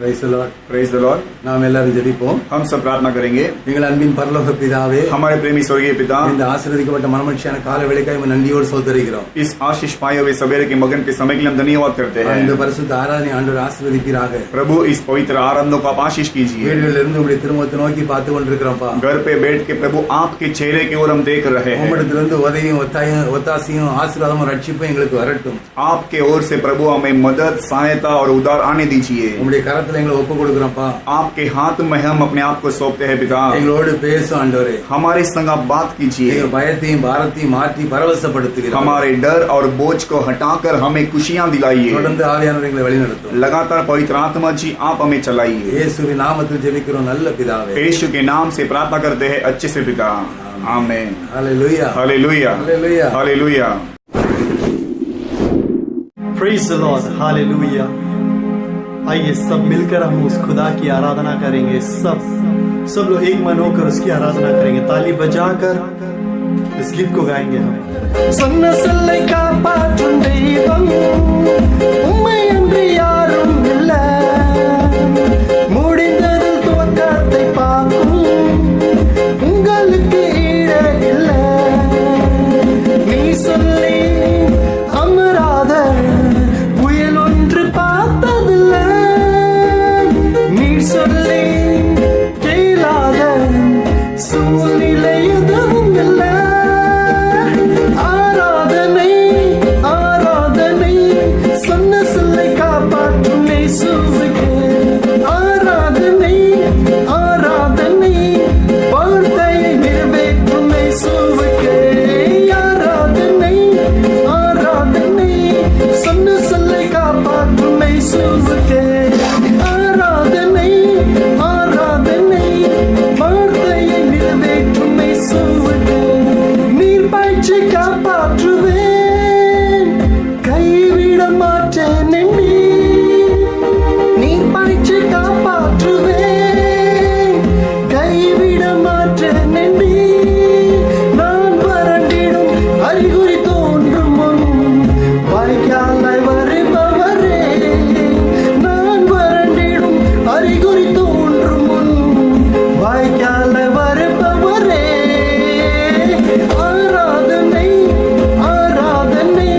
Praise the Lord. Praise the Lord. நாம் எல்லாரும் ஜெபிப்போம். हम सब प्रार्थना करेंगे. எங்கள் அன்பின் பரலோக பிதாவே, हमारे प्रेमी स्वर्गीय पिता, இந்த ஆசீர்வதிக்கப்பட்ட மனமகிழ்ச்சியான கால வேளைக்காய் உம்மை நன்றியோடு ஸ்தோத்திரிக்கிறோம். इस आशीष पाए हुए सवेरे के मगन के समय के लिए हम धन्यवाद करते हैं. இந்த பரிசுத்த ஆராதனை ஆண்டவர் ஆசீர்வதிப்பீராக. प्रभु इस पवित्र आराधना को आप आशीष कीजिए. வீடுகளில் இருந்து உம்முடைய திருமுகத்தை நோக்கி பார்த்து கொண்டிருக்கிறோம்ப்பா. घर पे बैठ के प्रभु आपके चेहरे की ओर हम देख रहे हैं. உம்மிடத்திலிருந்து உதவியும் ஒத்தாசையும் ஆசீர்வாதமும் ரட்சிப்பும் எங்களுக்கு வரட்டும். आपके ओर से प्रभु हमें मदद, सहायता और उद्धार आने दीजिए. உம்முடைய கரத்துல எங்களை ஒப்பு கொடுக்கிறோம்ப்பா. आपके हाथ में हम अपने आप को सौंपते हैं पिता. எங்களோடு பேசும் ஆண்டவரே. हमारे संग आप बात कीजिए. எங்கள் பயத்தையும் பாரத்தையும் மாற்றி பரவசப்படுத்துகிறீர். हमारे डर और बोझ को हटाकर हमें खुशियां दिलाइए. தொடர்ந்து ஆவியானவர் எங்களை வழிநடத்தும். लगातार पवित्र आत्मा जी आप हमें चलाइए. இயேசுவின் நாமத்தில் ஜெபிக்கிறோம் நல்ல பிதாவே. यीशु के नाम से प्रार्थना करते हैं अच्छे से पिता. आमीन. हालेलुया. हालेलुया. हालेलुया. Hallelujah. Praise the Lord. Hallelujah. आइए सब मिलकर हम उस खुदा की आराधना करेंगे. सब लोग एक मन होकर उसकी आराधना करेंगे. ताली बजाकर इस गीत को गाएंगे हम. சொன்ன சொல்லை காப்பாற்றும் தெய்வம் உம்மை அன்றி யாரும் இல்லை. முடிந்ததில் துவக்கத்தை பார்க்கும் உங்களுக்கு ஈடே இல்லை. நீ சொல்லி அமராத புயல் ஒன்று பார்த்ததில்லை. நீ சொல்லி கேளாத சூழ்நிலை எதுவும் இல்லை. ஆராதனை ஆராதனை சொன்ன சொல்லை காப்பாற்றும் இயேசுவுக்கே. ஆராதனை ஆராதனை வார்த்தையை நிறைவேற்றும் இயேசுவுக்கே. ஆராதனை ஆராதனை சொன்ன சொல்லை காப்பாற்றும் இயேசுவுக்கே. ஆராதனை ஆராதனை வார்த்தையை நிறைவேற்றும் இயேசுவுக்கே. நீர் பாய்ச்சி காப்பாற்றுவேன் கைவிட மாட்டேன் எண்ணி. நீர் பாய்ச்சி காப்பாற்றுவேன் கைவிட மாட்டேன் எண்ணி. நான் வறண்டிடும் அறிகுறி தோன்றும் முன் வாய்க்காலை வருபவரே. நான் வறண்டிடும் அறிகுறி தோன்றும் முன் வாய்க்காலை வருபவரே. ஆராதனை ஆராதனை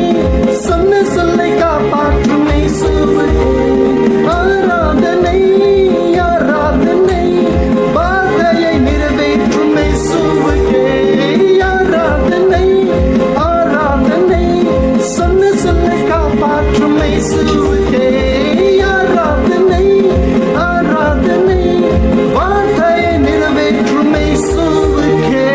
சொன்ன சொல்லை காப்பாற்றும் இயேசுவுக்கே. ஆராதனை ஆராதனை வார்த்தையை நிறைவேற்றும் இயேசுவுக்கே. ஆராதனை ஆராதனை சொன்ன சொல்லை காப்பாற்றும் இயேசுவுக்கே. ஆராதனை ஆராதனை வார்த்தையை நிறைவேற்றும் இயேசுவுக்கே.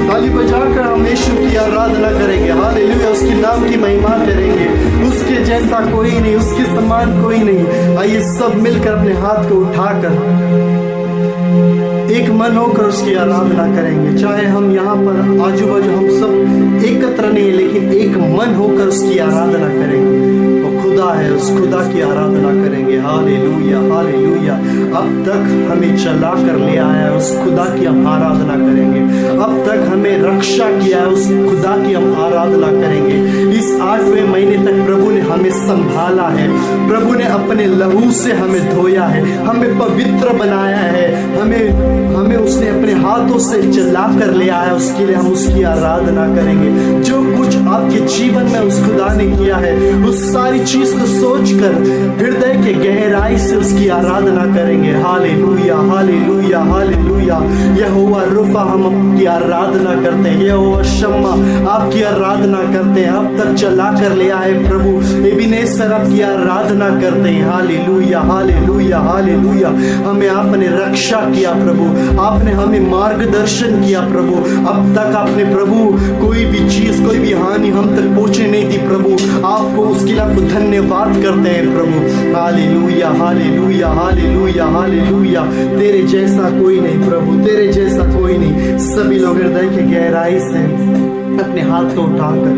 ताली बजाकर हम यीशु की आराधना करेंगे. हालेलुया. उसके नाम की महिमा करेंगे. उसके जैसा कोई नहीं, उसके समान कोई नहीं. आइए सब मिलकर अपने हाथ को उठाकर एक मन होकर उसकी आराधना करेंगे. चाहे हम यहाँ पर आजू बाजू हम सब एकत्र नहीं, लेकिन एक मन होकर उसकी आराधना करेंगे. वो खुदा है, उस खुदा की आराधना करेंगे. हालेलुया हालेलुया. अब तक हमें चला कर ले आया है, उस खुदा की हम आराधना करेंगे. अब तक हमें रक्षा किया है, उस खुदा की हम आराधना करेंगे. इस 8वें महीने तक प्रभु ने हमें संभाला है. प्रभु ने अपने लहू से हमें धोया है, हमें पवित्र बनाया है. हमें उसने अपने हाथों से चला कर ले आया. उसके लिए हम उसकी आराधना करेंगे. जो कुछ आपके जीवन में उस खुदा ने किया है, उस सारी चीज को सोचकर हृदय के गहराई से उसकी आराधना करेंगे. हालेलुया हालेलुया हालेलुया. यहोवा रूफा हम आपकी आराधना करते हैं. यहोवा शम्मा आपकी आराधना करते हैं. अब तक चला कर ले आए प्रभु एबीनेसर आपकी आराधना करते हैं. हालेलुया हालेलुया हालेलुया. हमें आपने रक्षा किया प्रभु, आपने हमें मार्गदर्शन किया प्रभु. अब तक आपने प्रभु कोई भी चीज कोई भी हानि हम तक पहुंचने नहीं दी प्रभु. आपको उसके लिए आपको धन्यवाद करते हैं प्रभु. हालेलुया हालेलुया हालेलुया हालेलुया. तेरे जैसा कोई नहीं प्रभु, तेरे जैसा कोई नहीं. सभी लोग हृदय के गहराई से अपने हाथ को उठाकर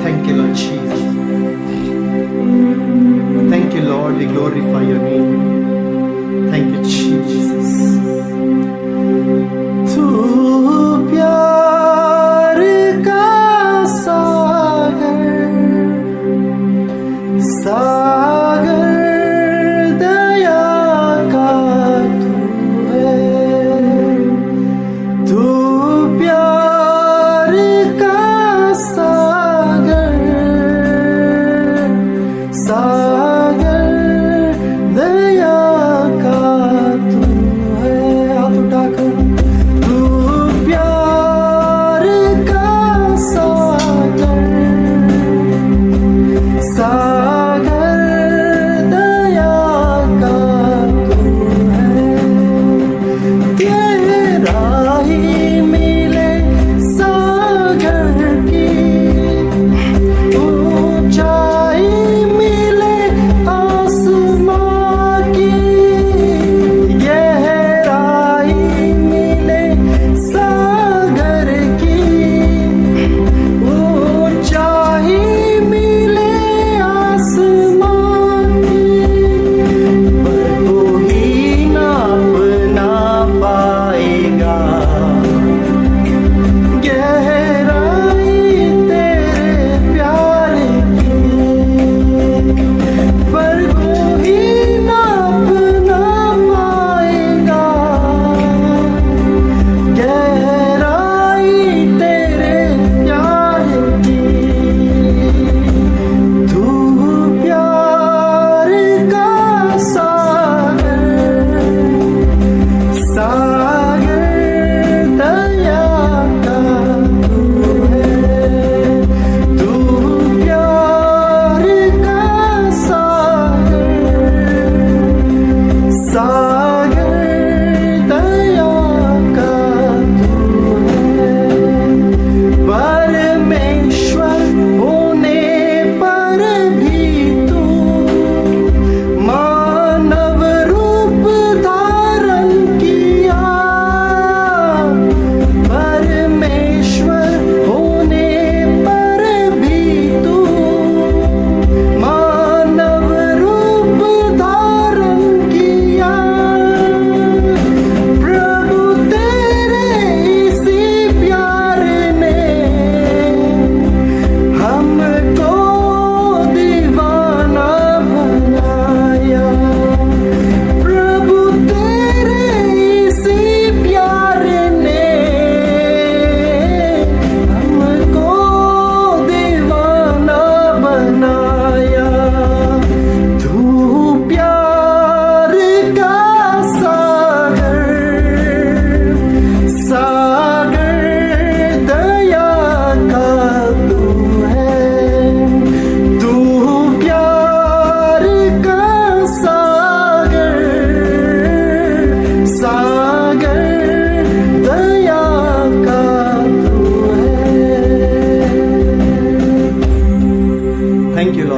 thank you Lord Jesus. Thank you Lord. We glorify your name. Thank you Jesus. तू प्यार का Sagar Sagar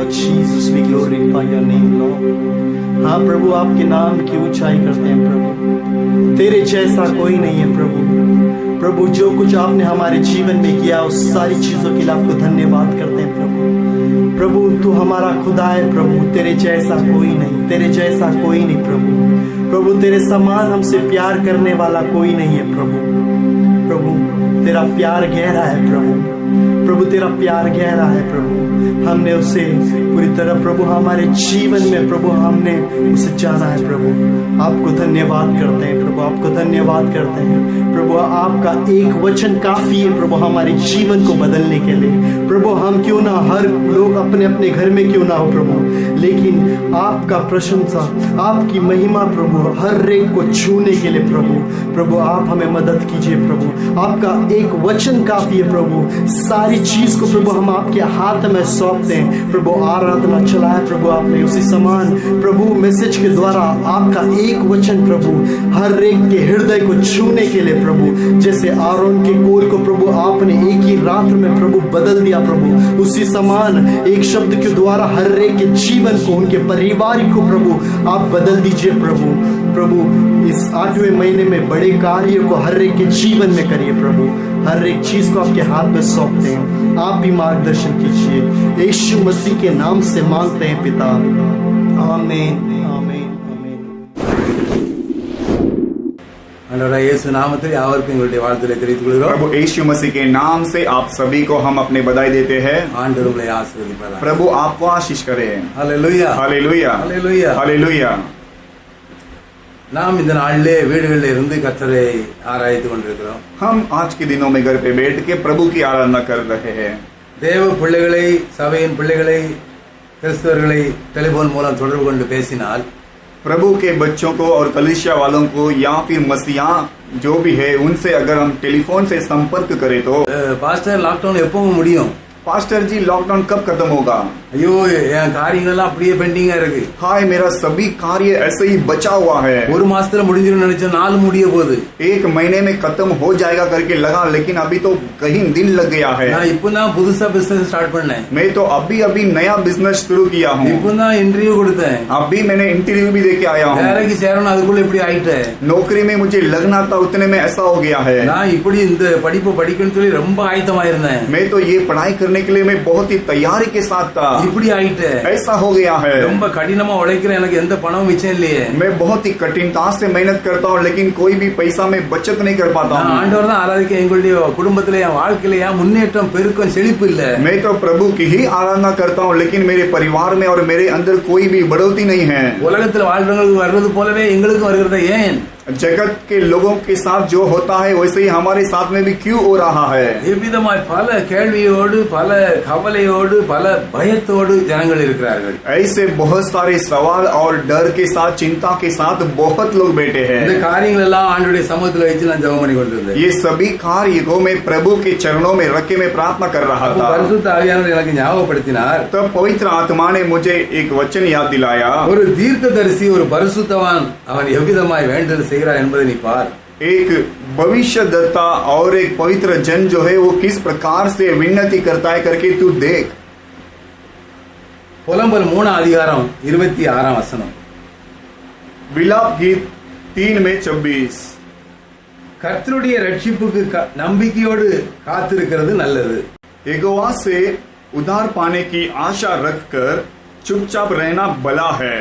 Lord Jesus, we glorify your name, Lord. हाँ प्रभु, आपके नाम की ऊंचाई करते हैं प्रभु। तेरे जैसा कोई नहीं है प्रभु। प्रभु, जो कुछ आपने हमारे जीवन में किया उस सारी चीजों के लिए आपको धन्यवाद करते हैं प्रभु। प्रभु, तू हमारा खुदा है प्रभु, तेरे जैसा कोई नहीं, तेरे जैसा कोई नहीं प्रभु। प्रभु, तेरे समान हमसे प्यार करने वाला कोई नहीं है प्रभु। प्रभु, तेरा प्यार गहरा है प्रभु। प्रभु, तेरा प्यार गहरा है प्रभु। हमने उसे पूरी तरह प्रभु हमारे जीवन में प्रभु हमने उसे जाना है प्रभु। आपको धन्यवाद करते हैं प्रभु, आपको धन्यवाद करते हैं प्रभु। आपका एक वचन काफी है प्रभु हमारे जीवन को बदलने के लिए। प्रभु, हम क्यों ना, हर लोग अपने अपने घर में क्यों ना हो प्रभु, लेकिन आपका प्रशंसा, आपकी महिमा प्रभु हर एक को छूने के लिए प्रभु। प्रभु, आप हमें मदद कीजिए प्रभु। आपका एक वचन काफी है प्रभु। सारी चीज को प्रभु हम आपके हाथ में सौंपते हैं प्रभु। आराधना चलाए प्रभु आपने, उसी समान प्रभु मैसेज के द्वारा आपका एक वचन प्रभु हर एक के हृदय को छूने के लिए प्रभु, जैसे आरोन के कोल को प्रभु आपने एक ही रात में प्रभु बदल दिया प्रभु, उसी समान एक शब्द के द्वारा हर एक के जीवन को, उनके परिवार को प्रभु आप बदल दीजिए प्रभु। प्रभु, इस 8वें महीने में बड़े कार्य को हर एक के जीवन में करिए प्रभु। हर एक चीज को आपके हाथ में सौंपते हैं, आप भी मार्गदर्शन कीजिए। यीशु मसीह के नाम से मांगते हैं पिता, आमीन आमीन आमीन। ஆண்டவராகிய இயேசு நாமத்தில் யாவருக்கும் எங்களுடைய வாழ்த்துக்களை தெரிவித்துக் கொள்கிறோம்। प्रभु यीशु मसीह के नाम से आप सभी को हम अपने बधाई देते हैं। ஆண்டவர் உங்களை ஆசீர்வதிப்பாராக। प्रभु आपको आशीष करे। ஹல்லேலூயா हालेलुया ஹல்லேலூயா हालेलुया। நாம் இந்த நாளிலே வீடுகளில் இருந்து கர்த்தரை ஆராய்ந்து கொண்டிருக்கிறோம்। हम आज के दिनों में घर पे बैठ के प्रभु की आराधना कर रहे हैं। தேவ பிள்ளைகளை, சபையின் பிள்ளைகளை, கிறிஸ்தவர்களை டெலிபோன் மூலம் தொடர்பு கொண்டு பேசினால் प्रभु के बच्चों को और कलीसिया वालों को या फिर मसीहा जो भी है उनसे अगर हम टेलीफोन से संपर्क करें तो பாஸ்டர் லாக்டவுன் எப்பவும் முடியும்? पास्टर जी लॉकडाउन कब खत्म होगा? ஐயோ, என் காரியங்கள்லாம் அப்படியே பெண்டிங்கா இருக்கு। हाय, मेरा सभी कार्य ऐसे ही बचा हुआ है। ஒரு மாசத்துல முடிஞ்சிரும் நினைச்சேன், 4 முடிய போகுது। एक महीने में खत्म हो जाएगा करके लगा, लेकिन अभी तो कहीं दिन लग गया है। நான் இப்பதான் புதுசா பிசினஸ் ஸ்டார்ட் பண்ணேன்। मैं तो अभी नया बिजनेस शुरू किया हूँ। இப்பதான் इंटरव्यू கொடுத்தேன்। अभी मैंने इंटरव्यू भी देके आया हूँ। வேலைக்கு சேரணும், அதுக்குள்ள இப்படி ஆயிட்டே। नौकरी में मुझे लगना था, उतने में ऐसा हो गया है। நான் இப்படி இந்த படிப்பு படிக்கணும்னு சொல்லி ரொம்ப ஆயத்தமா இருந்தேன்। मैं तो ये पढ़ाई करने के लिए मैं बहुत ही तैयारी के साथ था। இப்படி ஆயிட்டே, ऐसा हो गया है। ரொம்ப கடினமா உழைக்கிறேன், எனக்கு எந்த பணமும் மிச்சம் இல்லையே। मैं बहुत ही कठिनता से मेहनत करता हूँ, लेकिन कोई भी पैसा मैं बचत नहीं कर पाता हूँ। ஆண்டவர் தான் ஆராதிக்க, எங்களுடைய குடும்பத்திலே, என் வாழ்க்கையில என் முன்னேற்றம் பெருக்கம் செழிப்பு இல்ல। मैं तो प्रभु की ही आराधना करता हूँ, लेकिन मेरे परिवार में और मेरे अंदर कोई भी बढ़ोतरी नहीं है। உலகத்துல வாழ்றவங்களுக்கு வர்றது போலவே எங்களுக்கும் வருகிறதா ஏன்? जगत के लोगों के साथ जो होता है वैसे ही हमारे साथ में भी क्यों हो रहा है? இவ்விதமாய் பல கேள்வியோடு, பல கவலையோடு, பல பயத்தோடு ஜனங்கள் இருக்கிறார்கள்। ऐसे बहुत सारे सवाल और डर के साथ, चिंता के साथ बहुत लोग बैठे हैं। இந்த காரியங்கள் எல்லாம் ஆண்டவருடைய சமூகத்துல வச்சு நான் ஜெபம் பண்ணி கொண்டிருந்தேன்। ये सभी कार्य को मैं प्रभु के चरणों में रख के मैं प्रार्थना कर रहा था। பரிசுத்த ஆவியானவர் எனக்கு ஞாபகப்படுத்தினார்। तब पवित्र आत्मा ने मुझे एक वचन याद दिलाया। ஒரு தீர்க்கதரிசி, ஒரு பரிசுத்தவான் அவன் எவ்விதமாய் வேண்டுதல் செய்கிறார் என்பதை நீ பார்। एक भविष्यद्वक्ता और एक पवित्र जन जो है वो किस प्रकार से विनती करता है करके तू देख। புலம்பல் 3 அதிகாரம் 26 வசனம்। विलाप गीत 3:26। கர்த்தருடைய ரட்சிப்புக்கு நம்பிக்கையோடு காத்திருக்கிறது நல்லது। यहोवा से उद्धार पाने की आशा रखकर चुपचाप रहना भला है।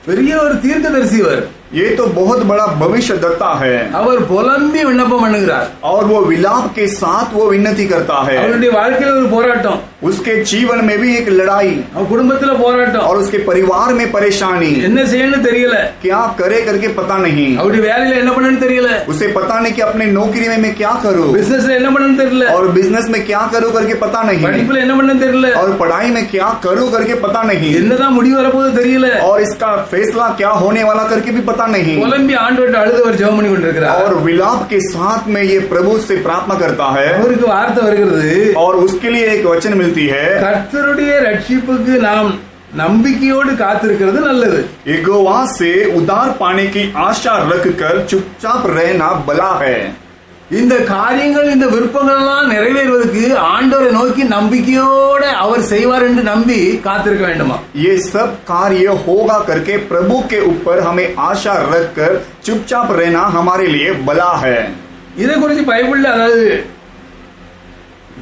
பெரிய ஒரு தீர்க்கதரிசி இவர்। ये तो बहुत बड़ा भविष्यद्वक्ता है। அவர் புலம்பி விண்ணப்பம் பண்ணுகிறார்। और वो विलाप के साथ वो विनती करता है। அவருடைய வாழ்க்கையில ஒரு போராட்டம், उसके जीवन में भी एक लड़ाई, அவ குடும்பத்துல போராட்டம், और उसके परिवार में परेशानी, என்ன செய்யணும்னு தெரியல, क्या करे करके पता नहीं, அவருடைய வேலையில என்ன பண்ணணும்னு தெரியல, उसे पता नहीं कि अपने नौकरी में मैं क्या करूं, பிசினஸ்ல என்ன பண்ணணும்னு தெரியல, और बिजनेस में क्या करूं करके पता नहीं, படிப்புல என்ன பண்ணணும்னு தெரியல, और पढ़ाई में क्या करूं करके पता नहीं, என்னதான் முடிவு வரப்போகுது தெரியல, और इसका फैसला क्या होने वाला करके भी पता नहीं। புலம்பி ஆண்டவர்ட்ட அழுதவர் ஜெபம் பண்ணி கொண்டிருக்கிறார்। और विलाप के साथ में ये प्रभु से प्रार्थना करता है, அவருக்கு வார்த்தை வருகிறது, और उसके लिए एक वचन मिलती है, கர்த்தருடைய ரட்சிப்புக்கு நாம் நம்பிக்கையோடு காத்திருக்கிறது நல்லது। यहोवा से उद्धार पाने की आशा रखकर चुपचाप रहना भला है। இந்த காரியங்கள் இந்த விருப்பங்கள் எல்லாம் நிறைவேறுவதற்கு ஆண்டவரை நோக்கி நம்பிக்கையோட அவர் செய்வார் என்று நம்பி காத்திருக்க வேண்டுமா? ये सब कार्य होगा करके प्रभु के ऊपर हमें आशा रखकर चुपचाप रहना हमारे लिए भला है। இதை குறித்து பைபிள்ல அதாவது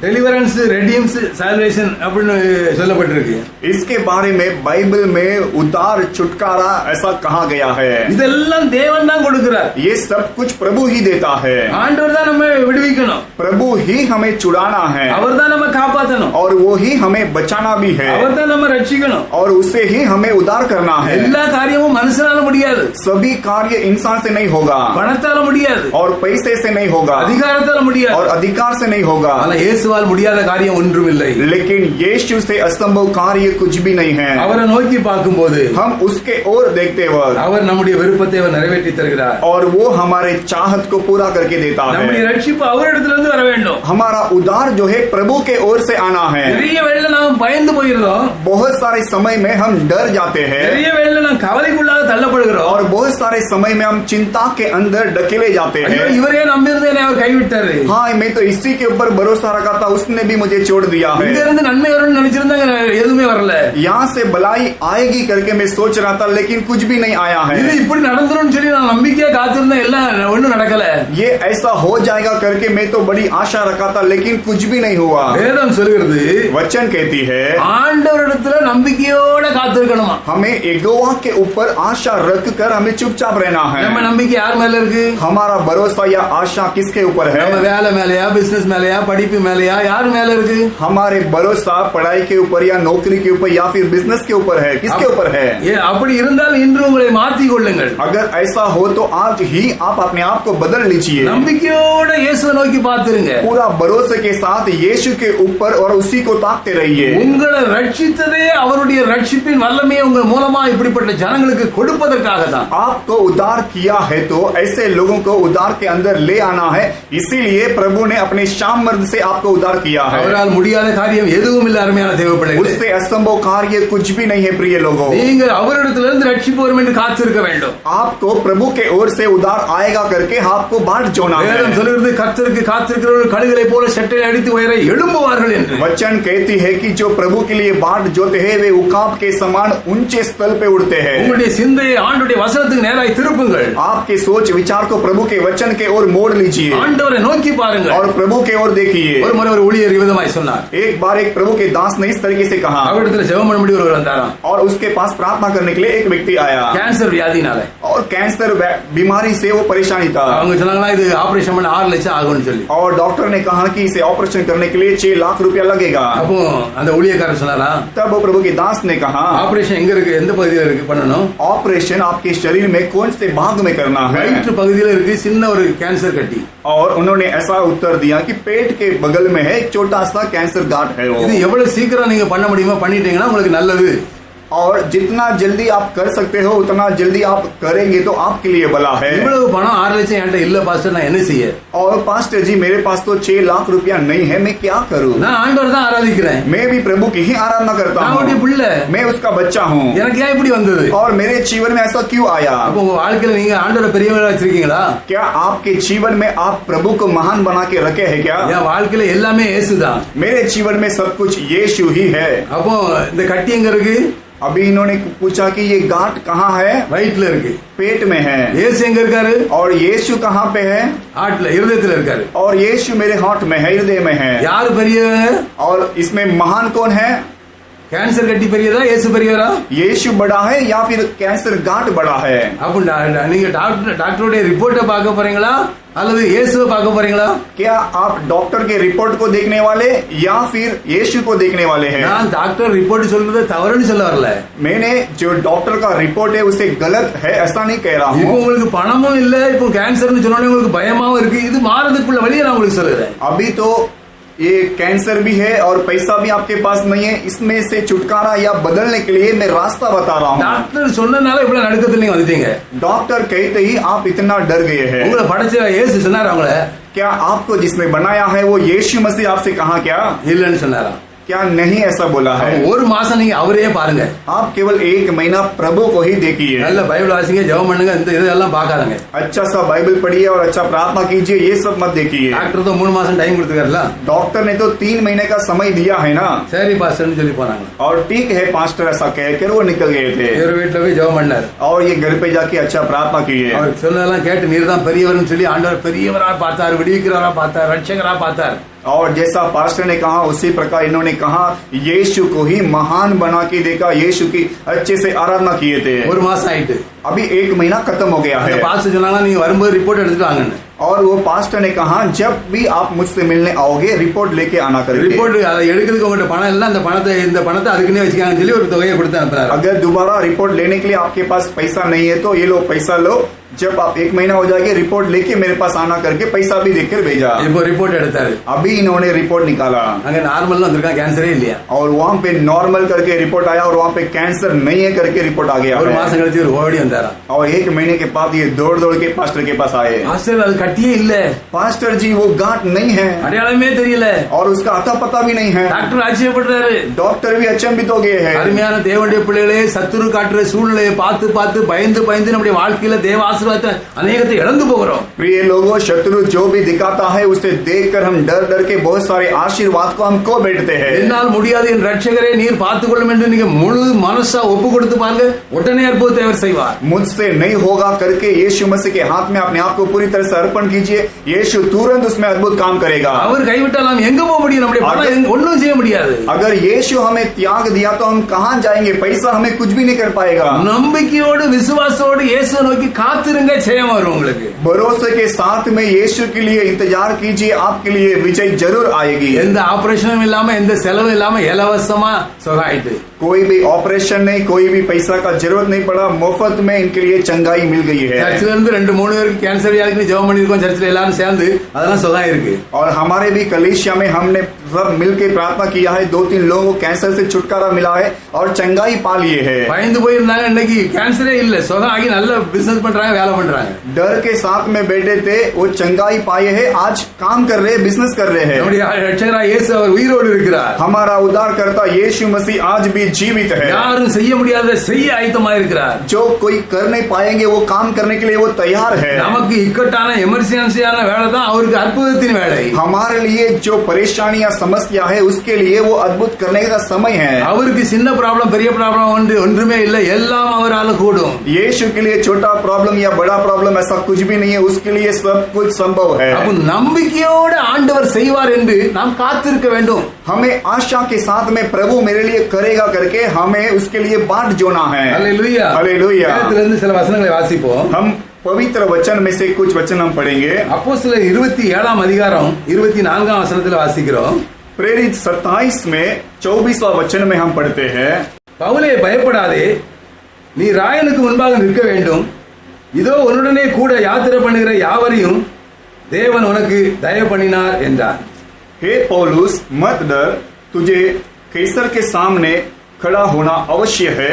டெலிவரன்ஸ், ரெடீம்ஸ், சால்வேஷன் அப்படின்னு சொல்லப்பட்டிருக்கு. इसके बारे में बाइबल में उद्धार, छुटकारा ऐसा कहा गया है। இதெல்லாம் தேவன் தான் கொடுக்கிறார். ये सब कुछ प्रभु ही देता है। ஆண்டவர் தான் நம்ம விடுவிக்கணும். प्रभु ही हमें छुड़ाना है அவர் தான் நம்ம காப்பாற்றணும். और वो ही हमें बचाना भी है அவர் தான் நம்ம ரட்சிக்கணும். और उससे ही हमें उद्धार करना है। எல்லா காரியமும் மனுஷனால முடியாது. सभी कार्य इंसान से नहीं होगा பணத்தால முடியாது. और पैसे से नहीं होगा அதிகாரத்தால முடியாது. और अधिकार से नहीं होगा। ஆனா இயேசுவால் முடியாத காரியம் ஒன்றும் இல்லை. लेकिन यीशु से असंभव कार्य कुछ भी नहीं है। அவரை நோக்கி பார்க்கும்போது हम उसके ओर देखते वक्त அவர் நம்முடைய விருப்பத்தை அவர் நிறைவேற்றி தருகிறார். और वो हमारे चाहत को पूरा करके देता நம்முடைய है। ரட்சிப்பு அவரிடத்திலிருந்து வர வேண்டும். हमारा उद्धार जो है प्रभु के ओर से आना है। நிறைய வேளை நாம் பயந்து போயிருந்தோம். बहुत सारे समय में हम डर जाते हैं நிறைய வேளை நாம் கவலைக்குள்ளாக தள்ளப்படுகிறோம். और बहुत सारे समय में हम चिंता के अंदर ढकेले जाते ஐயோ, हैं। இவரே நம்பியிருந்தேனே அவர் கைவிட்டாரு. हाँ, मैं तो इसी के ऊपर भरोसा रखा था, उसने भी मुझे छोड़ दिया இங்க है। இருந்து நன்மை வரும்னு நினைச்சிருந்தாங்க, எதுவுமே வரல. यहाँ से भलाई आएगी करके मैं सोच रहा था, लेकिन कुछ भी नहीं आया இது है। இப்படி நடந்துரும்னு சொல்லி நான் நம்பிக்கையா காத்திருந்தேன், எல்லாம் ஒண்ணும் நடக்கல. ये ऐसा हो जाएगा करके मैं तो बड़ी आशा रखा था, लेकिन कुछ भी नहीं हुआ। வேதம் சொல்கிறது वचन कहती है ஆண்டவரிடத்துல நம்பிக்கையோட காத்திருக்கணுமா. हमें यहोवा के ऊपर आशा रख कर हमें चुपचाप रहना நம்ம है। நம்பிக்கை யார் மேல இருக்கு? हमारा भरोसा या आशा किसके ऊपर நம்ம है? வேலை மேலயா, பிசினஸ் மேலயா, படிப்பு மேலயா, யார் மேல இருக்கு? हमारे भरोसा पढ़ाई के ऊपर या नौकरी के ऊपर या फिर बिजनेस के ऊपर है, किसके ऊपर है? அப்படி இருந்தால் இன்று உங்களை மாற்றிக் கொள்ளுங்கள். अगर ऐसा हो तो आज ही आप अपने आप को बदल लीजिए। நம்பிக்கையோட இயேசுவை நோக்கி பார்த்திருங்க. पूरा भरोसे के साथ यीशु के ऊपर और उसी को ताकते रहिए। உங்களை ரட்சித்ததே அவருடைய ரட்சிப்பின் வல்லமையை உங்க மூலமா இப்படிப்பட்ட ஜனங்களுக்கு கொடுப்பதற்காக தான். आपको उद्धार किया है तो ऐसे लोगों को उद्धार के अंदर ले आना है, इसीलिए प्रभु ने अपने सामर्थ से आपको उद्धार किया है। அவரால் முடியாத காரியம் எதுவும் இல்லை அருமையான தேவ பிள்ளைகளே. उससे असंभव कार्य कुछ भी नहीं है प्रिय लोगों। நீங்கள் அவரிடத்திலிருந்து ரட்சிப்பு வரும் என்று காத்திருக்க வேண்டும். आपको प्रभु के ओर से उद्धार आएगा करके आपको बाट जोना வேதம் है। சொல்கிறது கர்த்தருக்கு காத்திருக்கிறவர்கள் கழுகளை போல செட்டை அடித்து உயர எழும்புவார்கள் என்று. वचन कहती है कि जो प्रभु के लिए बाट जोते हैं वे उकाब के समान ऊंचे स्थल पे उड़ते हैं। உங்களுடைய சிந்தையை ஆண்டுடைய வசனத்துக்கு நேராய் திருப்புங்கள். आपके सोच विचार को प्रभु के वचन के ओर मोड़ लीजिए ஆண்டவரை நோக்கி பாருங்கள். और प्रभु के ओर देखिए। ஒரு முறை ஒரு ஊழியர் விதமாய் சொன்னார். एक बार एक प्रभु के दास ने इस तरीके से कहा அவரிடத்துல ஜெபம் பண்ணும்படி ஒருவர் வந்தாராம். और उसके पास प्रार्थना करने के लिए एक व्यक्ति आया கேன்சர் வியாதினால. और कैंसर बीमारी से वो परेशानी था। அவங்க சொன்னாங்களா இது ஆபரேஷன் பண்ண 6 லட்சம் ஆகும்னு சொல்லி. और डॉक्टर ने कहा कि इसे ऑपरेशन करने के लिए 6 लाख रुपया लगेगा। அப்போ அந்த ஊழியக்காரர் சொன்னாரா, तब वो प्रभु के दास ने कहा ஆபரேஷன் எங்க இருக்கு, எந்த பகுதியில இருக்கு பண்ணணும்? ऑपरेशन आपके शरीर में कौन से भाग में करना है? வயிற்று பகுதியில இருக்கு சின்ன ஒரு கேன்சர் கட்டி. और उन्होंने ऐसा उत्तर दिया कि पेट के बगल में है एक छोटा सा कैंसर गांठ है वो। இது எவ்வளவு சீக்கிரம் நீங்க பண்ண முடியுமோ பண்ணிட்டீங்கன்னா உங்களுக்கு நல்லது. और जितना जल्दी आप कर सकते हो उतना जल्दी आप करेंगे तो आपके लिए भला है। இவ்வளவு பணம் 6 லட்சம் என்கிட்ட இல்ல பாஸ்டர், நான் என்ன செய்ய? और पास्टर जी मेरे पास तो 6 लाख रुपया नहीं है, मैं क्या करूं? நான் ஆண்டவர் தான் ஆராதிக்கிறேன். मैं भी प्रभु की ही आराधना करता நான் உடைய हूँ, பிள்ளை. मैं उसका बच्चा हूँ। எனக்கு ஏன் இப்படி வந்தது? और मेरे जीवन में ऐसा क्यों आया? அப்போ உங்க வாழ்க்கையில நீங்க ஆண்டவரை பெரியவரா வச்சிருக்கீங்களா? क्या आपके जीवन में आप प्रभु को महान बना के रखे हैं क्या? என் வாழ்க்கையில எல்லாமே இயேசுதான். मेरे जीवन में सब कुछ यीशु ही है। அப்போ இந்த கட்டி எங்க இருக்கு? अभी इन्होंने पूछा कि ये गांठ कहाँ है? வயிற்றுல இருக்கு. पेट में है। இயேசு எங்க இருக்காரு? और यीशु कहाँ पे है? ஹார்ட்ல, இருதயத்துல இருக்காரு. और यीशु मेरे हार्ट में है, हृदय में है। யாரு பெரியவர்? और इसमें महान कौन है? கேன்சர் கட்டி பெரியதா, இயேசு பெரியவரா? यीशु बड़ा है या फिर कैंसर गांठ बड़ा है? அப்போ நீங்க டாக்டருடைய ரிப்போர்ட்டை பார்க்க போறீங்களா அல்லது இயேசுவை பார்க்க போறீங்களா? क्या आप डॉक्टर के रिपोर्ट को देखने वाले या फिर यीशु को देखने वाले हैं? நான் டாக்டர் ரிப்போர்ட் சொல்றது தவறுன்னு சொல்ல வரல. मैंने जो डॉक्टर का रिपोर्ट है उसे गलत है ऐसा नहीं कह रहा இப்போ हूँ। உங்களுக்கு பணமும் இல்ல, இப்போ கேன்சர்னு சொன்னோனே உங்களுக்கு பயமாவும் இருக்கு. இது மாறதுக்குள்ள வழியை நான் உங்களுக்கு சொல்லுறேன். अभी तो ये कैंसर भी है और पैसा भी आपके पास नहीं है, इसमें से छुटकारा या बदलने के लिए मैं रास्ता बता रहा हूँ। டாக்டர் சொன்னனால இவ்வளவு நடுக்கத்துல நீங்க வந்துட்டீங்க. डॉक्टर कहते ही आप इतना डर गए हैं। உங்களை படைச்ச இயேசு சொன்னாரு அவங்கள? क्या आपको जिसने बनाया है वो यीशु मसीह आपसे कहा क्या? இல்லன்னு சொன்னாரா? क्या नहीं ऐसा बोला है? ஒரு மாசம் நீங்க அவரையே பாருங்க, आप केवल 1 महीना प्रभु को ही देखिए। நல்ல பைபிள் வாசிங்க, ஜெபம் பண்ணுங்க, இந்த இதெல்லாம் பார்க்காதங்க। अच्छा सा बाइबल पढ़िए और अच्छा प्रार्थना कीजिए, ये सब मत देखिए। டாக்டர் तो 3 மாசம் டைம் கொடுத்துக்காருல, डॉक्टर ने तो 3 महीने का समय दिया है ना। சரி பாஸ்டர்னு சொல்லி போனாங்க। और ठीक है पास्टर ऐसा कहकर वो निकल गए थे இவர் வீட்டுல போய் ஜெபம் பண்ணாரு। और ये घर पे जाके अच्छा प्रार्थना किए। அவர் சொன்னதெல்லாம் கேட்டு நீர் தான் பெரியவர்னு சொல்லி ஆண்டவர் பெரியவரா பார்த்தார், விடுவிக்கிறவரா பார்த்தார், ரட்சகரா பார்த்தார்। और जैसा पास्टर ने कहा उसी प्रकार इन्होंने कहा यीशु को ही महान बना के देखा, यीशु की अच्छे से आराधना किए थे। ஒரு மாசம் ஆயிட்டு अभी 1 महीना खत्म हो गया है। பாஸ்டர் சொன்னாங்க நீங்க வரும்போது ரிப்போர்ட் எடுத்துட்டு வாங்கன்னு। और वो पास्टर ने कहा जब भी आप मुझसे मिलने आओगे रिपोर्ट लेके आना करके। ரிப்போர்ட் அதை எடுக்கிறதுக்கு உங்கள்ட்ட பணம் இல்ல, அந்த பணத்தை அதுக்குன்னே வச்சுக்காங்கன்னு சொல்லி ஒரு தொகையை கொடுத்து அனுப்புறாரு। अगर दोबारा रिपोर्ट लेने के लिए आपके पास पैसा नहीं है तो ये लो पैसा लो, जब आप 1 महीना हो जाएगा रिपोर्ट लेके मेरे पास आना करके पैसा भी देकर भेजा। இப்போ ரிப்போர்ட் எடுத்தாரு, अभी इन्होंने रिपोर्ट निकाला அங்க நார்மல் வந்திருக்கா, கேன்சரே இல்லையா। और वहाँ पे नॉर्मल करके रिपोर्ट आया और वहाँ पे कैंसर नहीं है करके रिपोर्ट आ गया ஒரு है। மாசம் கழிச்சு ஒரு ஓடி வந்தாரா। और 1 महीने के बाद ये दौड़ दौड़ के पास्टर के पास आए। பாஸ்டர் அது கட்டியே இல்ல, पास्टर जी वो गांठ नहीं है அடையாளமே தெரியல। और उसका अता पता भी नहीं है। டாக்டர் ஆச்சரியப்படுறாரு। डॉक्टर भी अचंभित हो गए हैं। அருமையான தேவனுடைய பிள்ளைகளே, சத்துரு காட்டுற சூழ்நிலையை பார்த்து பார்த்து பயந்து பயந்து நம்முடைய வாழ்க்கையில தேவ ஆசீர்வாதத்தை அநேகத்தை இழந்து போகிறோம்। प्रिय लोगों, शत्रु जो भी दिखाता है उसे देखकर हम डर डर के बहुत सारे आशीर्वाद को हम खो बैठते हैं। என்னால் முடியாது என் ரட்சகரே நீர் பார்த்துக் கொள்ளும் என்று நீங்க முழு மனசா ஒப்பு கொடுத்து பாருங்க, உடனே அற்புதத்தை அவர் செய்வார்। मुझसे नहीं होगा करके यीशु मसीह के हाथ में अपने आप को पूरी तरह से अर्पण कीजिए, यीशु तुरंत उसमें अद्भुत काम करेगा। அவர் கைவிட்டால் நாம் எங்க போக முடியும்? நம்முடைய பணம் ஒண்ணும் செய்ய முடியாது। अगर यीशु हमें त्याग दिया तो हम कहां जाएंगे? पैसा हमें कुछ भी नहीं कर पाएगा। நம்பிக்கையோடு விசுவாசத்தோடு இயேசுவை நோக்கி காத்திருங்க, ஜெயம் வரும் உங்களுக்கு। भरोसे के साथ में यीशु के लिए इंतजार कीजिए, आपके लिए विजय जरूर आएगी। எந்த ஆபரேஷனும் இல்லாம, எந்த செலவும் இல்லாம இலவசமா சுகமாயிட்டு, कोई भी ऑपरेशन नहीं, कोई भी पैसा का जरूरत नहीं पड़ा, मुफ्त में इनके लिए चंगाई मिल गई है। சர்ச்சில இருந்து 2-3 பேருக்கு கேன்சர் வியாதிக்கு ஜெபம் பண்ணிருக்கோம், சர்ச்சில எல்லாரும் சேர்ந்து அதெல்லாம் சுகம் இருக்கு। और हमारे भी कलीसिया में हमने सब मिलकर प्रार्थना किया है, 2-3 लोगों को कैंसर से छुटकारा मिला है और चंगाई पा लिए है। பயந்து போயிருந்தாங்க, இன்னைக்கு கேன்சரே இல்ல, சுகம் ஆகி நல்ல பிசினஸ் பண்றாங்க, வேலை பண்றாங்க। डर के साथ में बैठे थे, वो चंगाई पाए हैं, आज काम कर रहे, बिजनेस कर रहे हैं। நம்முடைய ரட்சகராகிய இயேசு அவர் உயிரோடு இருக்கிறார்। हमारा उद्धारकर्ता यीशु मसीह आज भी जीवित है। யாரும் செய்ய முடியாத செய்ய ஆயத்தமா இருக்கிறார்। जो कोई कर नहीं पाएंगे वो काम करने के लिए वो तैयार है। நமக்கு இக்கட்டான எமர்ஜென்சியான வேலை தான் அவருக்கு அற்புதத்தின் வேலை। हमारे लिए जो परेशानी या समस्या है उसके लिए वो अद्भुत करने का समय है। அவருக்கு சின்ன ப்ராப்ளம் பெரிய ப்ராப்ளம் ஒன்றுமே இல்லை, எல்லாம் அவரால் கூடும்। यीशु के लिए छोटा प्रॉब्लम या बड़ा प्रॉब्लम ऐसा कुछ भी नहीं है, उसके लिए सब कुछ संभव है। அப்ப நம்பிக்கையோடு ஆண்டவர் செய்வார் என்று நாம் காத்திருக்க வேண்டும்। हमें आशा के साथ में प्रभु मेरे लिए करेगा करके हमें उसके लिए बाट जोना है। ஹல்லேலூயா, हालेलुया। வேதத்திலிருந்து சில வசனங்களை வாசிப்போம்। हम पवित्र वचन में से कुछ वचन हम पढ़ेंगे। அப்போஸ்தலர் 27 அதிகாரம் 24 வசனத்துல வாசிக்கிறோம்। प्रेरित 27 में 24वां वचन में हम पढ़ते हैं, பவுலே பயப்படாதே, நீ ராயனுக்கு முன்பாக நிற்க வேண்டும், இதோ உன்னுடனே கூட யாத்திரை பண்ணுகிற யாவரையும் தேவன் உனக்கு தயவு பண்ணினார் என்றார்। हे पौलुस मत डर, तुझे कैसर के सामने खड़ा होना अवश्य है।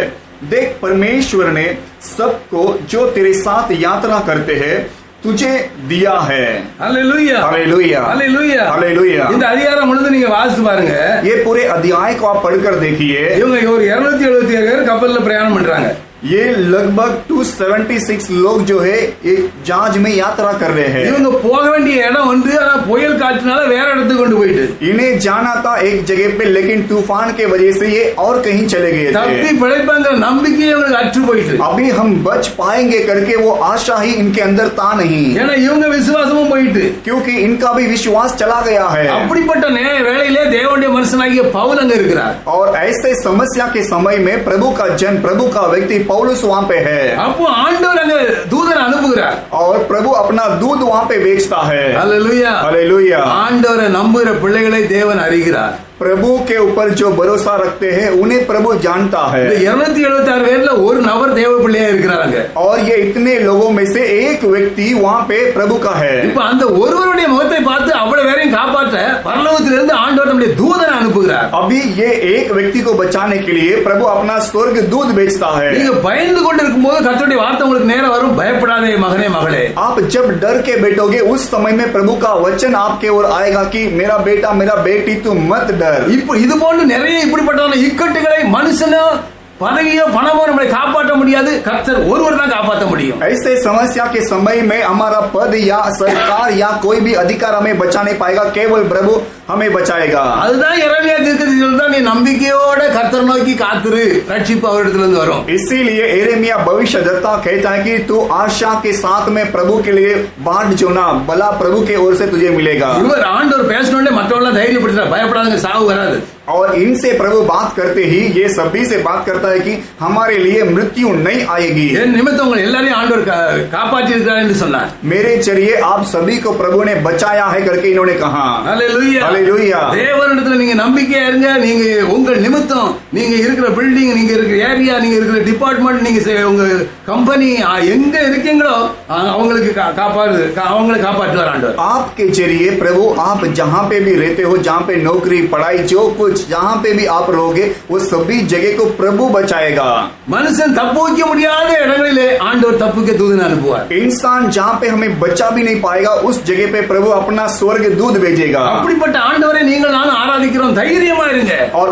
देख परमेश्वर ने सबको जो तेरे साथ यात्रा करते हैं तुझे दिया है। ஹல்லேலூயா, हालेलुया, ஹல்லேலூயா, हालेलुया। இந்த அதிகாரம் முழுது நீங்க வாசித்து பாருங்க। ये पूरे अध्याय को आप पढ़कर देखिए। இவங்க ஒரு 277 பேர் கப்பல்ல பிரயாணம் பண்றாங்க। ये लगभग 276 लोग जो है एक जहाज में यात्रा कर रहे हैं। இவங்க போக வேண்டிய இடம் வந்து ஆனா புயல் காற்றுனால வேற இடத்துக்கு கொண்டு போயிட்டு, इन्हें जाना था एक जगह पे लेकिन तूफान के वजह से ये और कहीं चले गए தப்பி थे। பிழைப்பாங்கிற நம்பிக்கையே இவங்களுக்கு அற்று போயிட்டு, अभी हम बच पाएंगे करके वो आशा ही इनके अंदर था नहीं, ஏன்னா இவங்க விசுவாசமும் போயிட்டு। क्योंकि इनका भी विश्वास चला गया है। அப்படிப்பட்ட வேளையிலே தேவனுடைய மனுஷனாகிய பவுல் அங்க இருக்கிறார்। और ऐसे समस्या के समय में प्रभु का जन, प्रभु का व्यक्ति पौलुस वहाँ पे है। அப்போ ஆண்டவர் அங்க தூதனை அனுப்புகிறார்। और प्रभु अपना दूध वहाँ पे बेचता है। ஹல்லேலூயா, हालेलुया। ஆண்டவரை நம்புகிற பிள்ளைகளை தேவன் அறிகிறார்। प्रभु के ऊपर जो भरोसा रखते हैं उन्हें प्रभु जानता है। இந்த 276 பேர்ல ஒரு நபர் தேவ பிள்ளையா இருக்கிறாங்க। और ये इतने लोगों में से एक व्यक्ति वहाँ पे प्रभु का है। இப்ப அந்த ஒருவருடைய முகத்தை பார்த்து அவ்வளவு பேரையும் காப்பாற்ற பரலோகத்திலிருந்து ஆண்டவர் நம்முடைய தூதனை அனுப்புகிறார்। अभी ये एक व्यक्ति को बचाने के लिए प्रभु अपना स्वर्ग दूध बेचता है। நீங்க பயந்து கொண்டு இருக்கும்போது கர்த்தருடைய வார்த்தை உங்களுக்கு நேரா வரும், பயப்படாதே மகனே மகளே। आप जब डर के बैठोगे उस समय में प्रभु का वचन आपके ओर आएगा कि मेरा बेटा मेरा बेटी तू मत डर। अंदर। இப்போ இது போன்று நிறைய இப்படிப்பட்ட இக்கட்டுகளை மனுஷனோ பதவியோ பணமோ நம்மளை காப்பாற்ற முடியாது, கர்த்தர் ஒருவர் தான் காப்பாற்ற முடியும். ऐसे समस्या के समय में हमारा पद या सरकार या कोई भी अधिकार हमें बचा नहीं पाएगा, केवल प्रभु हमें बचाएगा। அதுதான் எரேமியா தீர்க்கதரிசி சொல்றார், நீ நம்பிக்கையோட கர்த்தர் நோக்கி காத்துரு, ரட்சிப்பு அவரிடத்திலிருந்து வரும். इसीलिए एरेमिया भविष्यद्वक्ता कहता है कि तू आशा के साथ में प्रभु के लिए बाट जोना, भला प्रभु के ओर से तुझे मिलेगा। இவர் ஆண்டவர் பேசணும்னே மற்றவங்கள தைரியப்படுத்துறார், பயப்படாதீங்க, சாவு வராது. और इनसे प्रभु बात करते ही ये सभी से बात करता है कि हमारे लिए मृत्यु नहीं आएगी। என் நிமித்தம் உங்களை எல்லாரையும் ஆண்டவர் காப்பாற்றி இருக்கிறார் என்று சொன்னார். मेरे चलिए आप सभी को प्रभु ने बचाया है करके इन्होंने कहा। ஹல்லேலூயா, हालेलुया। தேவனிடத்துல நீங்க நம்பிக்கையா இருங்க. நீங்க உங்கள் நிமித்தம், நீங்க இருக்கிற பில்டிங், நீங்க இருக்கிற ஏரியா, நீங்க இருக்கிற டிபார்ட்மெண்ட், நீங்க உங்க கம்பெனி எங்க இருக்கீங்களோ அவங்களுக்கு அவங்களை காப்பாற்றுவார் ஆண்டவர். आपके जरिए प्रभु आप जहाँ पे भी रहते हो, जहाँ पे नौकरी पढ़ाई जो कुछ जहाँ पे भी आप रहोगे वो सभी जगह को प्रभु बचाएगा। மனுஷன் தப்பு வைக்க முடியாத இடங்களிலே ஆண்டவர் தப்புக்கு தூதனை அனுப்புவார். इंसान जहाँ पे हमें बचा भी नहीं पाएगा उस जगह पे प्रभु अपना स्वर्ग दूत भेजेगा। அப்படிப்பட்ட ஆண்டவரை நீங்கள் நானும் ஆராதிக்கிறோம், தைரியமா இருங்க. और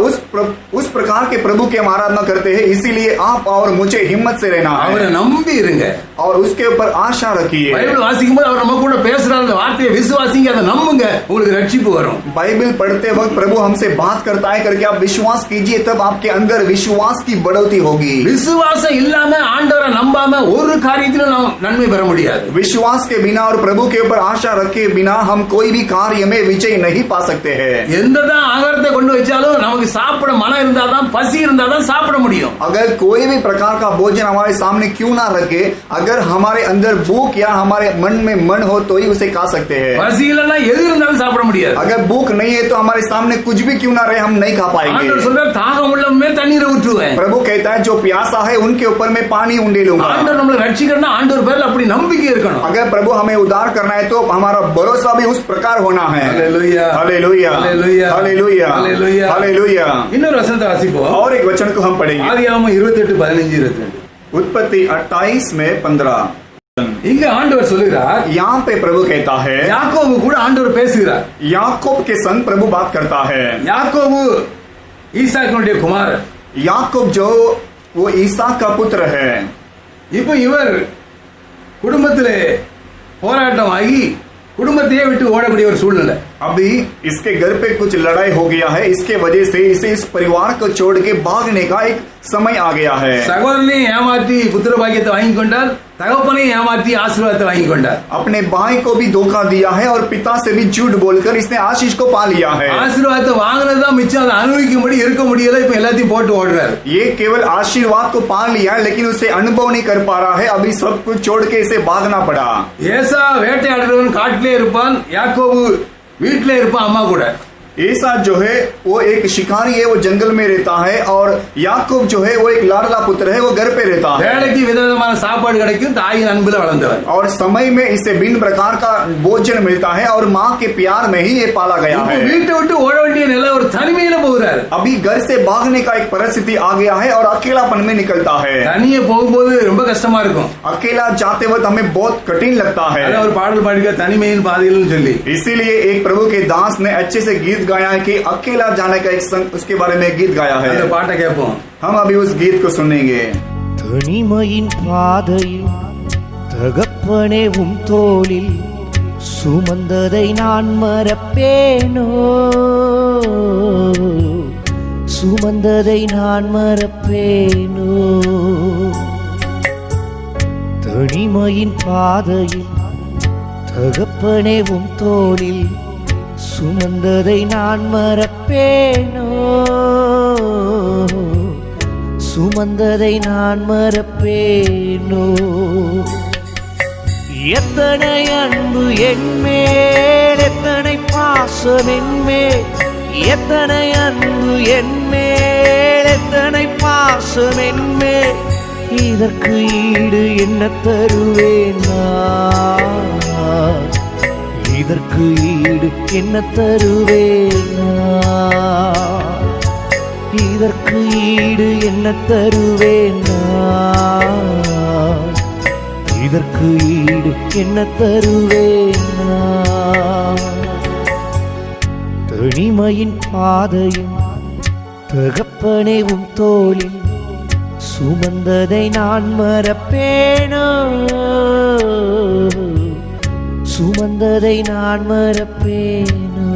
उस प्रकार के प्रभु की हम आराधना करते हैं, इसीलिए आप और मुझे हिम्मत से रहना அவரை है நம்பி இருங்க. और उसके ऊपर आशा रखिए। பைபிள் வாசிக்கும் போது அவர் நம்ம கூட பேசுறாரு, அந்த வார்த்தையை விசுவாசிங்க, அதை நம்புங்க, உங்களுக்கு ரட்சிப்பு வரும். बाइबल पढ़ते वक्त प्रभु हमसे बात करता है करके आप विश्वास कीजिए, तब आपके अंदर विश्वास की बढ़ोतरी होगी। விசுவாசம் இல்லாம ஆண்டவரை நம்பாம ஒரு காரியத்திலும் நாம் நன்மை பெற முடியாது. विश्वास के बिना और प्रभु के ऊपर आशा रखे बिना हम कोई भी कार्य में विजय नहीं पा सकते हैं। எந்ததான் ஆகாரத்தை கொண்டு வச்சாலும் நமக்கு சாப்பிட மனம் இருந்தாதான், பசி இருந்தாதான் சாப்பிட முடியும். अगर कोई भी प्रकार का भोजन हमारे सामने क्यों ना रखे, अगर हमारे अंदर भूख या हमारे मन में मन हो तो ही उसे खा सकते हैं। பசி இல்லைன்னா எது இருந்தாலும் சாப்பிட முடியாது. अगर भूख नहीं है तो हमारे सामने कुछ भी क्यों ना रहे हम नहीं खा पाएंगे। ஆண்டவர் சொல்றார், தாகம் உள்ளவன் மேல் தண்ணீரை ஊற்றுவேன். प्रभु कहता है जो प्यासा है उनके ऊपर मैं पानी उंडेलूंगा। ஆண்டவர் நம்மளை ரட்சிக்கணும்னா ஆண்டவர் பேர்ல அப்படி நம்பிக்கை இருக்கணும். अगर प्रभु हमें उद्धार करना है तो हमारा भरोसा भी उस प्रकार होना है। हालेलुया, हालेलुया, हालेलुया, हालेलुया, हालेलुया, हालेलुया। இன்னொரு வசனத்தை வாசிப்போம். और एक वचन को हम पढ़ेंगे, ஆதியாகமம் 28:15-22. उत्पत्ति 28 में 15। இங்க ஆண்டவர் சொல்லுகிறார், यहाँ पे प्रभु कहता है, யாக்கோபு கூட ஆண்டவர் பேசுகிறார். याकूब के संग प्रभु बात करता है। யாக்கோபு ஈசாக்கினுடைய குமாரன். याकूब जो वो ईसाक का पुत्र है। இப்போ இவர் குடும்பத்திலே போராட்டம் ஆகி குடும்பத்தையே விட்டு ஓடக்கூடிய ஒரு சூழ்நிலை. अभी इसके घर पे कुछ लड़ाई हो गया है, इसके वजह से इसे इस परिवार को छोड़ के भागने का एक समय आ गया है। சகோதரனையும் ஏமாற்றி புத்திர பாக்கியத்தை வாங்கி கொண்டார், தகப்பனையும் ஏமாற்றி ஆசீர்வாதத்தை வாங்கி கொண்டார். अपने भाई को भी धोखा दिया है और पिता से भी झूठ बोलकर इसने आशीष को पा लिया है। ஆசீர்வாதத்தை வாங்கினதுதான் மிச்சம், அதை அனுபவிக்கும்படி இருக்க முடியல, இப்ப எல்லாத்தையும் போட்டு ஓடுறாரு. ये केवल आशीर्वाद को पा लिया है लेकिन उसे अनुभव नहीं कर पा रहा है, अभी सब कुछ छोड़ के इसे भागना पड़ा। ஏசா வேட்டையாடுறவன் காட்டிலே இருப்பான், யாக்கோபு வீட்டிலே இருப்பான் அம்மா கூட. ईसा जो है वो एक शिकारी है, वो जंगल में रहता है, और याकूब जो है वो एक लाडला पुत्र है, वो घर पे रहता है। வேலைக்கு விதவிதமான சாப்பாடு கிடைக்கும், தாயின் அன்புல வளர்ந்தவர். और समय में इसे भिन्न प्रकार का भोजन मिलता है और माँ के प्यार में ही ये पाला गया இப்போ है। வீட்டை விட்டு ஓட வேண்டிய நிலை, ஒரு தனிமையில போகிறார். अभी घर से भागने का एक परिस्थिति आ गया है और अकेलापन में निकलता है। தனியே போகும்போது ரொம்ப கஷ்டமா இருக்கும். अकेला जाते वक्त हमें बहुत कठिन लगता है। அதான் ஒரு பாடல் பாடிக்க, தனிமையின் பாதையிலும் சொல்லி. इसीलिए एक प्रभु के दास ने अच्छे से गीत गाया है कि अकेला जाने का एक संग, उसके बारे में गीत गाया है। அந்த பாட்டை கேட்போம். हम अभी उस गीत को सुनेंगे। தனிமையின் பாதையில் தகப்பனே உம் தோளில் சுமந்ததை நான் மறப்பேனோ, சுமந்ததை நான் மறப்பேனோ. தனிமையின் பாதையில் தகப்பனே உம் தோளில் சுமந்ததை நான் மறப்பேனோ, சுமந்ததை நான் மறப்பேனோ. எத்தனை அன்பு என்மேல், எத்தனை பாசம் என்மேல், எத்தனை அன்பு என்மேல், எத்தனை பாசம் என்மேல். இதற்கு ஈடு என்ன தருவேன் நான், இதற்கு ஈடு என்ன தருவேன் நான், இதற்கு ஈடு என்ன தருவேன் நான், இதற்கு ஈடு என்ன தருவேன் நான். தனிமையின் பாதையும் தகப்பனே உம் தோளில் சுமந்ததை நான் மறப்பேனோ, சுமந்ததை நான் மறப்பேனோ.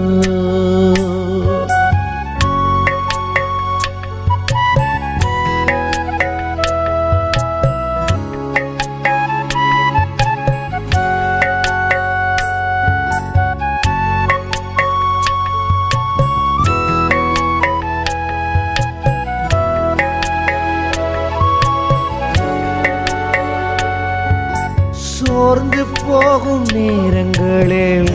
சோர்ந்து போகும் நேரங்களெல்லாம்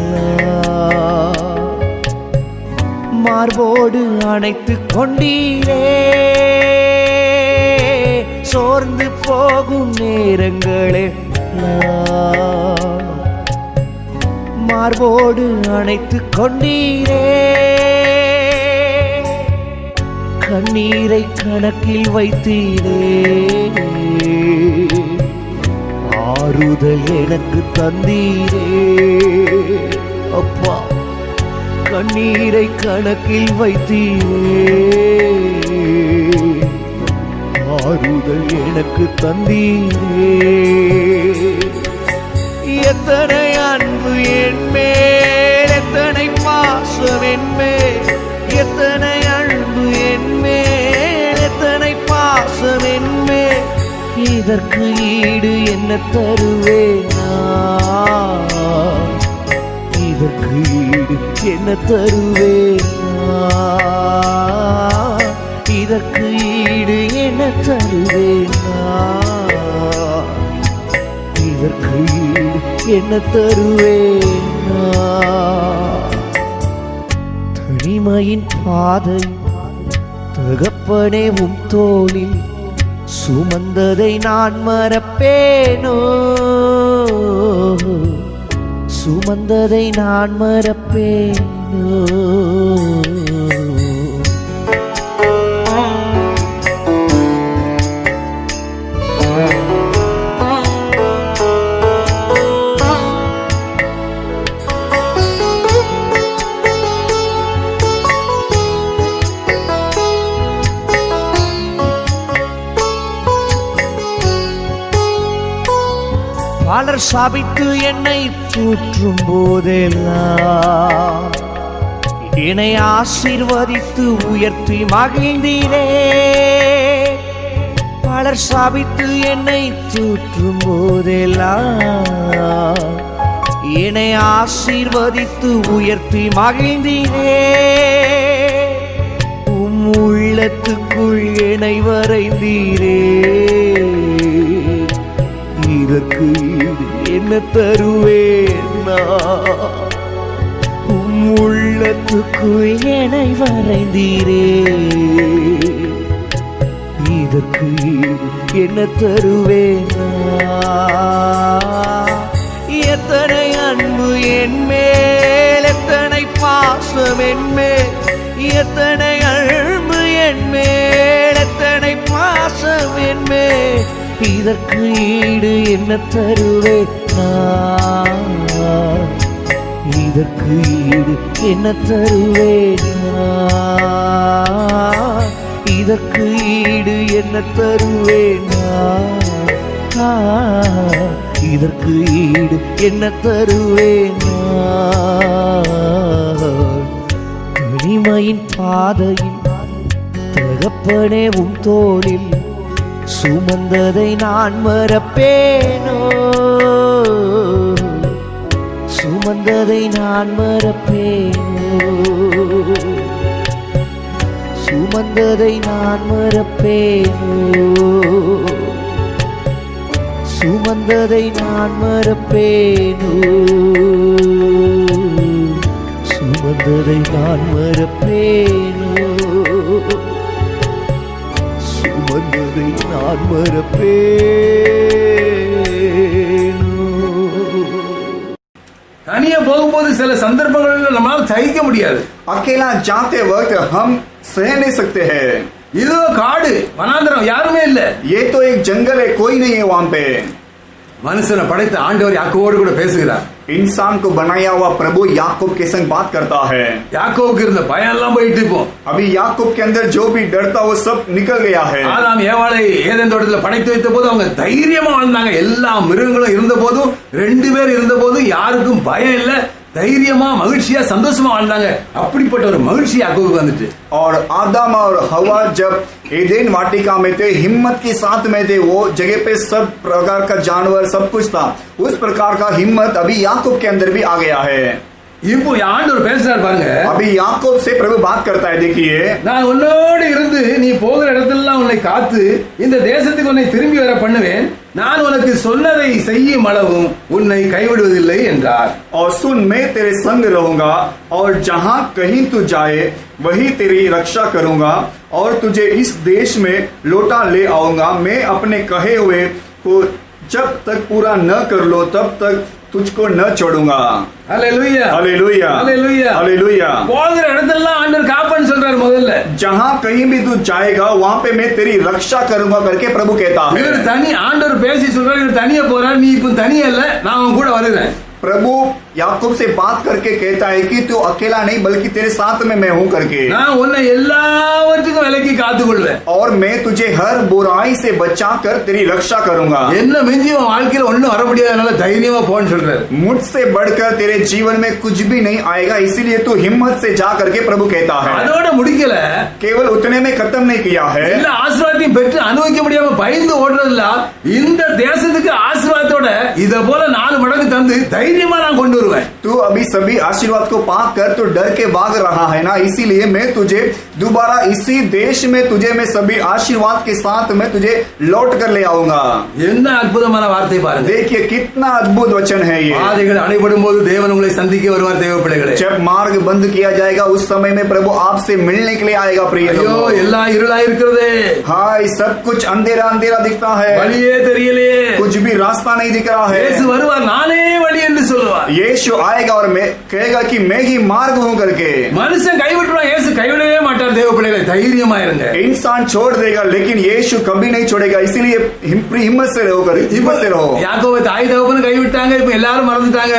மார்போடு அணைத்து கொண்டீரே. சோர்ந்து போகும் நேரங்களெல்லாம் மார்போடு அணைத்து கொண்டீரே. கண்ணீரை கணக்கில் வைத்தீரே, ஆறுதல் எனக்கு தந்தீரே. அப்பா, கண்ணீரை கணக்கில் வைத்தீரே, ஆறுதல் எனக்கு தந்தீரே. எத்தனை அன்பு என் மேல், எத்தனை பாசம் என் மேல், எத்தனை அன்பு என் மேல், எத்தனை பாசம் என் மேல். இதற்கு ஈடு என்ன தருவேன் நான், இதற்கு ஈடு என்ன தருவேன் நான், இதற்கு ஈடு என்ன தருவேன் நான், இதற்கு ஈடு என்ன தருவேன் நான். தனிமையின் பாதை தகப்பனே உம் தோளில் சுமந்ததை நான் மறப்பேனோ, சுமந்ததை நான் மறப்பேனோ. பலர் சாபித்து என்னை தூற்றும் போதெல்லாம் என்னை ஆசீர்வதித்து உயர்த்தி மகிழ்ந்தீரே. பலர் சாபித்து என்னை தூற்றும் போதெல்லாம் என்னை ஆசீர்வதித்து உயர்த்தி மகிழ்ந்தீரே. உம் உள்ளத்துக்குள் என்னை வரைந்தீரே, இதற்கு என்ன தருவேன் நான். உம் உள்ளத்துக்குள் என்னை வரைந்தீரே, இதற்கு என்ன தருவேன் நான். எத்தனை அன்பு என் மேல், எத்தனை பாசம் என் மேல், எத்தனை அன்பு என் மேல், எத்தனை பாசம் என் மேல். இதற்கு ஈடு என்ன தருவேன் நான், இதற்கு ஈடு என்ன தருவேன் நான், இதற்கு ஈடு என்ன தருவேன் நான், இதற்கு ஈடு என்ன தருவேன் நான். தனிமையின் பாதையில் தகப்பனே உம் தோளில் சுமந்ததை நான் மறப்பேனோ, சுமந்ததை நான் மறப்பேனோ, சுமந்ததை நான் மறப்பேனோ, சுமந்ததை நான் மறப்பேனோ, சுமந்ததை நான் மறப்பேனோ, சுமந்ததை நான் மறப்பேனோ. தனியா போகும்போது சில சந்தர்ப்பங்களில் நம்மளால சகிக்க முடியாது. अकेला जाते वक्त हम सह नहीं सकते हैं. இதோ காடு வனாந்தரம், யாருமே இல்ல. ये तो एक जंगल है, कोई नहीं है वहां पे. மனுஷனை படைத்த ஆண்டவர் யாக்கோவோடு கூட பேசுகிறார். इंसान को बनाया हुआ प्रभु याकूब के संग बात करता है. யாக்கோவுக்கு இருந்த பயம் எல்லாம் போயிட்டு இப்போ अभी याकूब के अंदर जो भी डर था वो सब निकल गया है. ஆதாம் ஏவாளை ஏதேன் தோட்டத்துல படைத்து வைத்த போது அவங்க தைரியமா வாழ்ந்தாங்க. எல்லா மிருகங்களும் இருந்த போதும் 2 பேர் இருந்த போதும் யாருக்கும் பயம் இல்ல, தைரியமா மகிழ்ச்சியா சந்தோஷமா வாழ்ந்தாங்க. அப்படிப்பட்ட ஒரு மகிழ்ச்சி யாக்கோவுக்கு வந்துட்டு. और आदम और हवा जब एदेन वाटिका में थे, हिम्मत के साथ में थे, वो जगह पे सब प्रकार का जानवर सब कुछ था. उस प्रकार का हिम्मत अभी याकूब के अंदर भी आ गया है. இப்போ ஆண்டவர் பேசுறாரு பாருங்க. अभी याकूब से प्रभु बात करता है. देखिए, நான் உன்னோடு இருந்து நீ போகிற இடத்துல உன்னை காத்து இந்த தேசத்துக்கு உன்னை திரும்பி வர பண்ணுவேன், நான் உனக்கு சொன்னதை செய்யும் அளவும் உன்னை கைவிடுவதில்லை என்றார். और सुन, मैं तेरे संग रहूंगा और जहां कहीं तू जाए वही तेरी रक्षा करूंगा और तुझे इस देश में लौटा ले आऊंगा. मैं अपने कहे हुए को जब तक पूरा न कर लो तब तक तुझको न छोड़ूंगा. ஹல்லேலூயா हालेलुया, ஹல்லேலூயா हालेलुया. போகிற இடத்துல ஆண்டவர் காப்பான்னு சொல்றாரு. முதல்ல जहां कहीं भी तू जाएगा वहां पे मैं तेरी रक्षा करूंगा करके प्रभु कहता है. இவர் தனி ஆண்டவர் பேசி சொல்றாரு, இவர் தனியா போறாரு, நீ இப்ப தனியா இல்ல, நான் உன் கூட வருகிறேன். प्रभु याकूब से बात करके कहता है कि तू अकेला नहीं बल्कि तेरे साथ में मैं हूं करके. நான் உன்னை எல்லாவற்றுக்கும் விலக்கி காத்துக்கொள்வேன். और मैं तुझे हर बुराई से बचाकर तेरी रक्षा करूंगा. என்ன மிஞ்சி உன் வாழ்க்கையில ஒண்ணும் வர முடியாதனால தைரியமா போன்னு சொல்றாரு. मुझसे बढ़कर तेरे जीवन में कुछ भी नहीं आएगा, इसीलिए तू हिम्मत से जा करके प्रभु कहता है. அதோட முடிக்கல. केवल उतने में खत्म नहीं किया है. இல்ல ஆசீர்வாதத்தையும் பெற்று அனுபவிக்க முடியாம பயந்து ஓடுறதில்ல, இந்த தேசத்துக்கு ஆசீர்வாதத்தோட இத போல 4 மடங்கு தந்து தைரியமா நான் கொண்டு வருவேன். तू अभी सभी आशीर्वाद को पाकर तू डर के भाग रहा है ना, इसीलिए मैं तुझे दोबारा इसी देश में तुझे मैं सभी आशीर्वाद के साथ में तुझे लौट कर ले आऊंगा. என்ன அற்புதமான வார்த்தை பாருங்க. देखिए कितना अद्भुत वचन है ये. பாதைகள் அடைபடும் போது தேவன் உங்களை சந்திக்க வருவார். தேவ பிள்ளைகளே, जब मार्ग बंद किया जाएगा उस समय में प्रभु आपसे मिलने के लिए आएगा. प्रिय ஐயோ लोगों, எல்லாம் இருளா இருக்கிறதே, हाय सब कुछ अंधेरा अंधेरा दिखता है, வழியே தெரியலையே. कुछ भी रास्ता नहीं दिख रहा है. இயேசு வருவார், நானே வழி என்று சொல்லுவார். यीशु आएगा और मैं कहेगा कि मैं ही मार्ग हूं करके. மனுஷன் கைவிட்டுருவான், இயேசு கைவிடவே மாட்டார். தேவ பிள்ளைகளை தைரியமா இருங்க. इंसान छोड़ देगा लेकिन यीशु कभी नहीं छोड़ेगा, इसीलिए हिम्मत से रहो कर, हिम्मत से रहो. யாக்கோபை தாய் தகப்பன்னு கைவிட்டாங்க, இப்ப எல்லாரும் மறந்துட்டாங்க.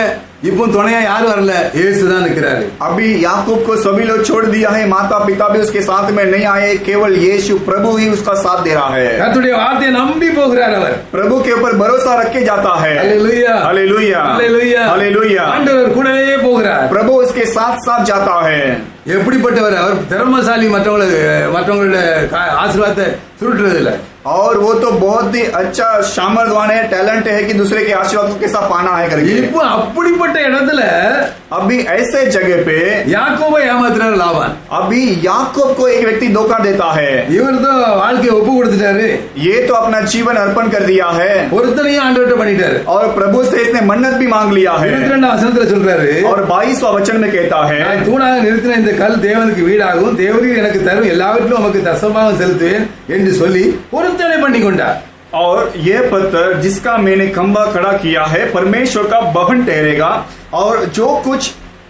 இப்போ துணையா யாரும் வரல, இயேசு தான் நிக்கிறாரு. अभी याकूब को सभी लोग छोड़ दिया है, माता पिता भी उसके साथ में नहीं आए, केवल यीशु प्रभु ही उसका साथ दे रहा है. கர்த்தருடைய வார்த்தையை நம்பி போகிறார் அவர். प्रभु के ऊपर भरोसा रख के जाता है. ஹல்லேலூயா हालेलुया, ஹல்லேலூயா हालेलुया. ஆண்டவர் கூடவே போகிறார். प्रभु उसके साथ साथ जाता है. எப்படிப்பட்டவர் அவர்? திறமசாலி, மற்றவங்களோட ஆசீர்வாதத்தை சுருட்டுறது இல்ல. और वो तो बहुत ही अच्छा सामर्थ्यवान है, टैलेंट है कि दूसरे के आशीर्वाद को कैसा पाना है करके. இப்போ அப்படிப்பட்ட இடத்துல अभी ऐसे जगह पे யாக்கோபை ஏமாத்துறாரு லாபான். अभी याकूब को एक व्यक्ति धोखा देता है. இவர் தான் வாழ்க்கையை ஒப்பு கொடுத்துட்டாரு, ये तो अपना जीवन अर्पण कर दिया है பொருத்தனையும் ஆண்டவர்ட்ட பண்ணிட்டாரு. और प्रभु से इसने मन्नत भी मांग लिया है. 22 வசனத்துல சொல்றாரு, और 22वां वचन में कहता है, நான் தூணாக நிறுத்தின இந்த கல் தேவனுக்கு வீடாகும், தேவரீர் எனக்கு தரும் எல்லாவற்றிலும் உமக்கு தசமபாகம் செலுத்துவேன் என்று சொல்லி பொருத்தனை பண்ணி கொண்டார். और यह पत्थर जिसका मैंने खंभा खड़ा किया है परमेश्वर का भवन ठहरेगा और जो कुछ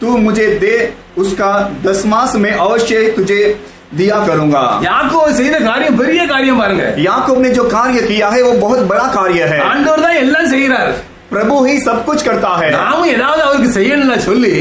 तू मुझे दे उसका दसमास में अवश्य तुझे दिया करूंगा. யாக்கோபு செய்த காரியம் பெரிய காரியம் பாருங்க. याकूब ने जो कार्य किया है वो बहुत बड़ा कार्य है. ஆண்டவர் தான் எல்லாம் செய்கிறார். प्रभु ही सब कुछ करता है. நாமும் ஏதாவது அவருக்கு செய்யணும்னு சொல்லி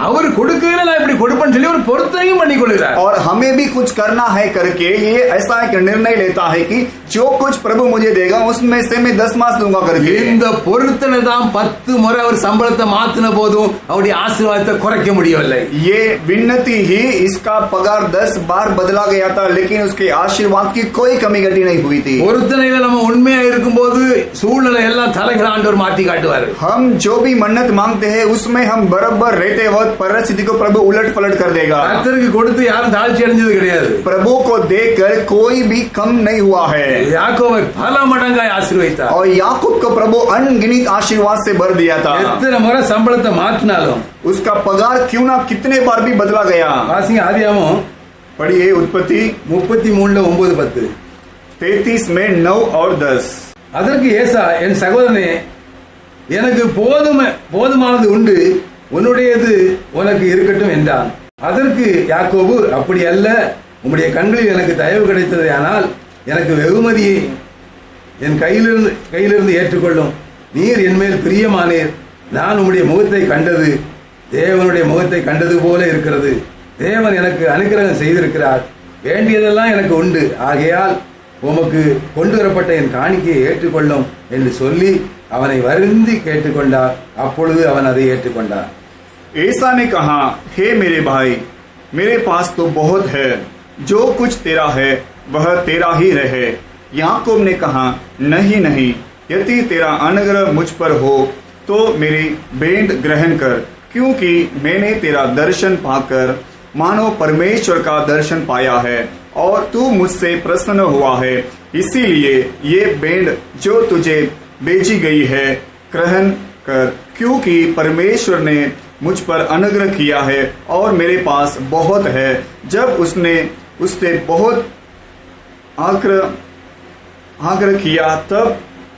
அவர் கொடுக்கல, நான் இப்படி கொடுப்பேன்னு சொல்லி ஒரு பொருத்தனையும் பண்ணி கொள்கிறார். और हमें भी कुछ करना है करके ये ऐसा एक निर्णय लेता है कि जो कुछ प्रभु मुझे देगा उसमें से मैं 10 मास दूंगा करके. இந்த பொருத்தனை தான் 10 முறை அவர் சம்பளத்தை மாத்தின போதும் அவருடைய ஆசீர்வாதத்தை குறைக்க முடியவில்லை. ये विन्नति ही इसका पगार 10 बार बदला गया था लेकिन उसके आशीर्वाद की कोई कमी घटी नहीं हुई थी. பொருத்தனையில நம்ம உண்மையா இருக்கும்போது சூழ்நிலை எல்லாம் தலைகளை ஆண்டவர் மாத்தி காட்டுவார். हम जो भी मन्नत मांगते हैं उसमें हम बराबर रहते वक्त परिस्थिति को प्रभु उलट पलट कर देगा. கர்த்தருக்கு கொடுத்து யாரும் தாழ்ச்சி அடைஞ்சது கிடையாது. प्रभु को देकर कोई भी कम नहीं हुआ है. யாக்கோபை பல மடங்காய் ஆசீர்வதித்தார். और याकूब को प्रभु अनगिनत आशीर्वाद से भर दिया था. எத்தனை முறை சம்பளத்தை மாற்றினாலும் उसका पगार क्यों ना कितने बार भी बदला गया. வாசிங்க ஆதியாகமம் पढ़िए उत्पत्ति 33:9-10. 33 में 9 और 10. அதற்கு ஏசா, என் சகோதரனே, எனக்கு போதுமானது உண்டு, உன்னுடையது உனக்கு இருக்கட்டும் என்றான். அதற்கு யாக்கோபு, அப்படி அல்ல, உம்முடைய கண்களில் எனக்கு தயவு கிடைத்தது, ஆனால் எனக்கு வெகுமதியை என் கையிலிருந்து ஏற்றுக்கொள்ளும். நீர் என்மேல் பிரியமானீர், நான் உம்முடைய முகத்தை கண்டது தேவனுடைய முகத்தை கண்டது போல இருக்கிறது. தேவன் எனக்கு அனுக்கிரகம் செய்திருக்கிறார், வேண்டியதெல்லாம் எனக்கு உண்டு, ஆகையால் உமக்கு கொண்டு வரப்பட்ட என் காணிக்கையை ஏற்றுக்கொள்ளும் என்று சொல்லி அவனை வருந்தி கேட்டுக்கொண்டார். அப்பொழுது அவன் அதை ஏற்றுக்கொண்டார். एसा ने कहा, हे मेरे भाई, मेरे पास तो बहुत है, जो कुछ तेरा है वह तेरा ही रहे। याकूब ने कहा, नहीं नहीं, यदि तेरा अनुग्रह मुझ पर हो तो मेरी भेंट ग्रहण कर, क्योंकि मैंने तेरा दर्शन पाकर मानो परमेश्वर का दर्शन पाया है और तू मुझसे प्रसन्न हुआ है, इसीलिए ये भेंट जो तुझे भेजी गई है ग्रहण कर, क्योंकि परमेश्वर ने मुझ पर अनुग्रह किया है और मेरे पास बहुत है। जब उसने उससे बहुत आग्रह किया तब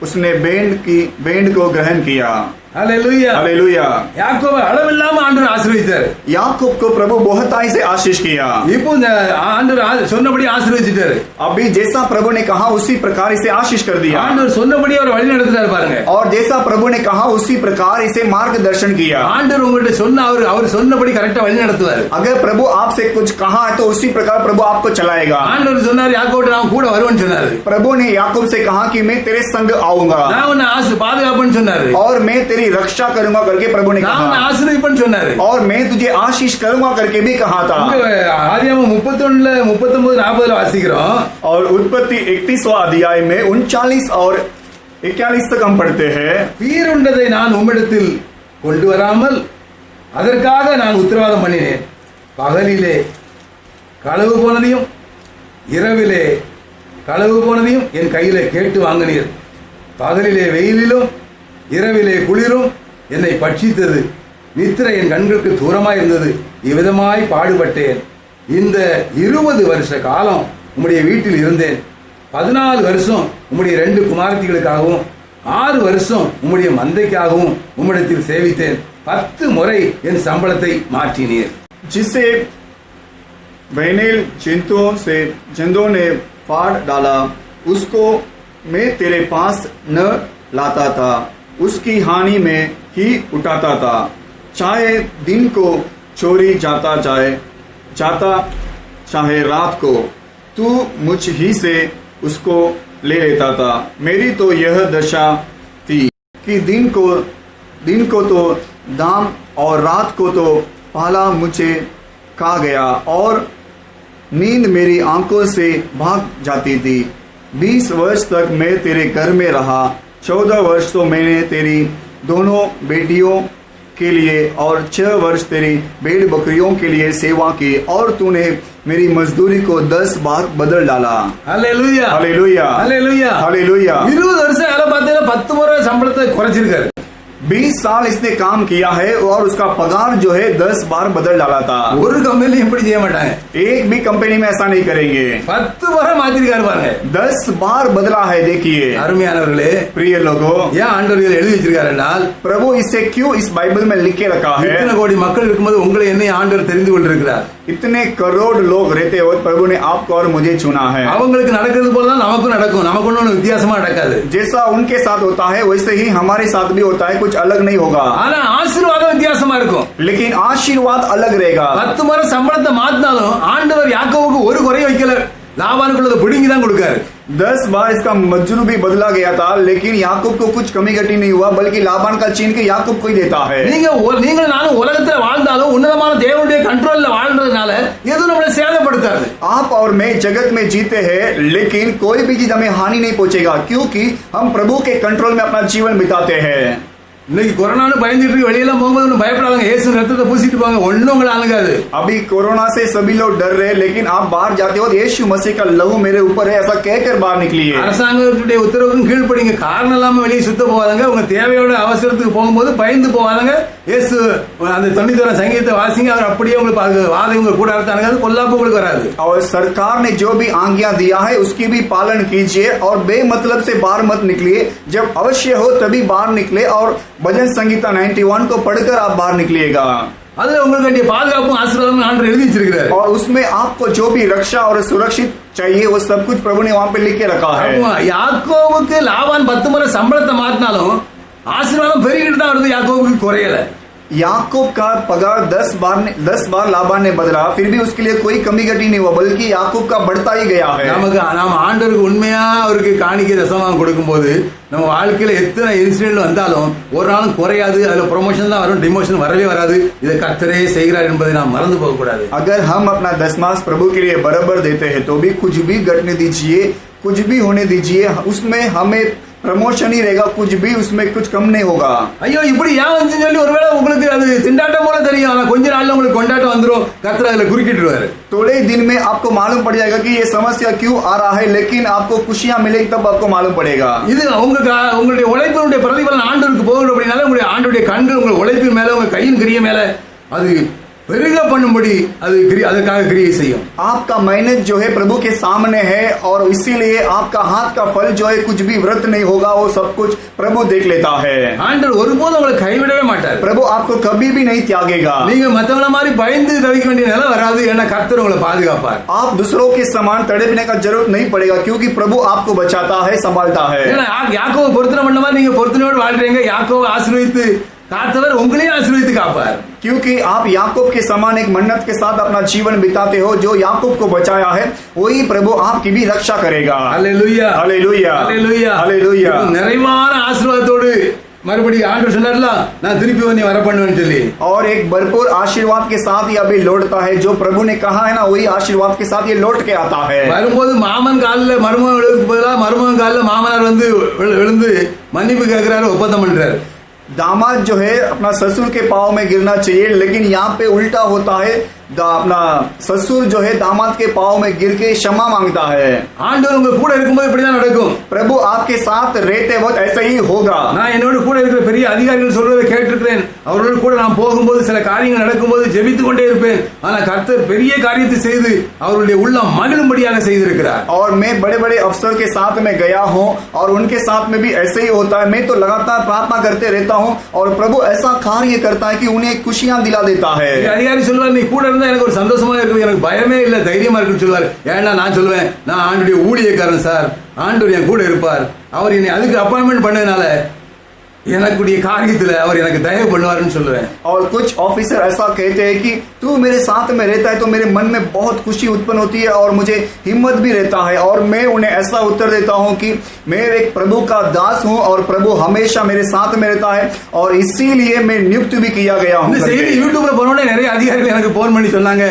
उसने भेंट को ग्रहण किया। ஹல்லேலூயா. हालेलुया। யாக்கோபை அளவில்லாம ஆண்டவர் ஆசீர்வதித்தார். याकूब को प्रभु बहुताई से आशीष किया। இப்போ இந்த ஆண்டவர் சொன்னபடி ஆசீர்வதிச்சிட்டாரு. अभी जैसा प्रभु ने कहा उसी प्रकार इसे आशीष कर दिया ஆண்டவர் சொன்னபடி அவர் வழி நடத்துறாரு பாருங்க. और जैसा प्रभु ने कहा उसी प्रकार इसे मार्गदर्शन किया। ஆண்டவர் உங்கள்ட்ட சொன்ன அவர் சொன்னபடி கரெக்டா வழி நடத்துவாரு. अगर प्रभु आपसे कुछ कहा है तो उसी प्रकार प्रभु आपको चलाएगा। ஆண்டவர் சொன்னாரு, யாக்கோபை நான் கூட வருவேன்னு சொன்னாரு. प्रभु ने याकूब से कहा कि मैं तेरे संग आऊंगा நான் உன்னை பாதுகாப்பேன்னு சொன்னாரு. और मैं तेरी रक्षा करूंगा करके प्रभु ने நான் உன்னை कहा ஆசீர்வதிப்பேன்னு சொன்னாரு. और मैं तुझे आशीष करूंगा करके भी कहा था। ஆதியாகமம் 31 39 40 வாசிக்கிறோம். और उत्पत्ति 31वां अध्याय में 39 और 41 तक हम पढ़ते हैं, பீருண்டதை நான் உம்மிடத்தில் கொண்டு வராமல் அதற்காக நான் உத்தரவாதம் பண்ணினேன். பகலிலே களவு போனதையும் இரவிலே களவு போனதையும் என் கையிலே கேட்டு வாங்கினீர். பகலிலே வெயிலிலும் இரவிலே குளிரும் என்னை பட்சித்தது. நித்திரை என் கண்களுக்கு தூரமாய் இருந்தது. இவ்விதமாய் பாடுபட்டேன். இந்த 20 வருஷ காலம் உம்முடைய வீட்டில் இருந்தேன். 14 வருஷம் உம்முடைய 2 குமாரத்திகளுக்காகவும் 6 வருஷம் உம்முடைய மந்தைக்காகவும் உம்மிடத்தில் சேவித்தேன். 10 முறை என் சம்பளத்தை மாற்றினீர். जिसे बैनेल जिंदों ने फाड़ डाला उसको मैं तेरे पास न लाता था, उसकी हानि में ही उठाता था। चाहे दिन को चोरी जाता चाहे रात को तू मुझ ही से उसको ले लेता था। मेरी तो यह दशा थी कि दिन को तो दाम और रात को तो पाला मुझे खा गया और नींद मेरी आंखों से भाग जाती थी। 20 वर्ष तक मैं तेरे घर में रहा। 14 वर्ष तो मैंने तेरी दोनों बेटियों के लिए और 6 वर्ष तेरी भेड़ बकरियों के लिए सेवा की और तूने मेरी मजदूरी को 10 बार बदल डाला। ஹல்லேலூயா. हालेलुया। ஹல்லேலூயா. हालेलुया। 20 வருஷம் வேலை பார்த்தீங்கன்னா 10 முறை சம்பளத்தை குறைச்சிருக்காரு. 20 साल इसने काम किया है और उसका पगार जो है 10 बार बदल डाला था। ஒரு கம்பெனி இப்படி செய்ய மாட்டாங்க. एक भी कंपनी में ऐसा नहीं करेंगे। 10 முறை மாத்திருக்காரு பாருங்க. 10 बार बदला है। देखिए அருமையானவர்களே, प्रिय लोगों, ஏன் ஆண்டவர் இதை எழுதி வச்சிருக்காரு என்றால், प्रभु इसे क्यों इस बाइबल में लिख के रखा है? இத்தனை கோடி மக்கள் இருக்கும்போது உங்களை என்னை ஆண்டவர் தெரிந்து கொண்டிருக்கிறார். इतने करोड़ लोग रहते हुए प्रभु ने आपको और मुझे चुना है। அவங்களுக்கு நடக்கிறது போல தான் நமக்கும் நடக்கும். நமக்கு ஒன்றும் வித்தியாசமா நடக்காது. जैसा उनके साथ होता है वैसे ही हमारे साथ भी होता है, कुछ अलग नहीं होगा। ஆனா ஆசீர்வாதம் வித்தியாசமா இருக்கும். लेकिन आशीर्वाद अलग रहेगा। 10 முறை சம்பளத்தை மாத்தினாலும் ஆண்டவர் யாக்கோபுக்கு ஒரு குறை வைக்கல. லாபானுக்குள்ளத பிடுங்கி தான் கொடுக்காரு. 10 बार इसका मजदूर भी बदला गया था, लेकिन याकूब को कुछ कमी घटी नहीं हुआ, बल्कि लाबान का छीन के याकूब को ही देता है। நீங்க நானும் உலகத்துல வாழ்ந்தாலும் உன்னதமான தேவனுடைய கண்ட்ரோல்ல வாழ்றதுனால எதுவும் நம்மளை சேதப்படுத்தாது. आप और मैं जगत में जीते हैं, लेकिन कोई भी चीज हमें हानि नहीं पहुंचेगा, क्योंकि हम प्रभु के कंट्रोल में अपना जीवन बिताते हैं। இன்னைக்கு கொரோனான்னு பயந்துட்டு வெளியெல்லாம் போகும்போது பயப்படாதீங்க. இயேசு ரத்தத்தை பூசிட்டு போங்க, ஒண்ணும் உங்களை அணுகாது. अभी कोरोना से सभी लोग डर रहे हैं, लेकिन आप बाहर जाते हो यीशु मसीह का लहू मेरे ऊपर है ऐसा कहकर बाहर निकलिए। அரசாங்கத்துடைய உத்தரவுக்கும் கீழ்ப்படிங்க. காரணம் இல்லாம வெளியே சுத்த போவாதங்க. உங்க தேவையோட அவசரத்துக்கு போகும்போது பயந்து போவாதங்க. இயேசு அந்த 91 சங்கீதத்தை வாசிங்க, அவர் அப்படியே உங்களுக்கு வாதை உங்க கூட அனுகாது, பொல்லாப்பு உங்களுக்கு வராது. और सरकार ने जो भी आज्ञा दिया है उसकी भी पालन कीजिए और बेमतलब से बाहर मत निकलिए। जब अवश्य हो तभी बाहर निकले और भजन संगीता 91 को पढ़कर आप बाहर निकलिएगा। அதுல உங்களுக்கு வேண்டிய பாதுகாப்பும் ஆசீர்வாதமும் ஆண்டவர் எழுதி வச்சிருக்காரு. और उसमें आपको जो भी रक्षा और सुरक्षित चाहिए वो सब कुछ प्रभु ने वहां पे लिख के रखा है। யாக்கோபுக்கு லாபான் 10 முறை சம்பளத்தை மாத்தினாலும் ஆசீர்வாதம் பெருகிட்டு தான் வருது, யாக்கோபுக்கு குறையல. याकूब का पगार 10 बार लाबान ने बदला, फिर भी उसके लिए कोई कमी घटी नहीं हुआ, बल्कि याकूब का बढ़ता ही गया है. நாம ஆண்டவருக்கு உண்மையா அவருக்கு காணிக்கை தசமாகம் கொடுக்கும்போது நம்ம வாழ்க்கையில எத்தனை இன்சிடென்ட் வந்தாலும் ஒரு நாளும் குறையாது. அதுல ப்ரொமோஷன் தான் வரும், டிமோஷன் வரவே வராது. இதை கர்த்தரே செய்கிறார் என்பதை நாம் மறந்து போக கூடாது. अगर हम अपना दसमास प्रभु के लिए बराबर देते हैं तो भी कुछ भी घटने दीजिए, कुछ भी होने दीजिए, उसमें हमें प्रमोशन ही रहेगा, कुछ भी उसमें कुछ कम नहीं होगा. ஐயோ இப்படி ஏன் வந்துன்னு சொல்லி ஒருவேளை உங்களுக்கு அது திண்டாட்டம் போல தெரியும், ஆனா கொஞ்ச நாள்ல உங்களுக்கு கொண்டாட்டம் வந்துரும். கர்த்தர் அதுல குறுக்கிட்டுருவாரு. थोड़े दिन में आपको मालूम पड़ जाएगा कि ये समस्या क्यों आ रहा है, लेकिन आपको खुशियां मिलेगी तब आपको मालूम पड़ेगा. இது உங்களுடைய உழைப்பினுடைய பிரதிபலன் ஆண்டவருக்கு போகணும். அப்படினால உங்களுடைய ஆண்டவருடைய கண்கள் உங்க உழைப்பின் மேல, உங்க கையின் கிரியை மேல அது பெருக பண்ணும்படி அதற்காக கிரியை செய்யும். आपका मेहनत जो है प्रभु के सामने है और इसीलिए आपका हाथ का फल जो है कुछ भी व्रत नहीं होगा, वो सब कुछ प्रभु देख लेता है. ஆண்டவர் ஒருபோதும் உங்களை கைவிடவே மாட்டார். प्रभु आपको कभी भी नहीं त्यागेगा. நீங்க மத்தவங்கள மாதிரி பயந்து தவிக்க வேண்டிய நிலை வராது, ஏன்னா கர்த்தர் உங்களை பாதுகாப்பார். आप दूसरों के समान तड़पने का जरूरत नहीं पड़ेगा, क्योंकि प्रभु आपको बचाता है, संभालता है. யாக்கோவை பொருத்தனை பண்ண மாதிரி நீங்க பொருத்தனையோடு வாழ்றீங்க. யாக்கோவை ஆசீர்வதித்து காத்தவர் உங்களையும் ஆசீர்வதித்து காப்பார். क्योंकि आप याकूब के समान एक मन्नत के साथ अपना जीवन बिताते हो, जो याकूब को बचाया है वही प्रभु आपकी भी रक्षा करेगा. हालेलुया, हालेलुया, हालेलुया, हालेलुया. நிறைவான ஆசீர்வாதத்தோடு மறுபடியும் ஆண்டவர் சொன்னார்ல, நான் திருப்பி வந்து வர பண்ணுவேன்னு சொல்லி. और एक भरपूर आशीर्वाद के साथ ये अभी लौटता है, जो प्रभु ने कहा है ना, वही आशीर्वाद के साथ ये लौट के आता है. வரும்போது மாமன் காலில் மருமகன் விழுக்கு பதிலாக மருமகன் காலில் மாமனார் வந்து விழுந்து மன்னிப்பு கேட்கிறாரு, ஒப்பந்தம் பண்றாரு. दामाद जो है अपना ससुर के पांव में गिरना चाहिए, लेकिन यहाँ पे उल्टा होता है, अपना ससुर जो है दामाद के पांव में गिर के क्षमा मांगता है. ஆண்டவர் உங்க கூட இருக்கும்போது இப்படிதான் நடக்கும். प्रभु आपके साथ रहते वक्त ऐसा ही होगा. நான் என்னோட கூட இருக்கிற பெரிய அதிகாரிகள் சொல்றதை கேட்டிருக்கிறேன். அவர்களோடு கூட நான் போகும்போது சில காரியங்கள் நடக்கும்போது ஜெபித்துக் கொண்டே இருப்பேன். ஆனா கர்த்தர் பெரிய காரியத்தை செய்து அவருடைய உள்ளம் மகிழும்படியாக செய்திருக்கிறார். और मैं बड़े बड़े अफसर के साथ में गया हूँ और उनके साथ में भी ऐसे ही होता है. मैं तो लगातार प्रार्थना करते रहता हूँ और प्रभु ऐसा कार्य करता है कि उन्हें खुशियां दिला देता है. அதிகாரி சொல்லுவார், நீ கூட இருந்தா எனக்கு ஒரு சந்தோஷமா இருக்குது, எனக்கு பயமே இல்ல, தைரியமா இருக்குன்னு சொல்லுவார். ஏன்னா நான் சொல்லுவேன், நான் ஆண்டுடைய ஊழியக்காரன் சார், ஆண்டவர் என் கூட இருப்பார், அவர் என்னை அதுக்கு அப்பாயின்மெண்ட் பண்ணதுனால எனக்குடைய காரியத்துல அவர் எனக்கு தயவு பண்ணுவாருன்னு சொல்லுவேன். और कुछ ऑफिसर ऐसा कहते हैं कि तू मेरे साथ में रहता है तो मेरे मन में बहुत खुशी उत्पन्न होती है और मुझे हिम्मत भी रहता है. और मैं उन्हें ऐसा उत्तर देता हूं कि मैं एक प्रभु का दास हूं और प्रभु हमेशा मेरे साथ में रहता है और इसीलिए मैं नियुक्त भी किया गया हूं. இந்த செய்தி யூடியூப்ல போனோடனே நிறைய அதிகாரிகள் எனக்கு போன் பண்ணி சொன்னாங்க,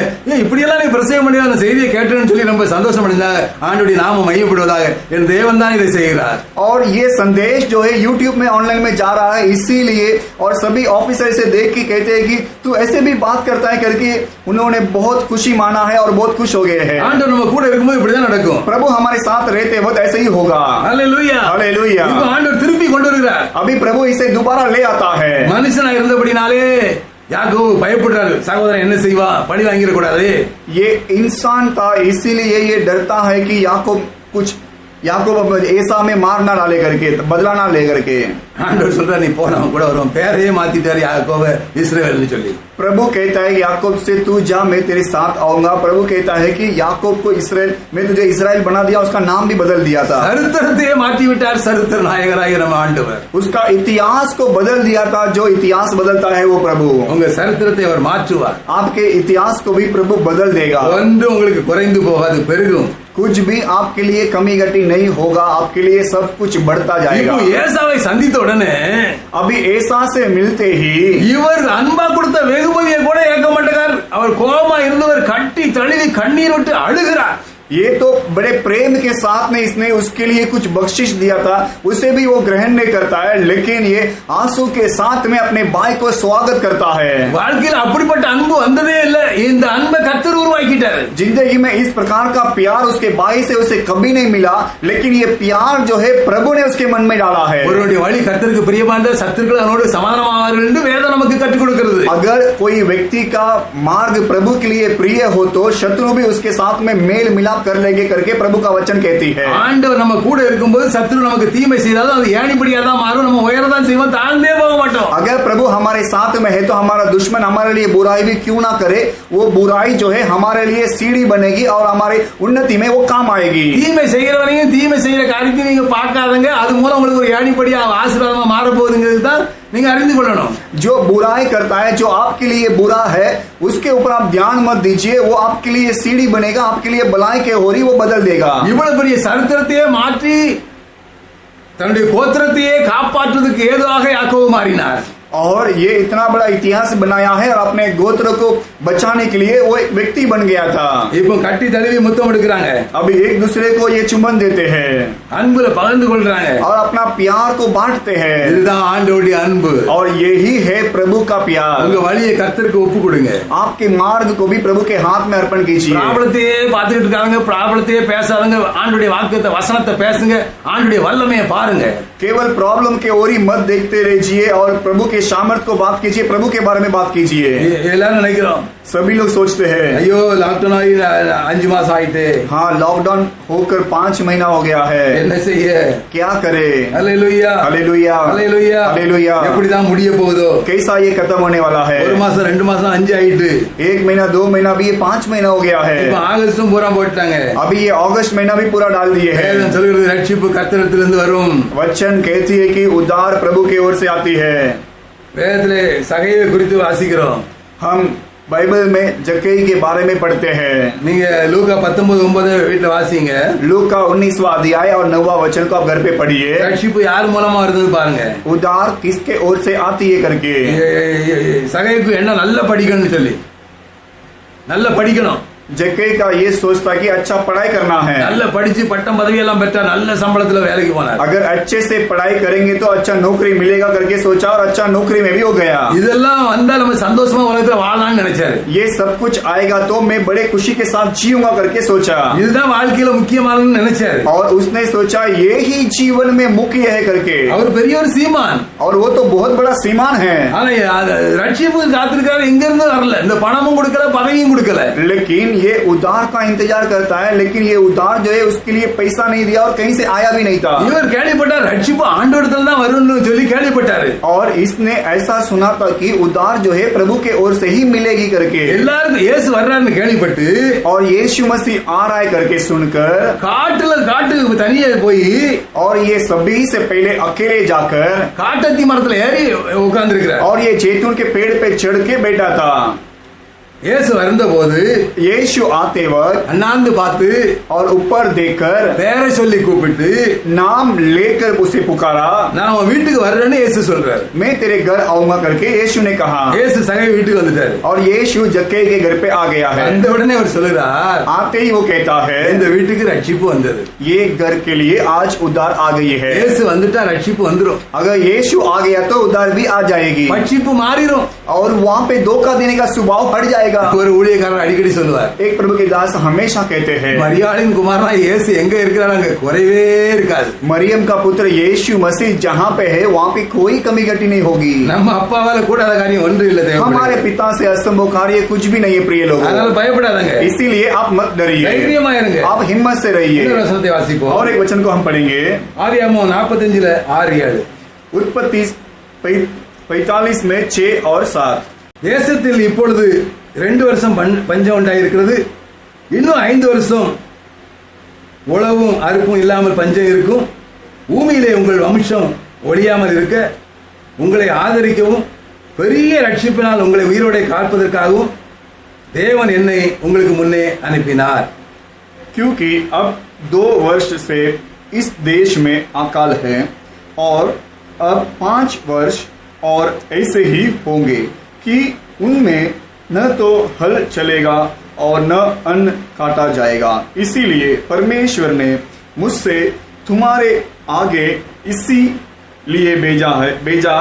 இப்படி எல்லாம் நீ பிரசங்கம் பண்ணி அந்த செய்தியை கேட்டேன்னு சொல்லி ரொம்ப சந்தோஷம் அடைந்தாங்க. ஆண்டவருடைய நாமம் மையப்படுவதாக, என் தேவன் தான் இதை செய்கிறார். और ये संदेश जो है यूट्यूब में ऑनलाइन में जा रहा है, इसीलिए और सभी ऑफिसर इसे देख के कहते हैं कि तू ऐसे भी बात करता है करके उन्होंने बहुत खुशी माना है और बहुत खुश हो गए हैं. ஆண்டவர் நம்ம கூட இருக்கும்போது இப்படிதான் நடக்கும். प्रभु हमारे साथ रहते वक्त ऐसे ही होगा. ஹalleluya, हालेलुया. இப்போ ஆண்டவர் திருப்பி கொண்டு வருகிறார். अभी प्रभु इसे दोबारा ले आता है. மனுஷனா இருந்தபடினாலே யாக்கோபு பயப்படுறாரு, சகோதரன் என்ன செய்வா, பழி வாங்கிட கூடாது. ये इंसान था, इसीलिए ये डरता है कि याकूब ऐसा में मार ना डाले करके, बदला ना ले करके. ஆண்டவர் சொல்றாரு, நீ போனவன் கூட வருவான், பேரையே மாத்திட்டாரு யாக்கோபு இஸ்ரவேல்னு சொல்லி. प्रभु कहता है याकूब से तू जा, मैं तेरे साथ आऊंगा. प्रभु कहता है कि याकूब को इस्राएल, मैं तुझे इस्राएल बना दिया, उसका नाम भी बदल दिया था. சரித்திரத்தையே மாற்றி விட்டார் சரித்திர நாயகராகிய நம்ம ஆண்டவர். उसका इतिहास को बदल दिया था, जो इतिहास बदलता है वो प्रभु. உங்க சரித்திரத்தை அவர் மாற்றுவார். आपके इतिहास को भी प्रभु बदल देगा. ஒன்று உங்களுக்கு குறைந்து போகாது, பெருகும். कुछ भी आपके लिए कमी घटी नहीं होगा, आपके लिए सब कुछ बढ़ता जाएगा. இப்போ ஏசாவை சந்தித்த உடனே अभी ऐसा से मिलते ही இவர் அன்பா கொடுத்த வெகுமதியை கூட ஏற்க மாட்டார். அவர் கோபமா இருந்தவர் கட்டி தழுவி கண்ணீர் விட்டு அழுகிறார். ये तो बड़े प्रेम के साथ में इसने उसके लिए कुछ बख्शिश दिया था, उसे भी वो ग्रहण नहीं करता है, लेकिन ये आंसू के साथ में अपने भाई को स्वागत करता है. வாழ்க்கையில் அப்படிப்பட்ட அன்பு வந்ததே இல்ல. இந்த அன்பை கர்த்தர் உருவாக்கிட்டார். जिंदगी में इस प्रकार का प्यार उसके भाई से उसे कभी नहीं मिला, लेकिन ये प्यार जो है प्रभु ने उसके मन में डाला है. ஒருவருடைய வழி கர்த்தருக்கு பிரியமானது, சத்துருக்கள் அவனோடு சமாதானமாவார்கள் என்று வேதம் நமக்கு கற்றுக் கொடுக்கிறது. अगर कोई व्यक्ति का मार्ग प्रभु के लिए प्रिय हो तो शत्रु भी उसके साथ में मेल मिलाप आप कर लेंगे करके प्रभु का वचन कहती है। ஆண்டவர் நம்ம கூட இருக்கும்போது சத்துரு நமக்கு தீமை செய்தாலும் அது ஏணிப்படியா தான் மாறும். நம்ம உயரதான் செய்வோம், தாழ்ந்தே போக மாட்டோம். अगर प्रभु हमारे साथ में है तो हमारा दुश्मन हमारे लिए बुराई भी क्यों ना करे, वो बुराई जो है हमारे लिए सीढ़ी बनेगी और हमारे उन्नति में वो काम आएगी। தீமை செய்கிறவனையும் தீமை செய்யற காரியத்தையும் நீங்க பார்க்காதங்க, அது மூலம் உங்களுக்கு ஒரு ஏணிப்படியா ஆசீர்வாதமா மாற போகுதுங்கிறது தான் நீங்க அறிந்து கொள்ளணும். जो बुराई करता है, जो आपके लिए बुरा है, उसके ऊपर आप ध्यान मत दीजिए, वो आपके लिए सीढ़ी बनेगा, आपके लिए भलाई के हो रही वो बदल देगा। இவ்வளவு பெரிய சரித்திரத்தையே மாற்றி தன்னுடைய கோத்திரத்தையே காப்பாற்றுவதற்கு ஏதுவாக யாக்கோபு மாறினார். और ये इतना बड़ा इतिहास बनाया है और अपने गोत्र को बचाने के लिए वो एक व्यक्ति बन गया था। இப்போ கட்டி தழுவி முத்தம் எடுக்கிறாங்க, अभी एक दूसरे को ये चुम्बन देते हैं அன்புல பகிர்ந்து கொள்றாங்க. और अपना प्यार को बांटते हैं, இதுதான் ஆண்டவருடைய அன்பு. और यही है प्रभु का प्यार। உங்க வழியை கர்த்தருக்கு ஒப்பு கொடுங்க. आपके मार्ग को भी प्रभु के हाथ में अर्पण कीजिए। பிராபலத்தையே பார்த்துக்கிட்டு இருக்காங்க, பிராபலத்தையே பேசாதங்க, ஆண்டுடைய வாக்குத்த வசனத்தை பேசுங்க, ஆண்டுடைய வல்லமையை பாருங்க. केवल प्रॉब्लम के ओर ही मत देखते रहिए और प्रभु के सामर्थ को बात कीजिए, प्रभु के बारे में बात कीजिए। எல்லாரும் நினைக்கிறோம், सभी लोग सोचते हैं ஐயோ லாக்டவுன் ஆகி 5 மாசம் ஆயிட்டு, हाँ लॉकडाउन होकर 5 महीना हो गया है, என்ன செய்ய, क्या करे। அல்லேலூயா हालेलुया அல்லேலூயா हालेलुया। எப்படிதான் முடிய போகுதோ, कैसा ये खत्म होने वाला है। 1 மாசம் 2 மாசம் 5 ஆயிட்டு, 1 महीना 2 महीना भी ये 5 महीना हो गया है। இப்ப ஆகஸ்டும் பூரா போட்டாங்க. अभी ये अगस्त महीना भी पूरा डाल दिए है। வேதம் சொல்கிறது ரட்சிப்பு கர்த்தரிடத்திலிருந்து வரும். वचन कहती है कि उद्धार प्रभु की ओर से आती है। வேதத்திலே சகையை குறித்து வாசிக்கிறோம். हम बाइबल में जक्कई के बारे में पढ़ते हैं। நீங்க லூக்கா 19:9 வீட்டுல வாசிங்க. लूका का 19वां अध्याय और 9वां वचन को आप घर पे पढ़िए। ரட்சிப்பு யார் மூலமா வருதுன்னு பாருங்க. उद्धार किसके ओर से आती है करके। சகைக்கு என்ன நல்லா படிக்கணும்னு சொல்லி, நல்லா படிக்கணும். जक्कई का ये सोचता कि अच्छा पढ़ाई करना है, நல்ல படிச்சு பட்டம் பதவி எல்லாம் பெற்றா நல்ல சம்பளத்துல வேலைக்கு போனார். अगर अच्छे से पढ़ाई करेंगे तो अच्छा नौकरी मिलेगा करके सोचा और अच्छा नौकरी में भी हो गया। இதெல்லாம் வந்தா நம்ம சந்தோஷமா உலகத்துல வாழலாம்னு நினைச்சாரு. ये सब कुछ आएगा तो मैं बड़े खुशी के साथ जीऊंगा करके सोचा, இதுதான் வாழ்க்கையில முக்கியமானதுன்னு நினைச்சாரு. और उसने सोचा ये ही जीवन में मुख्य है करके। அவர் பெரிய ஒரு சீமான், और वो तो बहुत बड़ा सीमान है, ஆனா ரட்சிப்பு காத்திருக்காரு, எங்க இருந்து வரல, இந்த பணமும் கொடுக்கல பதவியும் கொடுக்கல. लेकिन ये उधार का इंतजार करता है, लेकिन ये उधार जो है उसके लिए पैसा नहीं दिया और कहीं से आया भी नहीं था। இவர் கேள்விப்பட்டார் ரட்சிப்பு ஆண்டவரிடத்துல தான் வரும்னு சொல்லி கேள்விப்பட்டாரு. और इसने ऐसा सुना था कि उधार जो है प्रभु के ओर से ही मिलेगी करके। எல்லாருக்கும் இயேசு வர்றாருன்னு கேள்விப்பட்டு और यीशु मसीह आ रहा है करके सुनकर காட்டுக்கு தனியே போய் और ये सभी से पहले अकेले जाकर காட்டத்தி மரத்துல ஏறி உட்கார்ந்து இருக்கிறார். और ये जैतून के पेड़ पे चढ़ के बैठा था। இயேசு வந்த போது यीशु आते वक्त அண்ணாந்து பார்த்து और ऊपर देखकर பேரை சொல்லி கூப்பிட்டு नाम लेकर उसे पुकारा, நான் உன் வீட்டுக்கு வர்றேன்னு இயேசு சொல்றாரு. मैं तेरे घर आऊंगा करके यीशु ने कहा। இயேசு சகை வீட்டுக்கு வந்துட்டாரு. और यीशु जक्कई के घर पे आ गया है। அந்த உடனே அவர் சொல்லுறார், आते ही वो कहता है இந்த வீட்டுக்கு ரட்சிப்பு வந்தது. ये घर के लिए आज उद्धार आ गई है। இயேசு வந்துட்டா ரட்சிப்பு வந்துரும். अगर यीशु आ गया तो उद्धार भी आ जाएगी ரட்சிப்பு மாறிரும். और वहाँ पे धोखा देने का स्वभाव हट जाएगा। ஒரு ஊழியக்காரர் அடிக்கடி சொல்லுவார், एक प्रभु के दास हमेशा कहते हैं மரியாளின் குமாரனா இயேசு எங்க இருக்கிறாரு அங்க குறைவே இருக்காது. मरियम का पुत्र यीशु मसीह जहाँ पे है वहाँ पे कोई कमी घटी नहीं होगी। நம்ம அப்பாவால கூடாத காரியம் ஒன்று இல்ல. हमारे पिता से असंभव कार्य कुछ भी नहीं है प्रिय लोगों। அதனால பயப்படாதங்க, इसीलिए आप मत डरिए, தைரியமா இருங்க. आप हिम्मत से रहिए। இன்னொரு வசனத்தை வாசிப்போம். और एक वचन को हम पढ़ेंगे, ஆதியாகமம் 45:6-7. उत्पत्ति 45 में 6 और 7। தேசத்தில் இப்பொழுது 2 வருஷம் பஞ்சம் உண்டாயிருக்கிறது, இன்னும் 5 வருஷம் உழவும் அறுப்பும் இல்லாமல் பஞ்சம் இருக்கும். பூமியிலே உங்கள் வம்சம் ஒழியாமல் இருக்க உங்களை ஆதரிக்கவும் பெரிய ரட்சிப்பினால் உங்களை உயிரோடை காப்பதற்காகவும் தேவன் என்னை உங்களுக்கு முன்னே அனுப்பினார். क्योंकि अब 2 वर्ष से इस देश में अकाल है और अब 5 वर्ष और ऐसे ही होंगे कि उनमें न तो हल चलेगा और न अन्न काटा जाएगा। इसीलिए परमेश्वर ने मुझसे तुम्हारे आगे इसीलिए भेजा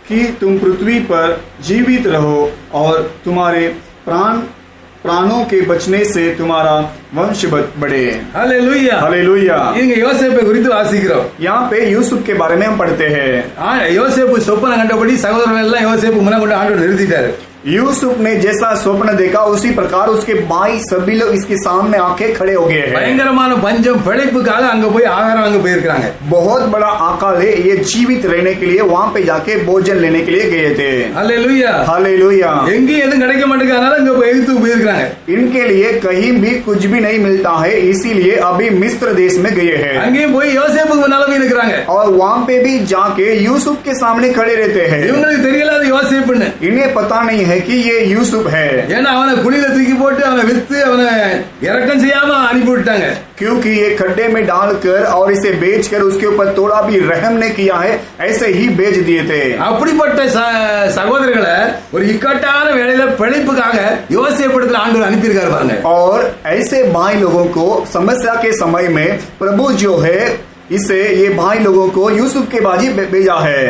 कि तुम पृथ्वी पर जीवित रहो और तुम्हारे प्राणों के बचने से तुम्हारा वंश बढ़े। ஹல்லேலூயா हालेलुया। இங்க யோசேப்பை குறித்து வாசிக்கிறோம். यहाँ पे यूसुफ के बारे में हम पढ़ते हैं। யோசேப்பு சொப்பனம் கண்டபடி சகோதரர்கள் எல்லாம் யோசேப்பு முன்ன கொண்டு ஆண்டவர் நிறுத்திட்டாரு. यूसुफ ने जैसा स्वप्न देखा उसी प्रकार उसके भाई सभी लोग इसके सामने आके खड़े हो गए हैं। பயங்கரமான பஞ்சம், பிழைப்புக்காக அங்க போய் ஆகாரம் அங்க போயிருக்காங்க. बहुत बड़ा अकाल है, ये जीवित रहने के लिए वहां पे जाके भोजन लेने के लिए गए थे। ஹல்லேலூயா. हालेलुया। எங்கேயும் எதுவும் கிடைக்க மாட்டேங்கிறதுனால இங்க போய் எகிப்துக்கு போயிருக்காங்க. इनके लिए कहीं भी कुछ भी नहीं मिलता है, इसीलिए अभी मिस्र देश में गए हैं அங்கேயும் போய் யோசேப்புக்கு முன்னால போய் நிக்கிறாங்க. और वहां पे भी जाके यूसुफ के सामने खड़े रहते हैं। இவங்களுக்கு தெரியல அது யோசேப்புன்னு. इन्हें पता नहीं है कि ये यूसुफ है, ஏன்னா அவனை குழியில தூக்கி போட்டு அவனை வித்து அவனை இறக்கம் செய்யாம அனுப்பி விட்டாங்க. क्योंकि ये खड्डे में डालकर और इसे बेचकर उसके ऊपर थोड़ा भी रहम ने किया है, ऐसे ही बेच दिए थे। அப்படிப்பட்ட சகோதரர்களை ஒரு இக்கட்டான வேளையில பிழைப்புக்காக யோசேப்பிடத்துல ஆண்டவர் அனுப்பியிருக்காரு பாருங்க. और ऐसे भाई लोगों को समस्या के समय में प्रभु जो है इसे ये भाई लोगों को यूसुफ के बाजी भेजा है।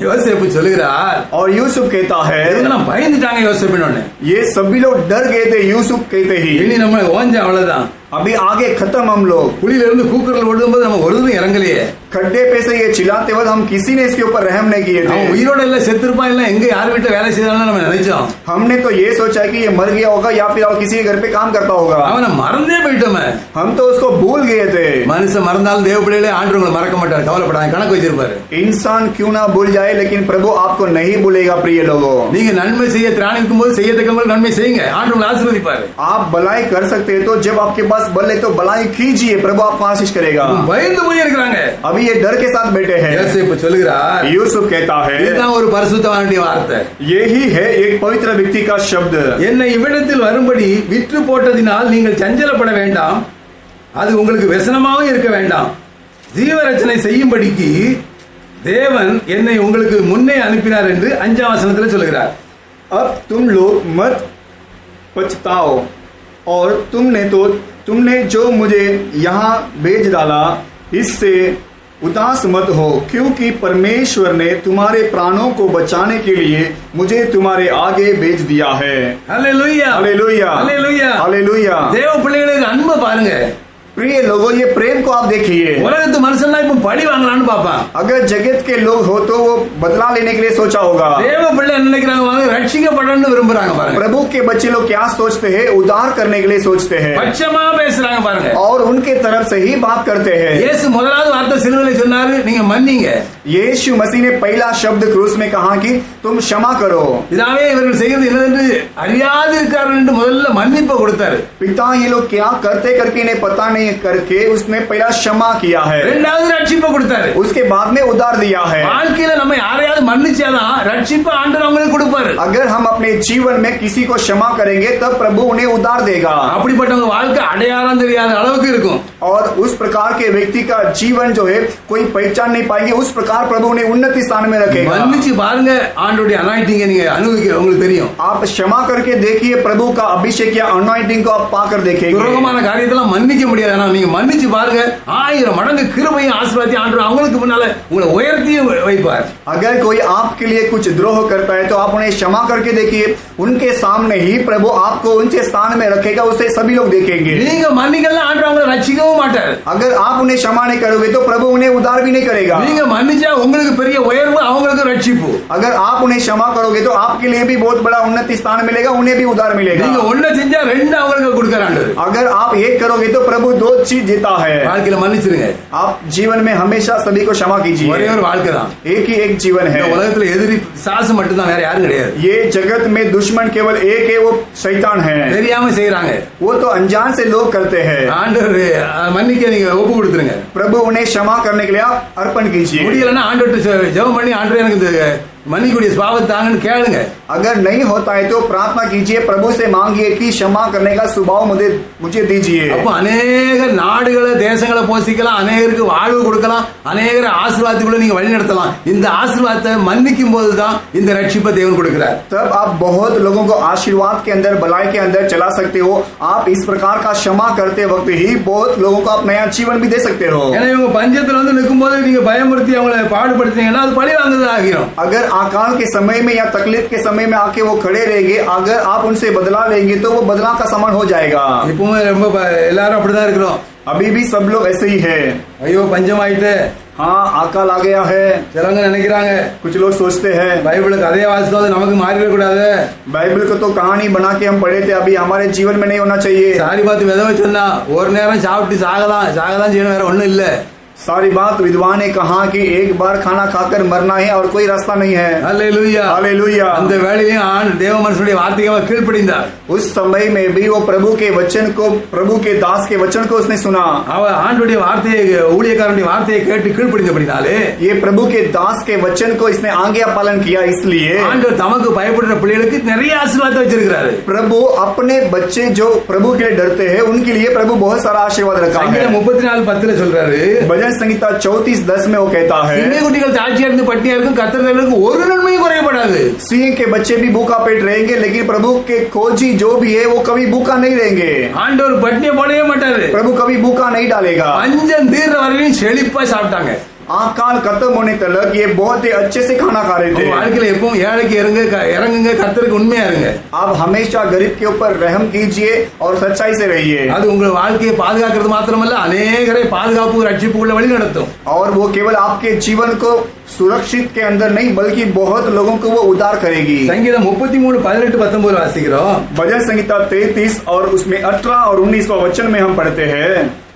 யோசேப்பு சொல்லுகிறார், और यूसुफ कहता है, இவங்கெல்லாம் பயந்துட்டாங்க யோசேப்பினோட. ये सभी लोग डर गए थे यूसुफ कहते ही, இனி நம்ம ஓஞ்ச அவ்வளவுதான். अभी आगे खत्म हम लोग। குழியில இருந்து கூக்குரல் ஓடும்போது நம்ம ஒருதும் இறங்கலையே. खड्डे पे से ये चिल्लाते वक्त हम किसी ने इसके ऊपर रहम नहीं किए அவன் थे। உயிரோட இல்ல செத்துருப்பான் இல்ல எங்க யார் வீட்டுல வேலை செய்தாலும் நம்ம நினைச்சோம். हमने तो ये सोचा कि ये मर गया होगा या फिर और किसी के घर पे काम करता होगा। அவனை மறந்தே போயிட்டோமே. हम तो उसको भूल गए थे। மனுஷன் மறந்தாலும் தேவ பிள்ளைகளே ஆண்டவர் உங்களை மறக்க மாட்டார், கவலைப்படாத, கணக்கு வச்சிருப்பாரு. इंसान क्यों ना भूल जाए, लेकिन प्रभु आपको नहीं भूलेगा। प्रिय लोगों, நீங்க நன்மை செய்ய திராணி இருக்கும்போது செய்யத்தக்கவங்களுக்கு நன்மை செய்யுங்க, ஆண்டவர் உங்களை ஆசீர்வதிப்பாரு. आप भलाई कर सकते हैं, तो जब आपके पास बल है तो भलाई कीजिए, प्रभु आपको आशीष करेगा। பயந்து போய் இருக்கிறாங்க. अभी ये डर के साथ बैठे हैं। யோசேப்பு சொல்லுகிறார், यूसुफ कहता है, இதுதான் ஒரு பரிசுத்தவானுடைய வார்த்தை. यही है एक पवित्र व्यक्ति का शब्द। என்னை இவ்விடத்தில் வரும்படி விற்று போட்டதினால் நீங்கள் சஞ்சலப்பட வேண்டாம், அது உங்களுக்கு व्यसனமாக இருக்க வேண்டாம். ஜீவரட்சணை செய்யும்படிக்கு தேவன் என்னை உங்களுக்கு முன்னே அனுப்பினார் என்று 5ஆம் வசனத்தில் சொல்கிறார். अब तुम लोग मत पछताओ, और तुमने जो मुझे यहाँ भेज डाला इससे उदास मत हो, क्योंकि परमेश्वर ने तुम्हारे प्राणों को बचाने के लिए मुझे तुम्हारे आगे भेज दिया है। ஹல்லேலூயா, हालेलुया, ஹல்லேலூயா. हालेलुया। தேவ பிள்ளைகளுக்கு அன்பை பாருங்க. प्रिय लोगों, ये प्रेम को आप देखिए। உலகத்து மனுஷன்லாம் இப்ப பழி வாங்கலாம்னு பாப்பான். अगर जगत के लोग हो तो वो बदला लेने के लिए सोचा होगा। தேவ பிள்ளை என்ன நினைக்கிறாங்க, வாங்க ரட்சிக்கப்படணும்னு விரும்புறாங்க பாருங்க. प्रभु के बच्चे लोग क्या सोचते हैं, उद्धार करने के लिए सोचते हैं பட்சமா பேசுறாங்க பாருங்க. और उनके तरफ से ही बात करते हैं। இயேசு முதலாவது வார்த்தை சிலுவையில சொன்னாரு, நீங்க மன்னிங்க. यीशु मसीह ने पहला शब्द क्रूस में कहा कि तुम क्षमा करो। இதாவே இவர்கள் செய்கிறது என்னவென்று அறியாதிருக்கார்கள் என்று முதல்ல மன்னிப்பை கொடுத்தாரு. पिता ये लोग क्या करते करके इन्हें पता नहीं करके उसने पहला क्षमा किया है, இரண்டாவது ரட்சிப்பை கொடுத்தாரு. उसके बाद में उद्धार दिया है। வாழ்க்கையில நம்ம யாரையாவது மன்னிச்சாதான் ரட்சிப்பை ஆண்டவர் அவங்களுக்கு கொடுப்பாரு. अगर हम अपने जीवन में किसी को क्षमा करेंगे तब प्रभु उन्हें उद्धार देगा। அப்படிப்பட்டவங்க வாழ்க்கை அடையாளம் தெரியாத அளவுக்கு இருக்கும். और उस प्रकार के व्यक्ति का जीवन जो है कोई पहचान नहीं पाएंगे, उस प्रकार प्रभु उन्हें उन्नति स्थान में रखेगा। மன்னிச்சு பாருங்க, ஆண்டவருடைய அனாயிட்டிங்க நீங்க அனுபவிக்க உங்களுக்கு தெரியும். आप क्षमा करके देखिए, प्रभु का अभिषेक या अनॉइंटिंग को आप पाकर देखेंगे। துரோகமான காரியத்தெல்லாம் மன்னிக்க முடியாது, ஆனா நீங்க மன்னிச்சு பாருங்க, 1000 மடங்கு கிருபையும் ஆசீர்வாதத்தையும் ஆண்டவர் அவங்களுக்கு முன்னால உங்களை உயர்த்தியும் வைப்பார். अगर कोई आपके लिए कुछ द्रोह करता है तो आप उन्हें क्षमा करके देखिए, उनके सामने ही प्रभु आपको उनके स्थान में रखेगा, उसे सभी लोग देखेंगे। நீங்க மன்னிக்கல, ஆண்டவர் அவங்களை ரட்சிக்கவும் மாட்டார். अगर आप उन्हें क्षमा नहीं करोगे तो प्रभु उन्हें उद्धार भी नहीं करेगा। நீங்க மன்னிச்சா உங்களுக்கு பெரிய உயர்வு, அவங்களுக்கு ரட்சிப்பு. अगर आप उन्हें क्षमा करोगे तो आपके लिए भी बहुत बड़ा उन्नति स्थान मिलेगा, उन्हें भी उद्धार मिलेगा। நீங்க ஒண்ணு செஞ்சா ரெண்டு அவங்களுக்கு கொடுக்கறாங்க. अगर आप एक करोगे तो प्रभु 2 चीज देता है। வாழ்க்கையில மன்னிச்சிருங்க. आप जीवन में हमेशा सभी को क्षमा कीजिए। ஒரே ஒரு வாழ்க்கை தான். एक ही एक जीवन है। இந்த உலகத்துல எதிரி சாசு மட்டும் தான், வேற யாரும் கிடையாது. ये जगत में दुश्मन केवल एक है, वो शैतान है। தெரியாம செய்யறாங்க. वो तो अनजान से लोग करते हैं। ஆண்டவர் மன்னிக்க நீங்க ஒப்பு கொடுத்துருங்க. प्रभु उन्हें क्षमा करने के लिए आप अर्पण कीजिए। முடியலன்னா ஆண்டவர்ட்ட ஜெபம் பண்ணி, ஆண்டவரே எனக்கு இந்த மன்னிக்கூடிய சுபாவத்தை தாங்கன்னு கேளுங்க. अगर नहीं होता है तो प्रार्थना कीजिए, प्रभु से मांगिए कि क्षमा करने का स्वभाव मुझे दीजिए। அப்ப अनेक நாடுகளை தேசங்களை போஷிக்கலாம், அநேகருக்கு வாழ்வு கொடுக்கலாம், அநேகரை ஆசீர்வாதத்துக்குள்ள நீங்க வழி நடத்தலாம். இந்த ஆசீர்வாதத்தை மன்னிக்கும் போதுதான் இந்த ரட்சிப்பை தேவன் கொடுக்கிறார். तब आप बहुत लोगों को आशीर्वाद के अंदर, भलाई के अंदर चला सकते हो। आप इस प्रकार का क्षमा करते वक्त ही बहुत लोगों को आप नया जीवन भी दे सकते हो। ஏன்னா இவங்க பஞ்சத்துல வந்து நிற்கும் போது நீங்க பயமுறுத்தி அவங்களை பாடுபடுத்தீங்கன்னா அது பழி வாங்குறது ஆகிரும். अगर अकाल के समय में या तकलीफ के समय में आके वो खड़े रहेंगे, अगर आप उनसे बदला लेंगे तो वो बदला का समान हो जाएगा। இப்பவும் ரொம்ப எல்லாரும் அப்படிதான் இருக்கிறோம். अभी भी सब लोग ऐसे ही है। ஐயோ பஞ்சம் ஆயிட்டு, हाँ अकाल आ गया है। சிலவங்க நினைக்கிறாங்க कुछ लोग सोचते हैं பைபிளை கதையை வாசித்தோம் அது நமக்கு மாறிடக்கூடாது. बाइबल को तो कहानी बना के हम पढ़े थे, अभी हमारे जीवन में नहीं होना चाहिए। சாரி பார்த்து விதவை சொன்னா ஒரு நேரம் சாப்பிட்டு சாகதான் செய்யணும், வேற ஒண்ணும் இல்ல. सारी बात विद्वान ने कहा कि एक बार खाना खाकर मरना है और कोई रास्ता नहीं है। அல்லேலூயா. हालेलुया। அந்த வேளையிலும் ஆண் தேவ மனுஷனுடைய வார்த்தையை கீழ்ப்படிந்தார். उस समय में भी वो प्रभु के वचन को, प्रभु के दास के वचन को उसने सुना। அவ ஆண்டுடைய வார்த்தையை, ஊழியக்காரனுடைய வார்த்தையை கேட்டு கீழ்ப்படிந்தபடினாலே ये प्रभु के दास के वचन को इसने आज्ञा पालन किया, इसलिए ஆண்டவர் தமக்கு பயப்படுற பிள்ளைகளுக்கு நிறைய ஆசீர்வாதத்தை வச்சிருக்கிறாரு. प्रभु अपने बच्चे जो प्रभु के लिए डरते हैं उनके लिए प्रभु बहुत सारा आशीर्वाद रखा है। சங்கீதம் 34:10 சொல்றாரு, भजन संहिता 34:10 में वो कहता है, சிங்க குட்டிகள் தாழ்ச்சியா இருந்து பட்டினியா இருக்கும், கர்த்தர்களுக்கு ஒரு நன்மையும் குறையப்படாது. सिंह के बच्चे भी भूखा पेट रहेंगे, लेकिन प्रभु के खोजी जो भी है वो कभी भूखा नहीं रहेंगे। ஆண்டவர் பட்டினியை போடவே மாட்டாரு. प्रभु कभी भूखा नहीं डालेगा। பஞ்சம் தீர்ற வரையிலும் செழிப்பா சாப்பிட்டாங்க. अकाल खत्म होने तक ये बहुत ही अच्छे से खाना खा रहे உங்க थे। வாழ்க்கையில எப்பவும் ஏழைக்கு இறங்குங்க, கர்த்தருக்கு உண்மையா இருங்க. आप हमेशा गरीब के ऊपर रहम कीजिए और सच्चाई से रहिए। அது உங்க வாழ்க்கையை பாதுகாக்கிறது மாத்திரமல்ல, அநேகரை பாதுகாப்பு ரட்சிப்புக்குள்ள வழி நடத்தும். और वो केवल आपके जीवन को सुरक्षित के अंदर नहीं बल्कि बहुत लोगों को वो उद्धार करेगी। சங்கீதம் 33:18-19 வாசிக்கிறோம். भजन संहिता 33 और उसमें 18 और 19वां वचन में हम पढ़ते हैं,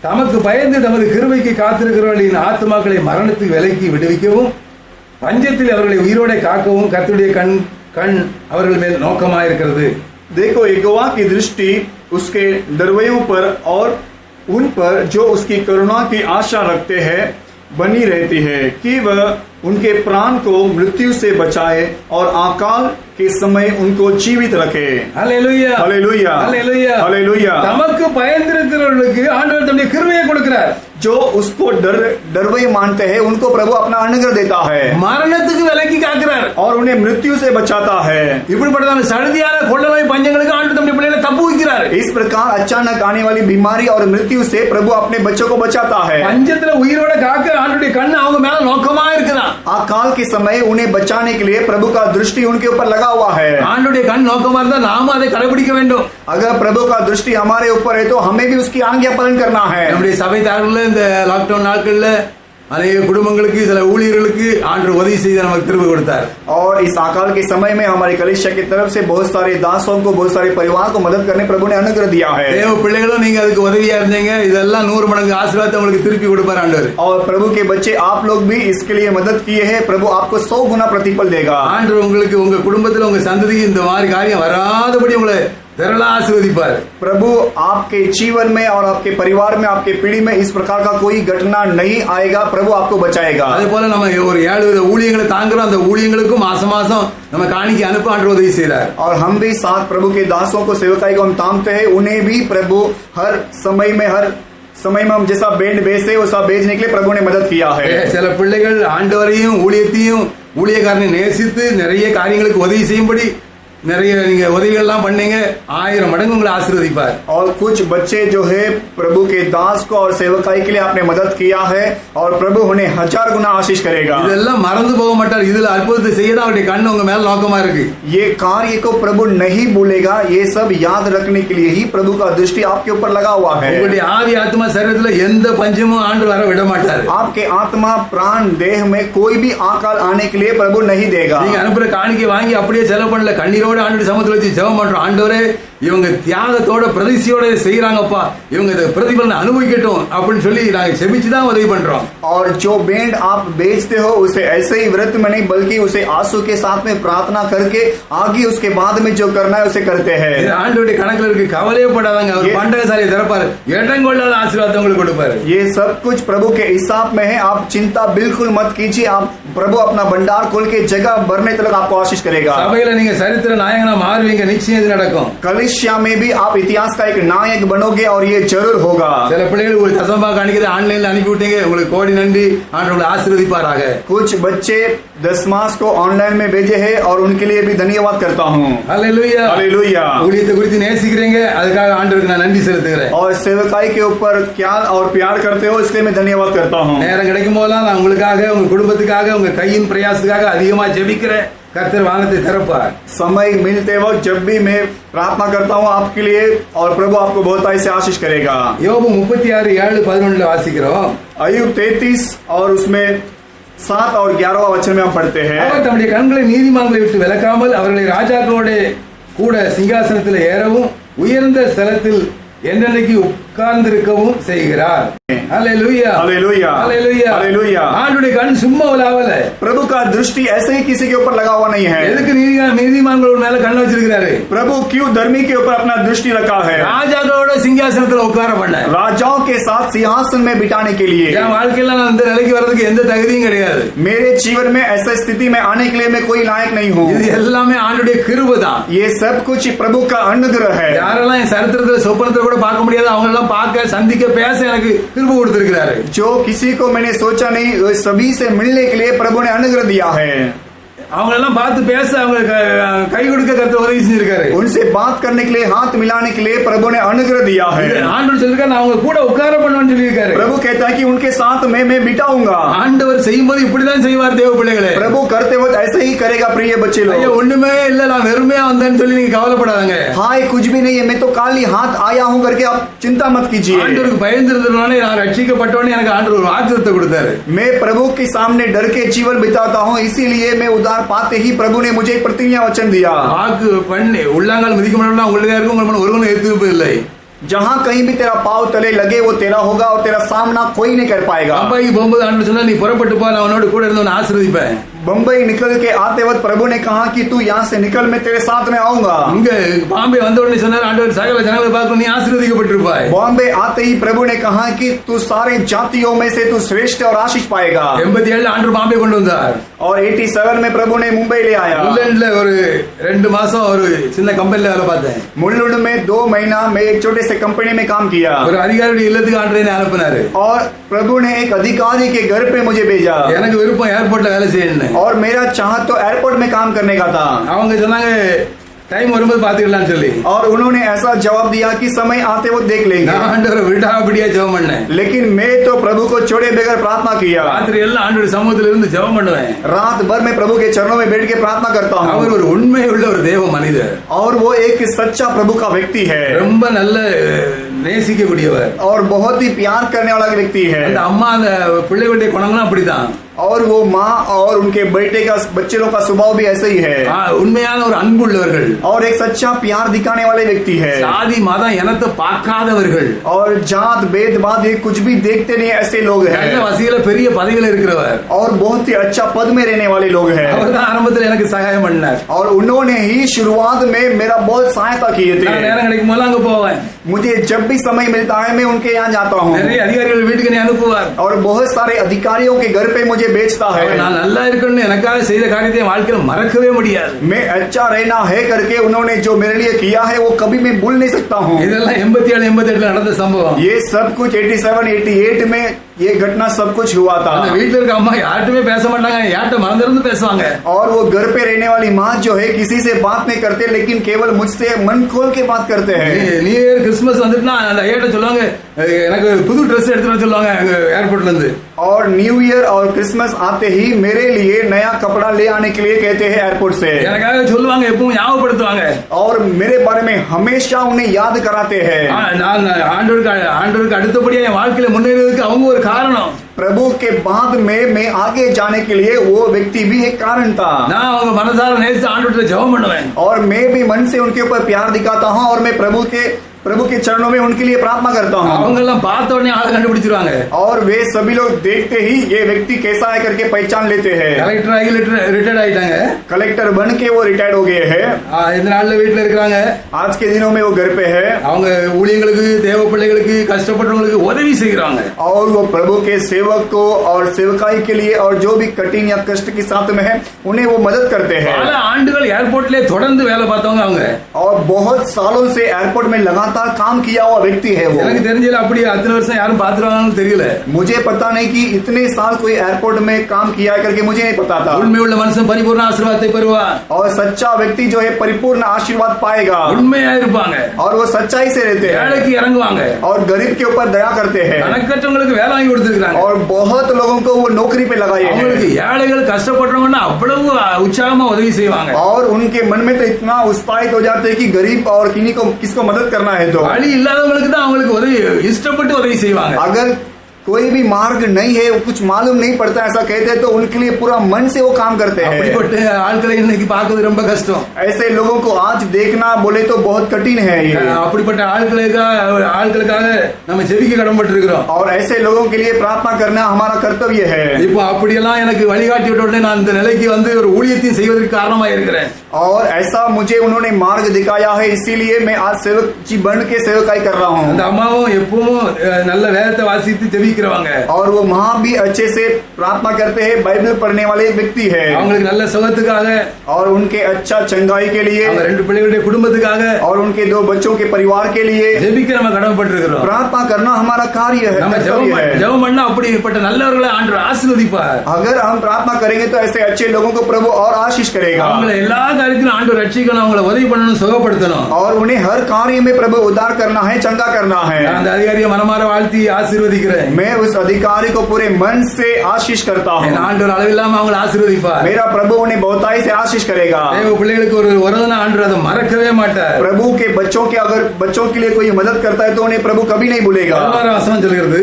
தமக்கு பயந்து தமது கிருபைக்கு காத்திருக்கிறவர்களின் ஆத்துமாக்களை மரணத்துக்கு விலக்கி விடுவிக்கவும் பஞ்சத்தில் அவர்களை உயிரோட காக்கவும் கர்த்தருடைய கண் அவர்கள் மேல் நோக்கமாயிருக்கிறது. देखो यहोवा की दृष्टि उसके डरवैयों पर और उन पर जो उसकी करुणा की आशा रखते हैं बनी रहती है कि वह उनके प्राण को मृत्यु से बचाए और अकाल के समय उनको जीवित रखे। அல்லேலூயா, हालेलुया, அல்லேலூயா, हालेलुया। தமக்கு பயந்திருக்கிறவர்களுக்கு ஆண்டவர் தம்முடைய கிருபையை கொடுக்கிறார். जो उसको डरवई मानते हैं उनको प्रभु अपना अनुग्रह देता है மரணத்துக்கு விலக்கி காக்கிறார். और उन्हें मृत्यु से बचाता है। இப்படிப்பட்டதான சடுதியான கொள்ள நோய் பஞ்சங்களுக்கு ஆண்டவர் தம்முடைய பிள்ளைகளை தப்பு வைக்கிறார். इस प्रकार अचानक आने वाली बीमारी और मृत्यु से प्रभु अपने बच्चों को बचाता है। பஞ்சத்துல உயிரோட காக்க ஆண்டவருடைய கண் அவங்க மேல நோக்கமா இருக்குதான். अकाल के समय उन्हें बचाने के लिए प्रभु का दृष्टि उनके ऊपर लगा हुआ है। ஆண்டவருடைய கண் நோக்கமா இருந்தா நாம அதை கடைபிடிக்க வேண்டும். अगर प्रभु का दृष्टि हमारे ऊपर है तो हमें भी उसकी आज्ञा पालन करना है। நம்முடைய சபை தாரர்கள இந்த லாக்டவுன் நாட்கள்ல अनेक குடும்பங்களுக்கு சில ஊழியர்களுக்கு ஆண்டவர் உதவி செய்து நமக்கு கிருபை கொடுத்தார். और इस अकाल के समय में हमारे कलीसिया की तरफ से बहुत सारे दासों को, बहुत सारे परिवार को मदद करने प्रभु ने अनुग्रह दिया है। தேவ பிள்ளைகளும் நீங்க அதுக்கு உதவியா இருந்தீங்க, இதெல்லாம் 100 மடங்கு ஆசீர்வாதத்தை உங்களுக்கு திருப்பி கொடுப்பார் ஆண்டவர். और प्रभु के बच्चे आप लोग भी इसके लिए मदद किए हैं, प्रभु आपको 100 गुना प्रतिफल देगा। ஆண்டவர் உங்களுக்கு உங்க குடும்பத்துல உங்க சந்ததிக்கு இந்த மாதிரி காரியம் வராதபடி உங்களை திரளா ஆசீர்வதிப்பார். प्रभु आपके जीवन में और आपके परिवार में, आपके पीढ़ी में इस प्रकार का कोई घटना नहीं आएगा, प्रभु आपको बचाएगा। அதே போல நம்ம ஒரு 7 வித ஊழியங்களை தாங்குறோம், அந்த ஊழியங்களுக்கும் மாசம் மாசம் நம்ம காணிக்கை அனுப்ப ஆண்டவர் உதவி செய்றார். और हम भी 7 प्रभु के दासों को, सेवकाई को हम तामते हैं, उन्हें भी प्रभु हर समय में हम जैसा बेच बेचते वैसा बेचने के लिए प्रभु ने मदद किया है। சில பிள்ளைகள் ஆண்டவரையும் ஊழியத்தையும் ஊழியக்காரனை நேசித்து நிறைய காரியங்களுக்கு உதவி செய்யும்படி நிறைய நீங்க உதவிகள் எல்லாம் பண்ணீங்க, 1000 மடங்கு உங்களை ஆசீர்வதிப்பார். और कुछ बच्चे जो है प्रभु के दास को और सेवकाई के लिए आपने मदद किया है और प्रभु उन्हें 1000 गुना आशीष करेगा। இதெல்லாம் மறந்து போக மாட்டார். இதுல அற்புதத்தை செய்யதான் அவருடைய கண்ணு உங்க மேல நோக்கமா இருக்கு. ये कार्य को प्रभु नहीं भूलेगा, ये सब याद रखने के लिए ही प्रभु का दृष्टि आपके ऊपर लगा हुआ है। உங்களுடைய ஆவி ஆத்மா சரீரத்துல எந்த பஞ்சமும் ஆண்டவர் வர விட மாட்டார். आपके आत्मा प्राण देह में कोई भी अकाल आने के लिए प्रभु नहीं देगा। நீங்க அனுப்புற காணிக்கை வாங்கி அப்படியே செலவு பண்ணல, கண்ணீரோட ஆண்டவர் சமூகத்துல வச்சு ஜெபம் பண்றோம். ஆண்டவரே இவங்க தியாகத்தோட பிரதிஷ்டையோட செய்யறாங்கப்பா, இவங்க இதை பிரதிபலனை அனுபவிக்கட்டும் அப்படின்னு சொல்லி நாங்க செபிச்சுதான் உதவி பண்றோம். और जो बेंड आप बेचते हो उसे ऐसे ही व्रत में नहीं बल्कि उसे आंसू के साथ में प्रार्थना करके आगे उसके बाद में जो करना है उसे करते हैं। ஆண்டவருடைய கணக்குல இருக்கு, கவலையப்படாதாங்க. அவர் பண்டகசாலையை திறப்பாரு, இடங்கொள்ளாத ஆசீர்வாதத்தை உங்களுக்கு கொடுப்பாரு. ये सब कुछ प्रभु के हिसाब में है, आप चिंता बिल्कुल मत कीजिए। आप प्रभु अपना भंडार खोल के जगह भरने तक आपको आशीष करेगा। சபையில நீங்க சரித்திர நாயகனா மாறுவீங்க, நிச்சயம் இது நடக்கும். कलिसिया में भी आप इतिहास का एक नायक बनोगे और ये जरूर होगा। சில பிள்ளைகள் ஒரு தசமா காணிக்கை ஆன்லைன்ல அனுப்பி விட்டீங்க, உங்களுக்கு கோடி நன்றி, ஆண்டவர் ஆசீர்வதிப்பாராக. कुछ बच्चे 10 मास को ऑनलाइन में भेजे हैं और उनके लिए भी धन्यवाद करता हूँ। ஹல்லேலூயா, हालेलुया। ஊழியத்தை குறித்து நேசிக்கிறீங்க, அதுக்காக ஆண்டவருக்கு நான் நன்றி செலுத்துகிறேன். और सेवकाई के ऊपर ख्याल और प्यार करते हो, इसलिए मैं धन्यवाद करता हूँ। நேரம் கிடைக்கும் போதெல்லாம் நான் உங்களுக்காக, உங்க குடும்பத்துக்காக, உங்க கையின் பிரயாசத்துக்காக அதிகமா ஜெபிக்கிறேன். கர்த்தர் வானத்தை திறப்பார். समय मिलते वक्त जब भी मैं प्रार्थना करता हूँ आपके लिए और प्रभु आपको बहुत से आशीष करेगा। யோபு 36:7-11 வாசிக்கிறோம். अय्यूब 33 और उसमें 7 और 11 वचन में हम पढ़ते हैं। அவர் தம்முடைய கண்களை நீதிமான்களை விட்டு விலக்காமல் அவர்களை ராஜாக்களோட கூட சிங்காசனத்தில் ஏறவும் உயர்ந்த ஸ்தலத்தில் என்றென்னைக்கு உட்கார்ந்திருக்கவும் செய்கிறார். हालेलुया हालेलुया हालेलुया हालेलुया। ஆண்டுடைய கண் சும்மா உலாவல. प्रभु का दृष्टि ऐसे ही किसी के ऊपर लगा हुआ नहीं है। எதுக்கு நீதிமான்களோட மேல கண்ண வச்சிருக்காரு? प्रभु क्यों धर्मी के ऊपर अपना दृष्टि रखा है? ராஜாக்களோட சிங்காசனத்துல உட்கார பண்ண, राजाओं के साथ सिंहासन में बिठाने के लिए। என் வாழ்க்கையில நான் இந்த நிலைக்கு வர்றதுக்கு எந்த தகுதியும் கிடையாது. मेरे जीवन में ऐसा स्थिति में आने के लिए मैं कोई लायक नहीं हूँ। இது எல்லாமே ஆண்டுடைய கிருபை தான். ये सब कुछ प्रभु का अनुग्रह है। யாரெல்லாம் என் சரித்திரத்துல சொப்பனத்துல கூட பார்க்க முடியாது அவங்க எல்லாம் பார்க்க சந்திக்க பேச எனக்கு கிருபை கொடுத்திருக்கிறாரு. जो किसी को मैंने सोचा नहीं सभी से मिलने के लिए प्रभु ने अनुग्रह दिया है। அவங்க எல்லாம் பார்த்து பேச அவங்க கை கொடுக்க கர்த்தர் உதவி செஞ்சிருக்காரு. उनसे बात करने के लिए हाथ मिलाने के लिए प्रभु ने अनुग्रह दिया है। ஆண்டவர் சொல்லிருக்காரு நான் அவங்க கூட உட்கார பண்ணுவேன்னு சொல்லியிருக்காரு. प्रभु कहता है कि उनके साथ मैं बिठाऊंगा। ஆண்டவர் செய்யும்போது இப்படிதான் செய்வார் தேவ பிள்ளைகளே. प्रभु करते वक्त ऐसे ही करेगा प्रिय बच्चे लोग। ஐயா ஒண்ணுமே இல்ல நான் வெறுமையா வந்தேன்னு சொல்லி நீங்க கவலைப்படாதீங்க. हाय कुछ भी नहीं है मैं तो खाली हाथ आया हूँ करके आप चिंता मत कीजिए। ஆண்டவருக்கு பயந்திருந்தனால நான் ரட்சிக்கப்பட்டவனே எனக்கு ஆண்டவர் ஒரு வாக்குத்தத்தம் கொடுத்தாரு. मैं प्रभु के सामने डर के जीवन बिताता हूँ इसीलिए मैं उद्धार पाते ही प्रभु ने मुझे प्रतिज्ञा वचन दिया। வாக்கு பண்ணி உள்ளாங்கால் மிதிக்க மாட்டோம்னா உங்களுக்கு இருக்கும் உங்களுக்கு ஒருவனும் ஏத்துக்கவே இல்லை. जहाँ कहीं भी तेरा पाव तले लगे वो तेरा होगा और तेरा सामना कोई नहीं कर पाएगा। அப்பாய்க்கு போகும்போது ஆண்டவர் சொன்னா நீ புறப்பட்டு போ நான் உன்னோட கூட இருந்து உன்னை ஆசீர்வதிப்பேன். बम्बई निकल के आते वक्त प्रभु ने कहा कि तू यहाँ से निकल मैं तेरे साथ में आऊंगा। இங்க பாம்பே வந்த உடனே சொன்னார் ஆண்டவர் சகல ஜனங்களை பார்க்க நீ ஆசீர்வதிக்கப்பட்டிருப்பாய். बॉम्बे आते ही प्रभु ने कहा कि तू सारे जातियों में से तू श्रेष्ठ और आशीष पाएगा। 87 ஆண்டவர் பாம்பே கொண்டு வந்தார். और 87 में प्रभु ने मुंबई ले आया। முள்ளன்ல ஒரு 2 மாசம் ஒரு சின்ன கம்பெனில வேலை பார்த்தேன். मुल्लुंड में 2 महीना मैं एक छोटे से कंपनी में काम किया। ஒரு அதிகாரியோட இல்லத்துக்கு ஆண்டவர் என்னை அனுப்பினாரு. और प्रभु ने एक अधिकारी के घर पे मुझे भेजा। எனக்கு விருப்பம் ஏர்போர்ட்ல வேலை செய்யணும்னு. और मेरा चाहत तो एयरपोर्ट में काम करने का था। அவங்க சொன்னாங்க டைம் வரும்போது பாத்துக்கலாம்னு சொல்லி. और उन्होंने ऐसा जवाब दिया कि समय आते वो देख लेंगे। நான் ஆண்டவரை விடாபடியா ஜெபம் பண்ணேன். लेकिन मैं तो प्रभु को छोड़े बगैर प्रार्थना किया। ராத்திரி எல்லாம் ஆண்டவர் சமூகத்துல இருந்து ஜெபம் பண்ணுவேன். रात भर में प्रभु के चरणों में बैठ के प्रार्थना करता हूँ। அவர் ஒரு உண்மை உள்ள ஒரு தேவ மனிதர். और वो एक सच्चा प्रभु का व्यक्ति है। ரொம்ப நல்ல நேசிக்க கூடியவர். और बहुत ही प्यार करने वाला व्यक्ति है। அந்த அம்மா அந்த பிள்ளைகளுடைய குணங்களும் அப்படிதான். और वो माँ और उनके बेटे का बच्चे लोग का स्वभाव भी ऐसे ही है। உண்மையான ஒரு அன்புள்ளவர்கள். और एक सच्चा प्यार दिखाने वाले व्यक्ति है। சாதி மதம் இனத்தை பார்க்காதவர்கள். और जात भेदभाव ये कुछ भी देखते नहीं ऐसे लोग हैं। நல்ல வசதியில பெரிய பதவியில இருக்கிறவர். और बहुत ही अच्छा पद में रहने वाले लोग हैं। அவர்தான் ஆரம்பத்தில் எனக்கு சகாயம் பண்ணார். और उन्होंने ही शुरुआत में मेरा बहुत सहायता किए थे। நான் நேரம் கிடைக்கும் போது அங்க போவேன். मुझे जब भी समय मिलता है मैं उनके यहाँ जाता हूँ। நிறைய அதிகாரிகள் வீட்டுக்கு என்னை அனுப்புவார். और बहुत सारे अधिकारियों के घर पे मुझे भेजता है। நான் நல்லா இருக்கணும்னு எனக்காக செய்த காரியத்தை வாழ்க்கையில மறக்கவே முடியாது. मैं अच्छा रहना है करके उन्होंने जो मेरे लिए किया है वो कभी मैं भूल नहीं सकता हूँ। இதெல்லாம் 87 88 நடந்த சம்பவம். ये सब कुछ 87 88 में ये घटना सब कुछ हुआ था। அந்த வீட்டுல இருக்க அம்மா யார்ட்டுமே பேச மாட்டாங்க, யார்ட்ட மறந்திருந்து பேசுவாங்க. और वो घर पे रहने वाली माँ जो है किसी से बात नहीं करते लेकिन केवल मुझसे मन खोल के बात करते हैं। நியூ இயர் கிறிஸ்மஸ் வந்துட்டுனா அந்த ஐயாட்ட சொல்லுவாங்க எனக்கு புது ட்ரெஸ் எடுத்துட்டு வர சொல்லுவாங்க ஏர்போர்ட்ல இருந்து. और न्यू ईयर और क्रिसमस आते ही मेरे लिए नया कपड़ा ले आने के लिए कहते हैं एयरपोर्ट से। எனக்காக சொல்லுவாங்க, எப்பவும் ஞாபகப்படுத்துவாங்க. और मेरे बारे में हमेशा उन्हें याद कराते हैं। நான் ஆண்டவருக்கு அடுத்தபடியா என் வாழ்க்கையில முன்னேறதுக்கு அவங்க ஒரு காரணம். प्रभु के बाद में मैं आगे जाने के लिए वो व्यक्ति भी एक कारण था। நான் அவங்க மனசார நேசித்து ஆண்டவர்கிட்ட ஜெபம் பண்ணுவேன். और मैं भी मन से उनके ऊपर प्यार दिखाता हूँ और मैं प्रभु के चरणों में उनके लिए प्रार्थना करता हूँ। அவங்க எல்லாம் பார்த்த உடனே ஆளை கண்டுபிடிச்சிருவாங்க. और वे सभी लोग देखते ही ये व्यक्ति कैसा है करके पहचान लेते हैं। கலெக்டர் ஆகி ரிட்டையர்ட் ஆயிட்டாங்க. कलेक्टर बन के वो रिटायर्ड हो गए हैं। இந்த நாள்ல வீட்டுல இருக்காங்க. आज के दिनों में वो घर पे है। அவங்க ஊழியங்களுக்கு தேவ பிள்ளைகளுக்கு கஷ்டப்படுறவங்களுக்கு உதவி செய்யறாங்க. और वो प्रभु के सेवक को और सेवकाई के लिए और जो भी कठिन या कष्ट के साथ में है उन्हें वो मदद करते हैं। பல ஆண்டுகள் ஏர்போர்ட்ல தொடர்ந்து வேலை பார்த்தவங்க அவங்க. और बहुत सालों से एयरपोर्ट में लगातार लगातार काम किया हुआ व्यक्ति है वो। எனக்கு தெரிஞ்சல அப்படி அத்தனை வருஷம் யாரும் பாத்துருவாங்கன்னு தெரியல. मुझे पता नहीं कि इतने साल कोई एयरपोर्ट में काम किया है करके मुझे नहीं पता था। உண்மை உள்ள மனுஷன் பரிபூர்ண ஆசீர்வாதத்தை பெறுவான். और सच्चा व्यक्ति जो है परिपूर्ण आशीर्वाद पाएगा। உண்மையா இருப்பாங்க. और वो सच्चाई से रहते हैं। ஏழைக்கு இறங்குவாங்க. और गरीब के ऊपर दया करते हैं। கணக்கற்றவங்களுக்கு வேலை வாங்கி கொடுத்திருக்காங்க. और बहुत लोगों को वो नौकरी पे लगाए हैं। அவங்களுக்கு ஏழைகள் கஷ்டப்படுறவங்கன்னா அவ்வளவு உற்சாகமா உதவி செய்வாங்க. और उनके मन में तो इतना उत्साहित हो जाते हैं कि गरीब और किन्हीं को किसको मदद करना है तो வழி இல்லாதவங்களுக்கு தான் அவங்களுக்கு உதவி இஷ்டப்பட்டு உதவி செய்வாங்க. अगर कोई भी मार्ग नहीं है, कुछ मालूम नहीं पड़ता ऐसा कहते हैं तो उनके लिए पूरा मन से वो काम करते हैं। அப்படிப்பட்ட ஆட்களை இன்னைக்கு பார்க்கிறது ரொம்ப கஷ்டம். ऐसे लोगों को आज देखना बोले तो बहुत कठिन है ये। அப்படிப்பட்ட ஆட்களுக்காக நம்ம ஜெபிக்க கடமைப்பட்டிருக்கிறோம். और ऐसे लोगों के लिए प्रार्थना करना हमारा कर्तव्य है। இப்போ அப்படியெல்லாம் எனக்கு வழிகாட்டி விட்ட உடனே நான் இந்த நிலைக்கு வந்து ஒரு ஊழியத்தையும் செய்வதற்கு காரணமா இருக்கிறேன். और ऐसा मुझे उन्होंने मार्ग दिखाया है, इसीलिए मैं आज सेवक जी बन के सेवकाई कर रहा हूँ। அந்த அம்மாவும் எப்பவும் நல்ல வேதத்தை வாசித்து ஜெபிக்கிறவங்க. और वो माँ भी अच्छे से प्रार्थना करते हैं, बाइबल पढ़ने वाले व्यक्ति है। அவங்களுக்கு நல்ல சுகத்துக்காக और उनके अच्छा चंगाई के लिए அவங்க ரெண்டு பிள்ளைகளுடைய குடும்பத்துக்காக और उनके 2 बच्चों के परिवार के लिए ஜெபிக்க நம்ம கடமைப்பட்டிருக்கிறோம். प्रार्थना करना हमारा कार्य है, நம்ம कर्तव्य है। ஜெபம் பண்ணா அப்படிப்பட்ட நல்லவர்களை ஆண்டவர் ஆசீர்வதிப்பார். अगर हम प्रार्थना करेंगे तो ऐसे अच्छे लोगों को प्रभु और आशीष करेगा। அவங்களை எல்லா காரியத்திலும் ஆண்டவர் ரட்சிக்கணும், அவங்களை உதவி பண்ணணும், சுகப்படுத்தணும். और उन्हें हर कार्य में प्रभु उद्धार करना है, चंगा करना है। நான் அந்த அதிகாரியை மனமார வாழ்த்தி ஆசீர்வதிக்கிறேன். मैं उस अधिकारी को पूरे मन से आशीष करता हूँ। ஆண்டவர் அளவில்லாம அவங்களை ஆசீர்வதிப்பார். मेरा प्रभु उन्हें बहुताई से आशीष करेगा। தேவ பிள்ளைகளுக்கு ஒரு வரதன ஆண்டவர் அதை மறக்கவே மாட்டார். प्रभु के बच्चों के अगर बच्चों के लिए कोई मदद करता है तो उन्हें प्रभु कभी नहीं भूलेगा। 11 வசனம் சொல்கிறது,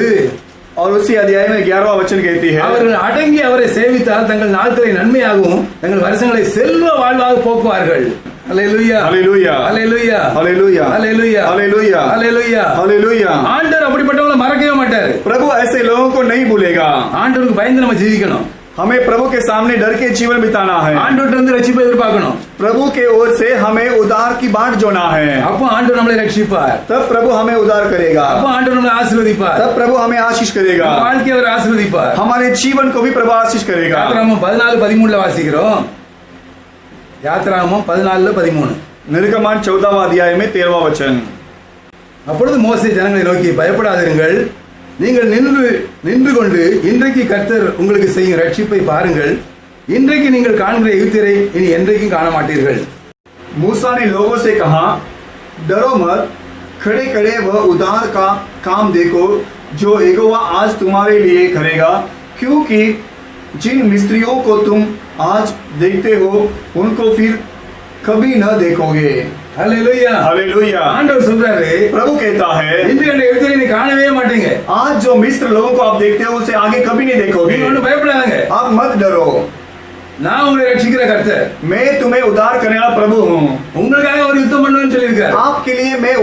और उसी अध्याय में 11वां वचन कहती है, அவர்கள் அடங்கி அவரை சேவித்தால் தங்கள் நாட்களை நன்மையாகவும் தங்கள் வருஷங்களை செல்வ வாழ்வாக போக்குவார்கள். அல்லேலூயா, हालेलुया, அல்லேலூயா, हालेलुया, அல்லேலூயா, हालेलुया, அல்லேலூயா. हालेलुया। ஆண்டவர் அப்படிப்பட்டவங்களை மறக்கவே மாட்டார். प्रभु ऐसे लोगों को नहीं भूलेगा। ஆண்டவருக்கு பயந்து நம்ம ஜீவிக்கணும். हमें प्रभु के सामने डर के जीवन बिताना है। ஆண்டவர்ட்ட இருந்து ரட்சிப்பை எதிர்பார்க்கணும். प्रभु के ओर से हमें उद्धार की बाट जोना है। அப்போ ஆண்டவர் நம்மளை ரட்சிப்பார். तब प्रभु हमें उद्धार करेगा। அப்போ ஆண்டவர் நம்மளை ஆசீர்வதிப்பார். तब प्रभु हमें आशीष करेगा। வாழ்க்கையை அவர் ஆசீர்வதிப்பார். हमारे जीवन को भी प्रभु आशीष करेगा। யாத்திராகமம் 14:13 வாசிக்கிறோம். யாத்திராகமம் 14:13. निर्गमन 14वां अध्याय में 13वां वचन। அப்பொழுது மோசே ஜனங்களை நோக்கி, பயப்படாதிருங்கள், நீங்கள் நின்று கொண்டு இன்றைக்கு கர்த்தர் உங்களுக்கு செய்யும் ரட்சிப்பை பாருங்கள். இன்றைக்கு நீங்கள் காண்கிற எகிப்தியரை இனி என்றைக்கும் காண மாட்டீர்கள். मूसा ने लोगों से कहा, डरो मत, खड़े खड़े वह उद्धार का काम देखो जो यहोवा आज तुम्हारे लिए करेगा, क्योंकि जिन मिस्त्रियों को तुम आज देखते हो उनको फिर कभी न देखोगे। அல்லேலூயா, हालेलुया। ஆண்டவர் சொல்றாரு, प्रभु कहता है, இன்று கண்ட எகிப்தியரை நீ காணவே மாட்டீங்க. आज जो मिस्र लोगों को आप देखते हो उसे आगे कभी नहीं देखोगे। நீங்க ஒன்றும் பயப்படாதீங்க, आप मत डरो, நான் உங்களை ரட்சிக்கிற கர்த்தர், मैं तुम्हें उद्धार करने वाला प्रभु हूँ। உங்களுக்காக ஒரு யுத்தம் பண்ணுவேன்னு சொல்லியிருக்காரு. आपके लिए मैं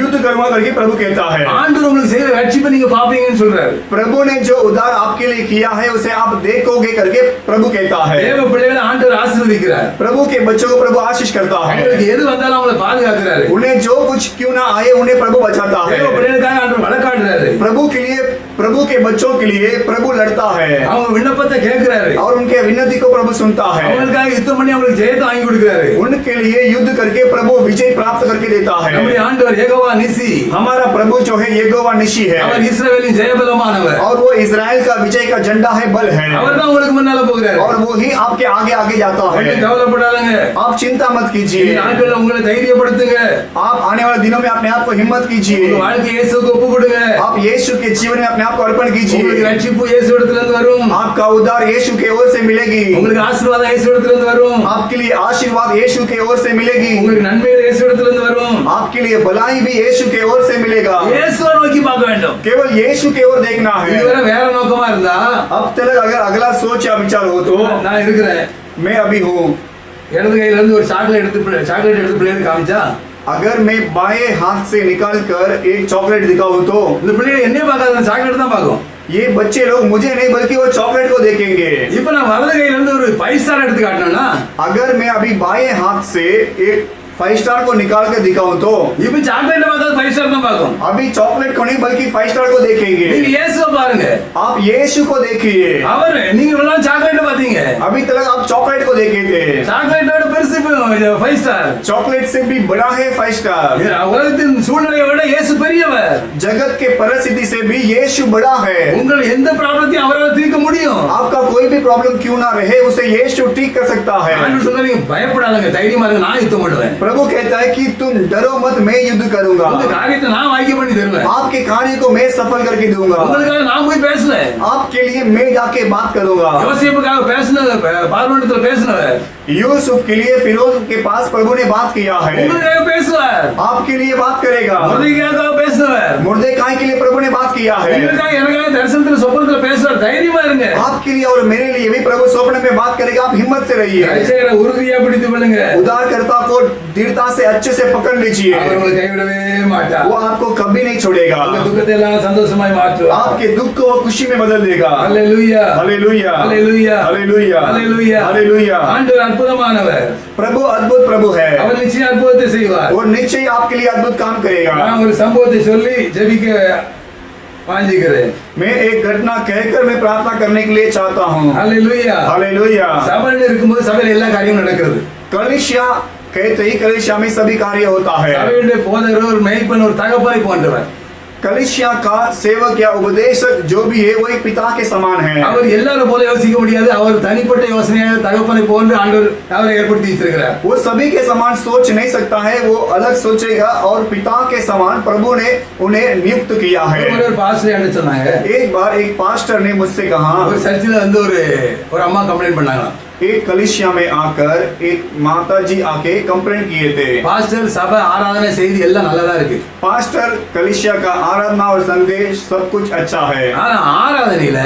युद्ध करूंगा करके प्रभु कहता है। ஆண்டவர் உங்களுக்கு செய்யற ரட்சிப்பை நீங்க பாப்பீங்கன்னு சொல்றாரு. प्रभु ने जो उद्धार आपके लिए किया है उसे आप देखोगे करके प्रभु कहता है। தேவ பிள்ளைகளை ஆண்டவர் ஆசீர்வதிக்கிறார். प्रभु के बच्चों को प्रभु आशीष करता है। அவங்களுக்கு எது வந்தாலும் அவங்களை பாதுகாக்கிறாரு. उन्हें जो कुछ क्यों ना आए उन्हें प्रभु बचाता है। தேவ பிள்ளைகளுக்காக ஆண்டவர் வழக்காடுறாரு. प्रभु के लिए, प्रभु के बच्चों के लिए प्रभु लड़ता है அவங்க விண்ணப்பத்தை கேட்கிறாரு. और उनके विनती को प्रभु सुनता है। அவங்களுக்காக யுத்தம் பண்ணி அவங்களுக்கு ஜெயத்தை வாங்கி கொடுக்கிறாரு. उनके लिए युद्ध करके प्रभु विजय प्राप्त करके देता है। நம்முடைய ஆண்டவர் யெகோவா நிசி, हमारा प्रभु जो है यहोवा निशी है அவர் இஸ்ரவேலின் ஜெயபலமானவர். और वो इजराइल का विजय का झंडा है, बल है, அவர் தான் உங்களுக்கு முன்னால போகிறாரு. और वो ही आपके आगे आगे जाता है। ஒண்ணும் கவலைப்படாதீங்க. आप चिंता मत இந்த कीजिए। நாட்கள்ல உங்களை தைரியப்படுத்துங்க. आप आने वाले दिनों में अपने आप को हिम्मत உங்க कीजिए। வாழ்க்கை இயேசுவுக்கு ஒப்பு கொடுங்க. आप यीशु के जीवन में अपने आप को अर्पण உங்களுக்கு कीजिए। ரட்சிப்பு இயேசுவிடத்துல இருந்து வரும். आपका उद्धार यीशु के ओर से मिलेगी। உங்களுக்கு ஆசீர்வாதம் இயேசுவிடத்துல இருந்து வரும். आपके लिए आशीर्वाद यीशु के ओर से मिलेगी। உங்களுக்கு नन्மைகள் இயேசுவிடத்துல இருந்து வரும். आपके लिए भलाई भी यीशु के ओर से मिलेगा। இயேசுவை நோக்கி பார்க்க வேண்டும். केवल यीशु के ओर देखना है। இதுவரை வேற நோக்கமா இருந்தா, अब तक अगर अगला सोच या विचार हो तो நான் இருக்கிறேன், मैं अभी हूँ। இடது கையில இருந்து ஒரு சாக்லேட் எடுத்து பிள்ளைகளுக்கு காமிச்சா, अगर मैं बाएं हाथ से निकाल कर एक चॉकलेट दिखाऊं तो இந்த பிள்ளைகள் என்னைய பார்க்காத, சாக்லேட் தான் பார்க்கும். ये बच्चे लोग मुझे नहीं बल्कि वो चॉकलेट को देखेंगे। இப்ப நான் வலது கையில இருந்து ஒரு 5 ஸ்டார் எடுத்து காட்டினா, अगर मैं अभी बाएं हाथ से एक 5 स्टार को निकाल कर दिखाऊं तो இப்ப சாக்லேட் பார்த்தா 5 ஸ்டார் தான் பார்க்கும். अभी चॉकलेट को नहीं बल्कि 5 स्टार को देखेंगे। நீங்க இயேசுவை பாருங்க. आप यीशु को देखिए। அவர், நீங்க இவ்வளவு சாக்லேட் பாத்தீங்க, अभी तक आप चॉकलेट को देखे थे। சாக்லேட்டோட பெருசு இப்ப இன்னும் 5 ஸ்டார். चॉकलेट से भी बड़ा है 5 स्टार. உலகத்தின் சூழ்நிலையை விட இயேசு பெரியவர். जगत के परिस्थिति से भी यीशु बड़ा है. உங்கள் எந்த ப்ராப்ளத்தையும் அவரால் தீர்க்க முடியும். आपका कोई भी प्रॉब्लम क्यों ना रहे उसे यीशु ठीक कर सकता है. ஆண்டவர் சொல்றாரு, நீங்க பயப்படாதீங்க, தைரியமா இருங்க, நான் யுத்தம் பண்ணுவேன். प्रभु कहता है कि तुम डरो मत, मैं युद्ध करूंगा. உங்க காரியத்தை நான் வாய்க்க பண்ணி தருவேன். आपके कार्य को मैं सफल करके दूंगा. உங்களுக்காக நான் போய் பேசல. आपके लिए मैं जाके बात करूंगा. யோசேப்புக்காக பேசின பார்வோனிடத்துல பேசினவர் यूसुफ के लिए फिरौन के पास प्रभु ने बात किया है. உங்களுக்காக பேசுவார். आपके लिए बात करेगा. முர்தெகாய்க்காக பேசினவர் मुर्देखाई के लिए प्रभु ने बात किया है. உங்களுக்காக எனக்காக தரிசனத்துல சொப்பனத்துல பேசுவார். தைரியமா இருங்க. आपके लिए और मेरे लिए भी प्रभु स्वप्न में बात करेगा. आप हिम्मत से रहिए. ரட்சகரை உறுதியா பிடித்துக் கொள்ளுங்க. उद्धारकर्ता को दृढ़ता से अच्छे से पकड़ लीजिए. அவர் உங்களை கைவிடவே மாட்டார். वो आपको कभी नहीं छोड़ेगा. உங்க துக்கத்தை எல்லாம் சந்தோஷமாய் மாற்றுவார். आपके दुख को वो खुशी में बदल देगा. ஹல்லேலூயா, हालेलुया, ஹல்லேலூயா, हालेलुया, ஹல்லேலூயா. हालेलुया. ஆண்டவர் அற்புதமானவர். प्रभु अद्भुत प्रभु है. அவர் நிச்சயம் அற்புதத்தை செய்வார். वो निश्चय आपके लिए अद्भुत काम करेगा. நான் ஒரு சம்பவத்தை சொல்லி ஜெபிக்க வாஞ்சிக்கிறேன். मैं एक घटना कहकर मैं प्रार्थना करने के लिए चाहता हूँ. ஹல்லேலூயா. हालेलुया. சபையில இருக்கும்போது சபையில எல்லா காரியமும் நடக்கிறது. कलिसिया कहते ही कलिसिया में सभी कार्य होता है. சபையுடைய போதகர் ஒரு மேய்ப்பன் ஒரு தகப்பனை போன்றவர். कलिसिया का सेवक या उपदेशक जो भी है वो एक पिता के समान है. அவர் எல்லாரும் போல யோசிக்க முடியாது. அவர் தனிப்பட்ட யோசனையாக தகப்பனை போன்று ஆண்டவர் அவரை ஏற்படுத்தி வச்சிருக்கிறார். वो सभी के समान सोच नहीं सकता है. वो अलग सोचेगा और पिता के समान प्रभु ने उन्हें नियुक्त किया है. ஒரு பாஸ்டர் என்ன சொன்னாங்க, एक बार एक पास्टर ने मुझसे कहा, ஒரு சர்ச்சில் வந்து ஒரு அம்மா கம்ப்ளைண்ட் பண்ணாங்களாம். एक कलिसिया में आकर एक माता जी आके कंप्लेंट किए थे. பாஸ்டர் சபை ஆராதனை செய்தி எல்லாம் நல்லதா இருக்கு. पास्टर कलिसिया का आराधना और संदेश सब कुछ अच्छा है. ஆனா ஆராதனையில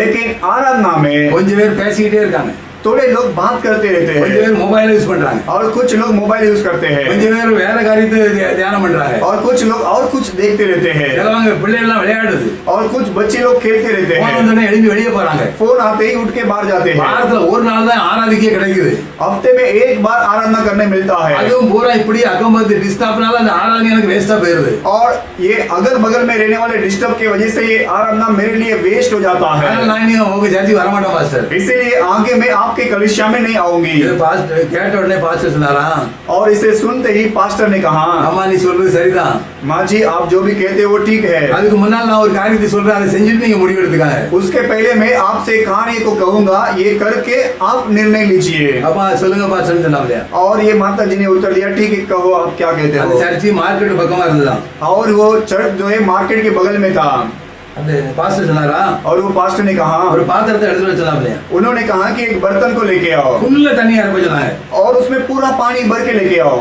लेकिन आराधना में கொஞ்சம் பேர் பேசிக்கிட்டே இருக்காங்க. थोड़े लोग बात करते रहते கொஞ்சம் हैं பேர் மொபைல் யூஸ் பண்றாங்க. और कुछ लोग मोबाइल यूज करते हैं கொஞ்சம் பேர் வேற காரியத்தை தியானம் பண்றாங்க. और कुछ लोग और कुछ देखते रहते हैं சிலவங்க பிள்ளைகள் விளையாடுது. और कुछ बच्चे लोग खेलते रहते போன हैं. உடனே எழுப்பி வெளியே போறாங்க. फोन आते ही उठ के बाहर जाते हैं. வாரத்துல ஒரு நாள் தான் ஆராதிக்க கிடைக்குது. हफ्ते में एक बार आराधना करने मिलता है அதுவும் பூரா இப்படி அக்கம்பத்து டிஸ்டர்ப்னால அந்த ஆராதனை எனக்கு வேஸ்டா போயிருது. और ये अगल बगल में रहने वाले डिस्टर्ब की वजह से ये आराधना मेरे लिए वेस्ट हो जाता है. அதனால நான் இனி உங்க சர்ச்சுக்கு வர மாட்டேன் பாஸ்டர். इसीलिए आगे मैं आपके कलिसिया में नहीं आऊंगी. இது பாஸ்டர் கேட்ட உடனே பாஸ்டர் சொன்னாராம், और इसे सुनते ही पास्टर ने कहा, அம்மா நீ சொல்றது சரிதான். माँ जी आप जो भी कहते हो वो ठीक है. அதுக்கு முன்னால் நான் ஒரு காரியத்தை சொல்றேன், அதை செஞ்சுட்டு நீங்க முடிவு எடுத்துக்காங்க. उसके पहले मैं आपसे कार्य को कहूंगा, ये करके आप निर्णय लीजिए. அப்பா சொல்லுங்க பாஸ்டர் சொன்னாங்க. और ये माता जी ने उत्तर दिया, ठीक है कहो आप क्या कहते அந்த हो. சர்ச்சு மார்க்கெட் பக்கமா இருந்ததாம். और वो चर्च जो है मार्केट के बगल में था. அந்த பாஸ்டர் சொன்னாரா, और वो पास्टर ने कहा, ஒரு பாத்திரத்தை எடுத்து வச்சாங்க. उन्होंने कहा कि एक बर्तन को लेके आओ ஃபுல்ல தண்ணி இறக்க சொன்னாங்க. और उसमें पूरा पानी भर के लेके आओ.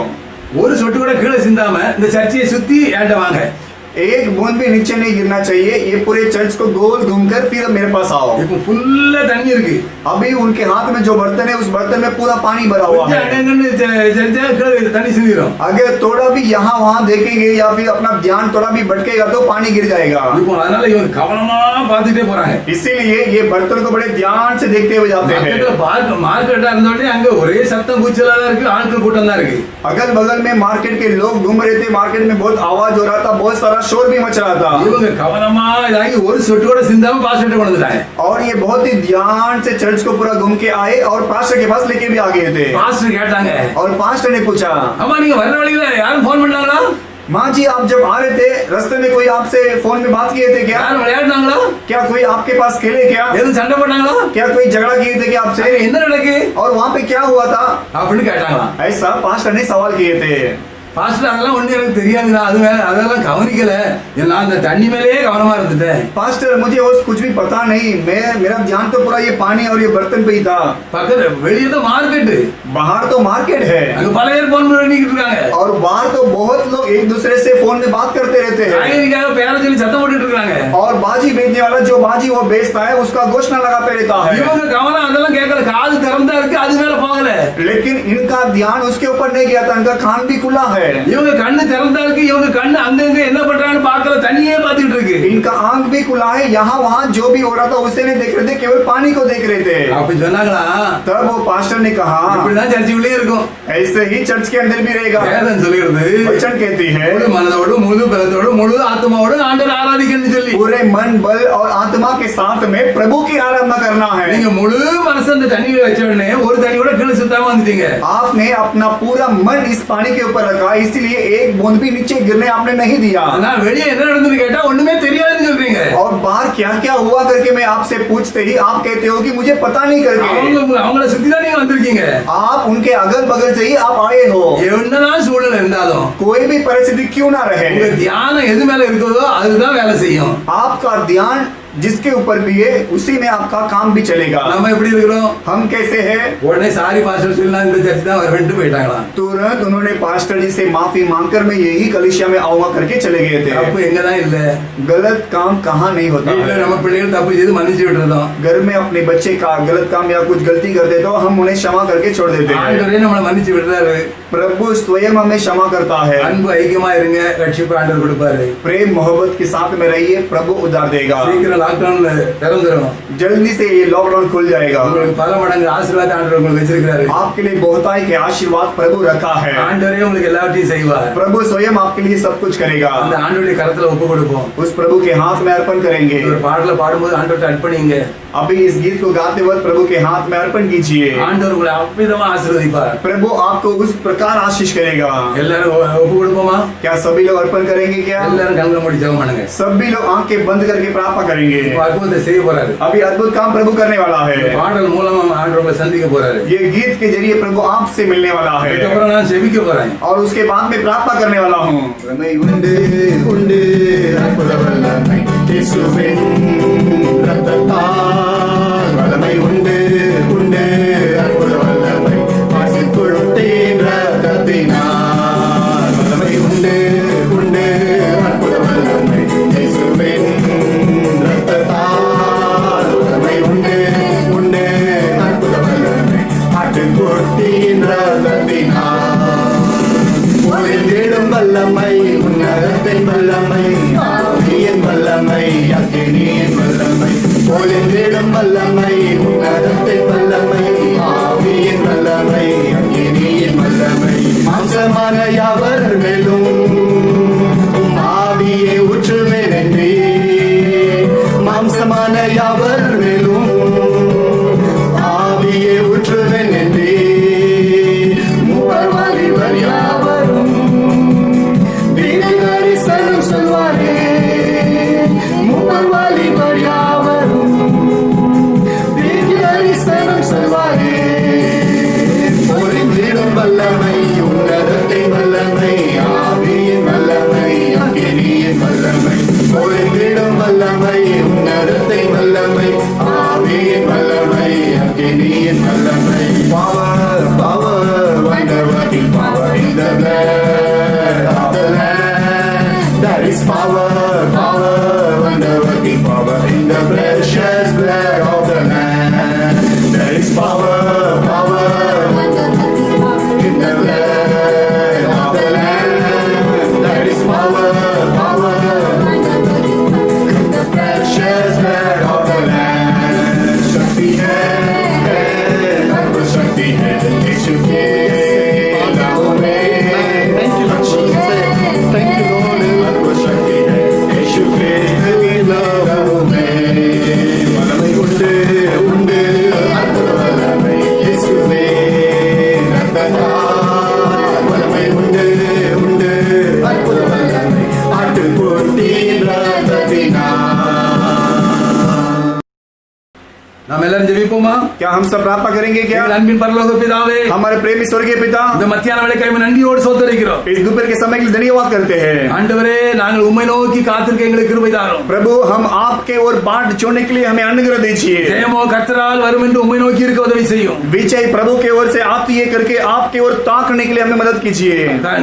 ஒரு சொட்டு கூட கீழே சிந்தாம இந்த சர்ச்சையை சுத்தி ஏண்ட வாங்க. एक बूंद भी नीचे नहीं गिरना चाहिए. ये पूरे चर्च को गोल घूमकर फिर मेरे पास आओ. இப்போ ஃபுல்ல தண்ணி இருக்கு. अभी उनके हाथ में जो बर्तन है उस बर्तन में पूरा पानी भरा हुआ है. அங்கங்க சர்ச்சை கீழே தண்ணி சிந்திரும். अगर थोड़ा भी यहाँ वहाँ देखेंगे या फिर अपना ध्यान थोड़ा भी भटकेगा तो पानी गिर जाएगा. இப்போ அதனால இவங்க கவனமா பார்த்துட்டே போறாங்க. इसीलिए ये बर्तन को बड़े ध्यान से देखते हुए जाते हैं. மார்க்கெட்டா இருந்தோடனே அங்க ஒரே சத்தம் கூச்சலா தான் இருக்கு, ஆட்கள் கூட்டம் தான் இருக்கு. अगल बगल में मार्केट के लोग घूम रहे थे. मार्केट में बहुत आवाज हो रहा था, बहुत सारा शोर भी मच रहा था. இவங்க கவனமா இதாகி ஒரு சொட்டு கூட சிந்தாம பாஸ்டர் கொண்டு வந்துட்டாங்க. और ये बहुत ही ध्यान से चर्च को पूरा घूम के आए और पास्टर के पास लेके भी आ गए थे. பாஸ்டர் கேட்டாங்க, और पास्टर ने पूछा, அம்மா நீங்க வர்ற வழியில யாரும் போன் பண்ணாங்களா, माँ जी आप जब आ रहे थे रास्ते में कोई आपसे फोन में बात किए थे क्या? யாரும் விளையாடுனாங்களா, क्या कोई आपके पास खेले क्या? எதுவும் சண்டை போட்டாங்களா, क्या कोई झगड़ा किए थे क्या आपसे? என்ன நடக்கு और वहाँ पे क्या हुआ था? அப்படின்னு கேட்டாங்களா. ऐसा पास्टर ने सवाल किए थे. பாஸ்டர் அதெல்லாம் ஒண்ணு எனக்கு தெரியாதுடா, அது மேல அதெல்லாம் கவனிக்கல, நான் அந்த தண்ணி மேலேயே கவனமா இருந்துட்டேன். पास्टर मुझे और कुछ भी पता नहीं, मैं मेरा ध्यान तो पूरा ये पानी और ये बर्तन पे ही था. பக்கத்துல வெளியே தான் மார்க்கெட், बाहर तो मार्केट है அங்க பல பேர் போன் பண்ணிட்டு இருக்காங்க. और बाहर तो बहुत लोग एक दूसरे से फोन में बात करते रहते हैं. காய்கறிக்காக பேர சொல்லி சத்தம் போட்டுட்டு இருக்காங்க. और बाजी बेचने वाला जो बाजी वो बेचता है उसका घोषणा लगाते रहता है. இவங்க கவனம் அதெல்லாம் கேட்கல, காது திறந்தா இருக்கு, அது மேல போகல. लेकिन इनका ध्यान उसके ऊपर नहीं गया था. इनका कान भी खुला है. இவங்க கண்ணு திறந்தா இருக்கு, இவங்க கண்ணு அங்கங்க என்ன பண்றாங்கன்னு பார்க்கல, தண்ணியே பார்த்துட்டு இருக்கு. इनका आंख भी खुला है. यहाँ वहाँ जो भी हो रहा था उसे नहीं देख रहे थे, केवल पानी को देख रहे थे. அப்படி சொன்னாங்களா, तब वो पास्टर ने कहा, இப்படிதான் சர்ச்சுக்குள்ளே இருக்கும். ऐसे ही चर्च के अंदर भी रहेगा. வேதம் சொல்லுகிறது, वचन कहती है முழு மனதோடு முழு பலத்தோடு முழு ஆத்மாவோடு ஆண்டவரை ஆராதிக்கணும்னு சொல்லி. पूरे मन बल और आत्मा के साथ में प्रभु की आराधना करना है. நீங்க முழு மனசு அந்த தண்ணியில வச்ச உடனே ஒரு தண்ணி கூட கீழே சுத்தாம வந்துட்டீங்க. आप आपने अपना पूरा मन इस पानी के ऊपर रखा, इसीलिए एक बूंद भी नीचे गिरने आपने नहीं दिया। நான் வெளியே என்ன நடந்துன்னு கேட்டா ஒண்ணுமே தெரியாதுன்னு சொல்றீங்க. और बाहर क्या क्या हुआ करके मैं आपसे पूछते ही आप कहते हो कि मुझे पता नहीं करके। அவங்கள சுத்தி தான் நீங்க வந்திருக்கீங்க. आप उनके अगल बगल से ही आप आए हो। என்னதான் சூழல் இருந்தாலும் कोई भी परिस्थिति क्यों ना रहे, உங்க தியானம் எது மேல இருக்குதோ அதுதான் வேலை செய்யும். आपका ध्यान जिसके ऊपर भी है उसी में आपका काम भी चलेगा। நம்ம எப்படி இருக்கிறோம்? हम कैसे हैं? உடனே சாரி பாஸ்டர் சொல்லலாம் இந்த சர்ச் தான் வரவேன்ட்டு போயிட்டாங்களாம். तुरंत उन्होंने पास्टर जी से माफी मांगकर मैं यही कलीसिया में आऊंगा करके चले गए थे। தப்பு எங்கதான் இல்ல. गलत काम कहाँ नहीं होता வீட்டுல है। நம்ம பிள்ளைகள் தப்பு செய்து மன்னிச்சு விட்டுறோம். घर में अपने बच्चे का गलत काम या कुछ गलती कर दे तो हम उन्हें क्षमा करके छोड़ देते हैं। ஆண்டவரே நம்மள மன்னிச்சு விடுறாரு. प्रभु स्वयं हमें क्षमा करता है। அன்பு ஐக்கியமா இருங்க, ரட்சிப்பு ஆண்டவர் கொடுப்பாரு. प्रेम मोहब्बत के साथ में रहिए, प्रभु उधार देगा। சீக்கிரம் லாக்டவுன்ல திறந்துரும். जल्दी से ये लॉकडाउन खुल जाएगा। உங்களுக்கு பல மடங்கு ஆசீர்வாத ஆண்டவர் உங்களுக்கு வச்சிருக்காரு. आपके लिए बहुतायत के आशीर्वाद प्रभु रखा है। ஆண்டவரே உங்களுக்கு எல்லாவற்றையும் செய்வார். प्रभु स्वयं आपके लिए सब कुछ करेगा। அந்த ஆண்டவருடைய கரத்துல ஒப்பு கொடுப்போம். उस प्रभु के हाथ में अर्पण करेंगे। ஒரு பாடல பாடும்போது ஆண்டவர்ட்ட அர்ப்பணிங்க. अभी इस गीत को गाते वक्त प्रभु के हाथ में अर्पण कीजिए। ஆண்டவர் உங்களை அற்புதமா ஆசீர்வதிப்பார். प्रभु आपको उस प्रकार आशीष करेगा। எல்லாரும் ஒப்பு கொடுப்போமா? क्या सभी लोग अर्पण करेंगे? क्या எல்லாரும் கண்களை மூடி ஜெபம் பண்ணுங்க. सभी लोग आंखें बंद करके प्रार्थना करेंगे। இப்ப அற்புதத்தை செய்ய போறாரு. अभी अद्भुत काम प्रभु करने वाला है। பாடல் மூலமா ஆண்டவர் உங்களை சந்திக்க போறாரு. ये गीत के जरिए प्रभु आपसे मिलने वाला है அதுக்கப்புறம் நான் செபிக்க போறேன். और उसके बाद में प्रार्थना करने वाला हूँ। வல்லமை உண்டு உண்டு அற்புத வல்லமை ஆசி கொடுத்தேன் ரத்தத்தினால். வல்லமை உண்டு உண்டு அற்புத வல்லமை இயேசுவின் ரத்தத்தால். வல்லமை உண்டு உண்டு அற்புத வல்லமை ஆட்டுக்குட்டியின் ரத்தத்தினால். ஒளிந்திடும் வல்லமை உன்னதத்தின் வல்லமை ஆவியின் வல்லமை அக்கினியின் வல்லமை. ஒளிந்திடும் வல்லமை உன்னதத்தின் வல்லமை ஆவியின் வல்லமை அக்கினியின் வல்லமை. மாம்சமான யாவர் மேலும் உம் ஆவியை ஊற்றுவேன் என்றே. மாம்சமான யாவர் மேலும் ஆவியை ஊற்றுவேன் என்றே. மூவர் வாலிபர் யாவரும் தரிசனம் சொல்வாரே. மூவர் வாலிபர் யாவரும் தரிசனம் சொல்வாரே. பொறிந்திடும் வல்லமை உன்னதத்தின் வல்லமை ஆவியின் வல்லமை அக்கினியின் வல்லமை. பொறிந்திடும் வல்லமை உன்னதத்தின் வல்லமை ஆவியின் வல்லமை அக்கினியின் வல்லமை. Power, power, wonder-working power in the blood of the Lamb. There is power, power, wonder-working power in the precious blood of the Lamb. There is power, power, in the blood of the Lamb. There is power, power, in the precious blood of the Lamb. शक्ति है, अद्भुत शक्ति है यीशु के नाम में। Thank you Lord. अद्भुत शक्ति है यीशु के नाम में। वல்லமை உண்டு உண்டு அற்புத வல்லமை இயேசுவே ரத்தத்தால். வல்லமை உண்டு உண்டு அற்புத வல்லமை ஆட்டுக்குட்டியின் ரத்தத்தினால். நாம் எல்லாரும் ஜெபிப்போமா? क्या हम सब प्रार्थना करेंगे? क्या எங்கள் அன்பின் பரலோக பிதாவே, हमारे प्रेमी स्वर्गीय पिता, இந்த மத்தியான வேளைக்காய் நன்றியோடு சோதரிக்கிறோம். इस दोपहर के समय के लिए धन्यवाद करते हैं। ஆண்டவரே, நாங்கள் உம்மை நோக்கி காத்திருக்க எங்களுக்கு கிருபை தாரும். प्रभु हम आपके ओर बाट छोड़ने के लिए हमें अनुग्रह दीजिए। ஜெயமோ கர்த்தரால் வரும் என்று உம்மை நோக்கி இருக்க உதவி செய்யும். विजय प्रभु के ओर से आती है करके आपके ओर ताकने के लिए हमें मदद कीजिए।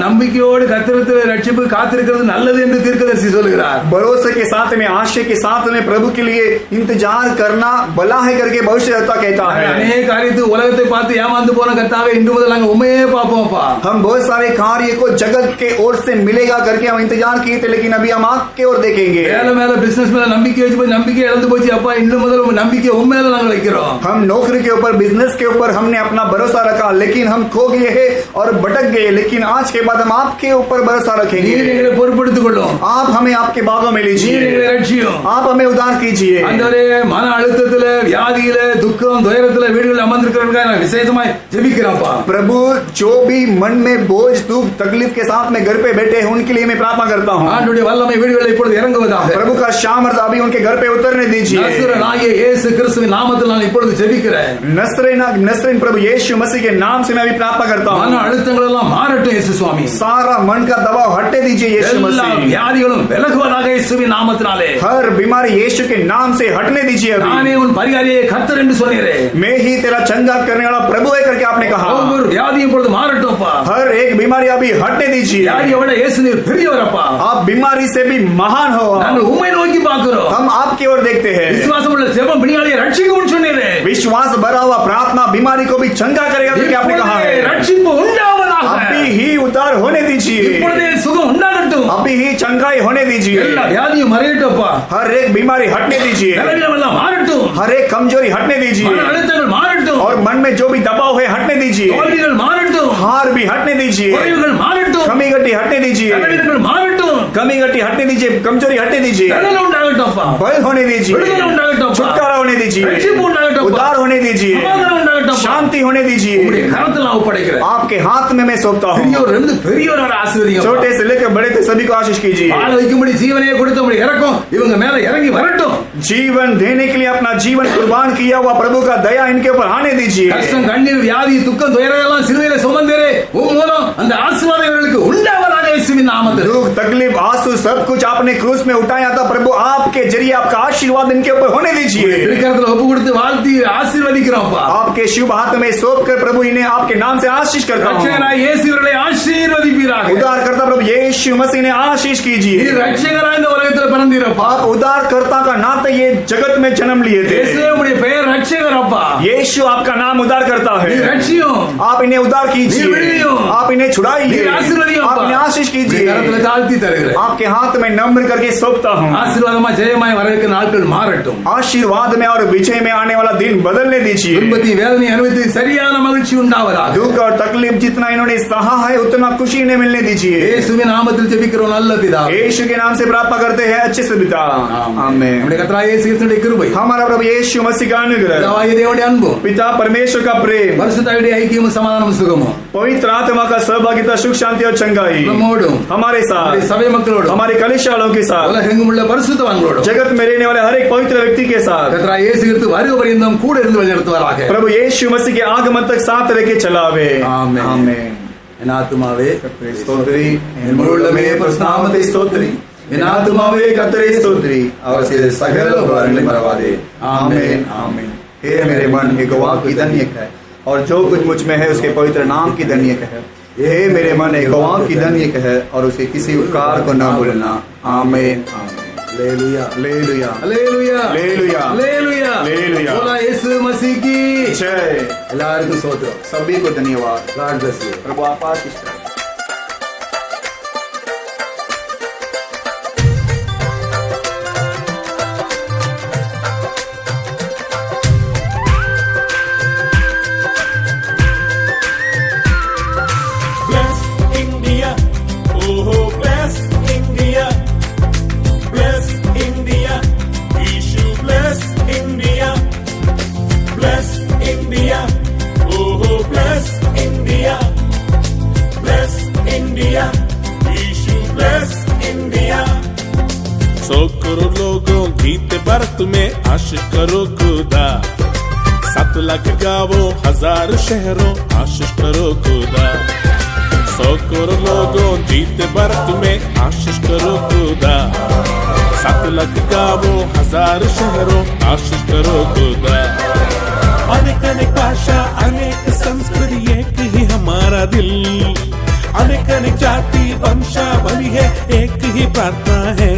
நம்பிக்கையோடு கர்த்தரத்தில் ரட்சிப்பு காத்திருக்கிறது நல்லது என்று தீர்க்கதரிசி சொல்கிறார். भरोसे के साथ में आशय के साथ में प्रभु के लिए इंतजार करना भला है करके भविष्यद्वक्ता कहता है। அநேக காரியத்தை உலகத்தை பார்த்து ஏமாந்து போன கர்த்தாவே, இன்று முதல் நாங்கள் உம்மையே பார்ப்போம்ப்பா. हम बहुत सारे कार्य को जगत के ओर से मिलेगा करके हम इंतजार किए थे, लेकिन अभी हम आपके ओर देखेंगे। வேலை மேல பிசினஸ் மேல நம்பிக்கை வச்சு போய் நம்பிக்கை இழந்து போச்சு அப்பா. இன்று முதல் உங்க நம்பிக்கை உன் மேல நாங்கள் வைக்கிறோம். हम नौकरी के ऊपर बिजनेस के ऊपर हमने अपना भरोसा रखा, लेकिन हम खो गए हैं और भटक गए, लेकिन आज के बाद हम आपके ऊपर भरोसा रखेंगे। நீர் எங்களை பொறுப்படுத்திக் கொள்ளும். आप हमें आपके बागों में நீர் लीजिए। எங்களை ரட்சியும். आप हमें उद्धार कीजिए। ஆண்டவரே, மன அழுத்தத்துல, வியாதியில, துக்கம் துயரத்துல வீடுகளில் அமர்ந்திருக்கிறவர்களுக்காக நான் விசேஷமாய் ஜெபிக்கிறேன்ப்பா. प्रभु जो भी मन में बोझ दुख तकलीफ के साथ में घर पे बैठे हैं उनके लिए मैं प्रार्थना करता हूँ। ஆண்டுடைய வல்லமை வீடுகளில் இப்பொழுது இறங்குவதாக. प्रभु का सामर्थ अभी उनके घर पे उतरने दीजिए। நசரேயனாகிய இயேசு கிறிஸ்துவின் நாமத்தில் நான் இப்பொழுது ஜெபிக்கிறேன். नसरेन प्रभु यीशु मसीह के नाम से मैं अभी प्रार्थना करता மன हूँ। அழுத்தங்கள் எல்லாம் மாறட்டும் இயேசு சுவாமி. सारा मन का दबाव हटने दीजिए यीशु எல்லா मसीह। வியாதிகளும் விலகுவதாக இயேசுவின் நாமத்தினாலே. हर बीमारी यीशु के नाम से हटने दीजिए अभी। நானே உன் பரிகாரியே கர்த்தர் என்று சொன்னீரே. मैं ही तेरा चंगा करने वाला प्रभु है करके आपने कहा। ஒவ்வொரு வியாதியும் இப்பொழுது மாறட்டும்ப்பா. हर एक बीमारी अभी हटने दीजिए। வியாதியை விட இயேசு நீர் பெரியவரப்பா. आप बीमारी से भी महान हो। நாங்கள் உம்மை நோக்கி பார்க்கிறோம். हम आपकी ओर देखते हैं। விசுவாசம் உள்ள ஜெபம் பிணியாளியை ரட்சிக்கும் சொன்னீரே. विश्वास भरा हुआ प्रार्थना बीमारी को भी चंगा करेगा करके आपने कहा है। ரட்சிப்பு உண்டாவதாக. अभी ही उद्धार होने दीजिए। இப்பொழுதே சுகம் உண்டாகட்டும். अभी ही चंगाई होने दीजिए। எல்லா வியாதியும் மறையட்டும்ப்பா. हर एक बीमारी हटने दीजिए। பலவீனம் எல்லாம் மாறட்டும். हर एक कमजोरी हटने दीजिए। மன அழுத்தங்கள் மாறட்டும். और मन में जो भी दबाव है हटने दीजिए। தோல்விகள் மாறட்டும். हार भी हटने दीजिए। குறைவுகள் மாறட்டும். कमी गट्टी हटने दीजिए। பலவீனங்கள் மாறட்டும். कमी गट्टी हटने दीजिए। कमजोरी हटने दीजिए। விடுதலை உண்டாகட்டும்ப்பா. बल होने दीजिए। விடுதலை உண்டாகட்டும்ப்பா. छुटकारा होने दीजिए। ரட்சிப்பு உண்டாகட்டும்ப்பா. उद्धार होने दीजिए। சமாதானம் உண்டாகட்டும்ப்பா. शांति होने दीजिए। உம்முடைய கரத்தில் நான் ஒப்படைக்கிறேன். आपके हाथ में मैं सौंपता हूँ। பெரியோர் இருந்து பெரியோர் வரை ஆசீர்வதிங்க. छोटे से लेकर बड़े तक सभी को आशीष कीजिए। வாழ வைக்கும்படி ஜீவனையே கொடுத்த உம்முடைய இரக்கம் இவங்க மேல இறங்கி வரட்டும். जीवन देने के लिए अपना जीवन कुर्बान किया हुआ प्रभु का दया इनके ऊपर आने दीजिए। கஷ்டம் கண்ணீர் வியாதி துக்கம் துயரம் எல்லாம் சிலுவையில சுமந்தேரே உம் மூலம் அந்த ஆசீர்வாதம் இவர்களுக்கு உண்டாவதாக இயேசுவின் நாமத்தில். दुख तकलीफ आंसू सब कुछ आपने क्रूस में उठाया था प्रभु आपके जरिए आपका आशीर्वाद इनके ऊपर होने दीजिए। திருக்கரத்துல ஒப்பு கொடுத்து வாழ்த்தி ஆசீர்வதிக்கிறோம்ப்பா. आपके शुभ हाथ में सौंप कर प्रभु इन्हें आपके नाम से आशीष करता हूँ। ரட்சகராய் இயேசு இவர்களை ஆசீர்வதிப்பீராக. उद्धारकर्ता प्रभु यीशु मसीह ने आशीष நீ कीजिए। ரட்சகராய் இந்த உலகத்துல பிறந்தீரப்பா. आप उद्धारकर्ता का नाते ये जगत में जन्म लिए थे। இயேசுவே உம்முடைய பெயர் ரட்சகரப்பா. यीशु आपका नाम उद्धार करता நீ है। ரட்சியும். आप इन्हें उद्धार कीजिए। आप इन्हें छुड़ाइए। நீர் ஆசீர்வதியும். आप इन्हें आशीष कीजिए। கரத்துல தாழ்த்தி தருகிறேன். आपके हाथ में नम्र करके सौंपता हूँ। ஆசீர்வாதமா ஜெயமாய் வர இருக்கிற நாட்கள் மாறட்டும். आशीर्वाद में और विजय में आने वाला दिन बदलने दीजिए। துன்பத்தை வேதனை அனுபவித்து சரியான மகிழ்ச்சி உண்டாவதாக. दुख और तकलीफ जितना इन्होंने सहा है उतना खुशी इन्हें मिलने दीजिए। இயேசுவின் நாமத்தில் ஜெபிக்கிறோம் நல்ல பிதாவே. यीशु के नाम से प्रार्थना करते हैं अच्छे से पिता आमीन। நம்முடைய கர்த்தராகிய இயேசு கிறிஸ்துவின் கிருபை, हमारा प्रभु यीशु मसीह का अनुग्रह, பிதாவாகிய தேவனுடைய அன்பு, पिता परमेश्वर का प्रेम, பரிசுத்த ஆவியுடைய ஐக்கியமும் சமாதானமும் சுகமும் पवित्र आत्मा का सहभागिता सुख शांति और चंगाई நம்மோடும் हमारे நம்முடைய साथ சபை மக்களோடும் हमारे कलिशालों के साथ உலகெங்கும் உள்ள பரிசுத்தவான்களோடும் जगत में रहने वाले हर एक पवित्र व्यक्ति के साथ கர்த்தராகிய இயேசு கிறிஸ்து வருகை பரியந்தம் கூட இருந்து வழிநடத்துவாராக. प्रभु यीशु मसीह के आगमन तक साथ रह के चलावे ஆமென். आमीन। என் ஆத்துமாவே स्तोत्री என் முழுள்ளமே பரிசுத்தநாமத்தை ஸ்தோத்திரி. என் ஆத்துமாவே கர்த்தரை ஸ்தோத்திரி. அவர் செய்த சகல உபகாரங்களை மறவாதே. आमीन आमीन। हे मेरे मन हे गवाह की धन्य है और जो कुछ मुझ में है उसके पवित्र नाम की धन्य है। हे मेरे मन हे गवाह की धन्य है और उसके किसी उपकार को न भूलना। आमीन आमीन। அல்லேலூயா हालेलुया அல்லேலூயா அல்லேலூயா அல்லேலூயா அல்லேலூயா। बोला இயேசு मसीह की जय। எல்லாருக்கும் ஸ்தோத்திரம். सभी को धन्यवाद। God bless you. प्रभु आप आशीष करें। Bless India, oh bless India, bless India, Ishu bless India, bless India, oh bless India, bless India, Ishu bless India. 100 crore लोगों गीत भारत में आशीष करो खुदा, 7 लाख गाँवों 1000 शहरों आशीष करो खुदा, 100 करोड़ लोगों जीते भारत में आशीष करो खुदा, 7 लाख गाँवों 1000 शहरों आशीष करो खुदा। अनेक अनेक भाषा अनेक संस्कृति एक ही हमारा दिल, अनेक अनेक जाति वंशावली है एक ही प्रार्थना है।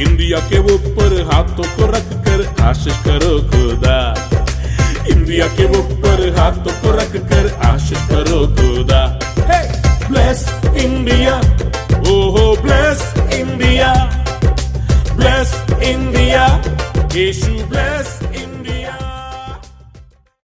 इंडिया के ऊपर हाथों को रखकर आशीष करो खुदा, इंडिया के ऊपर हाथों को रखकर आशीष करो खुदा। ब्लेस इंडिया, ओहो ब्लेस इंडिया, ब्लेस इंडिया, यीशु ब्लेस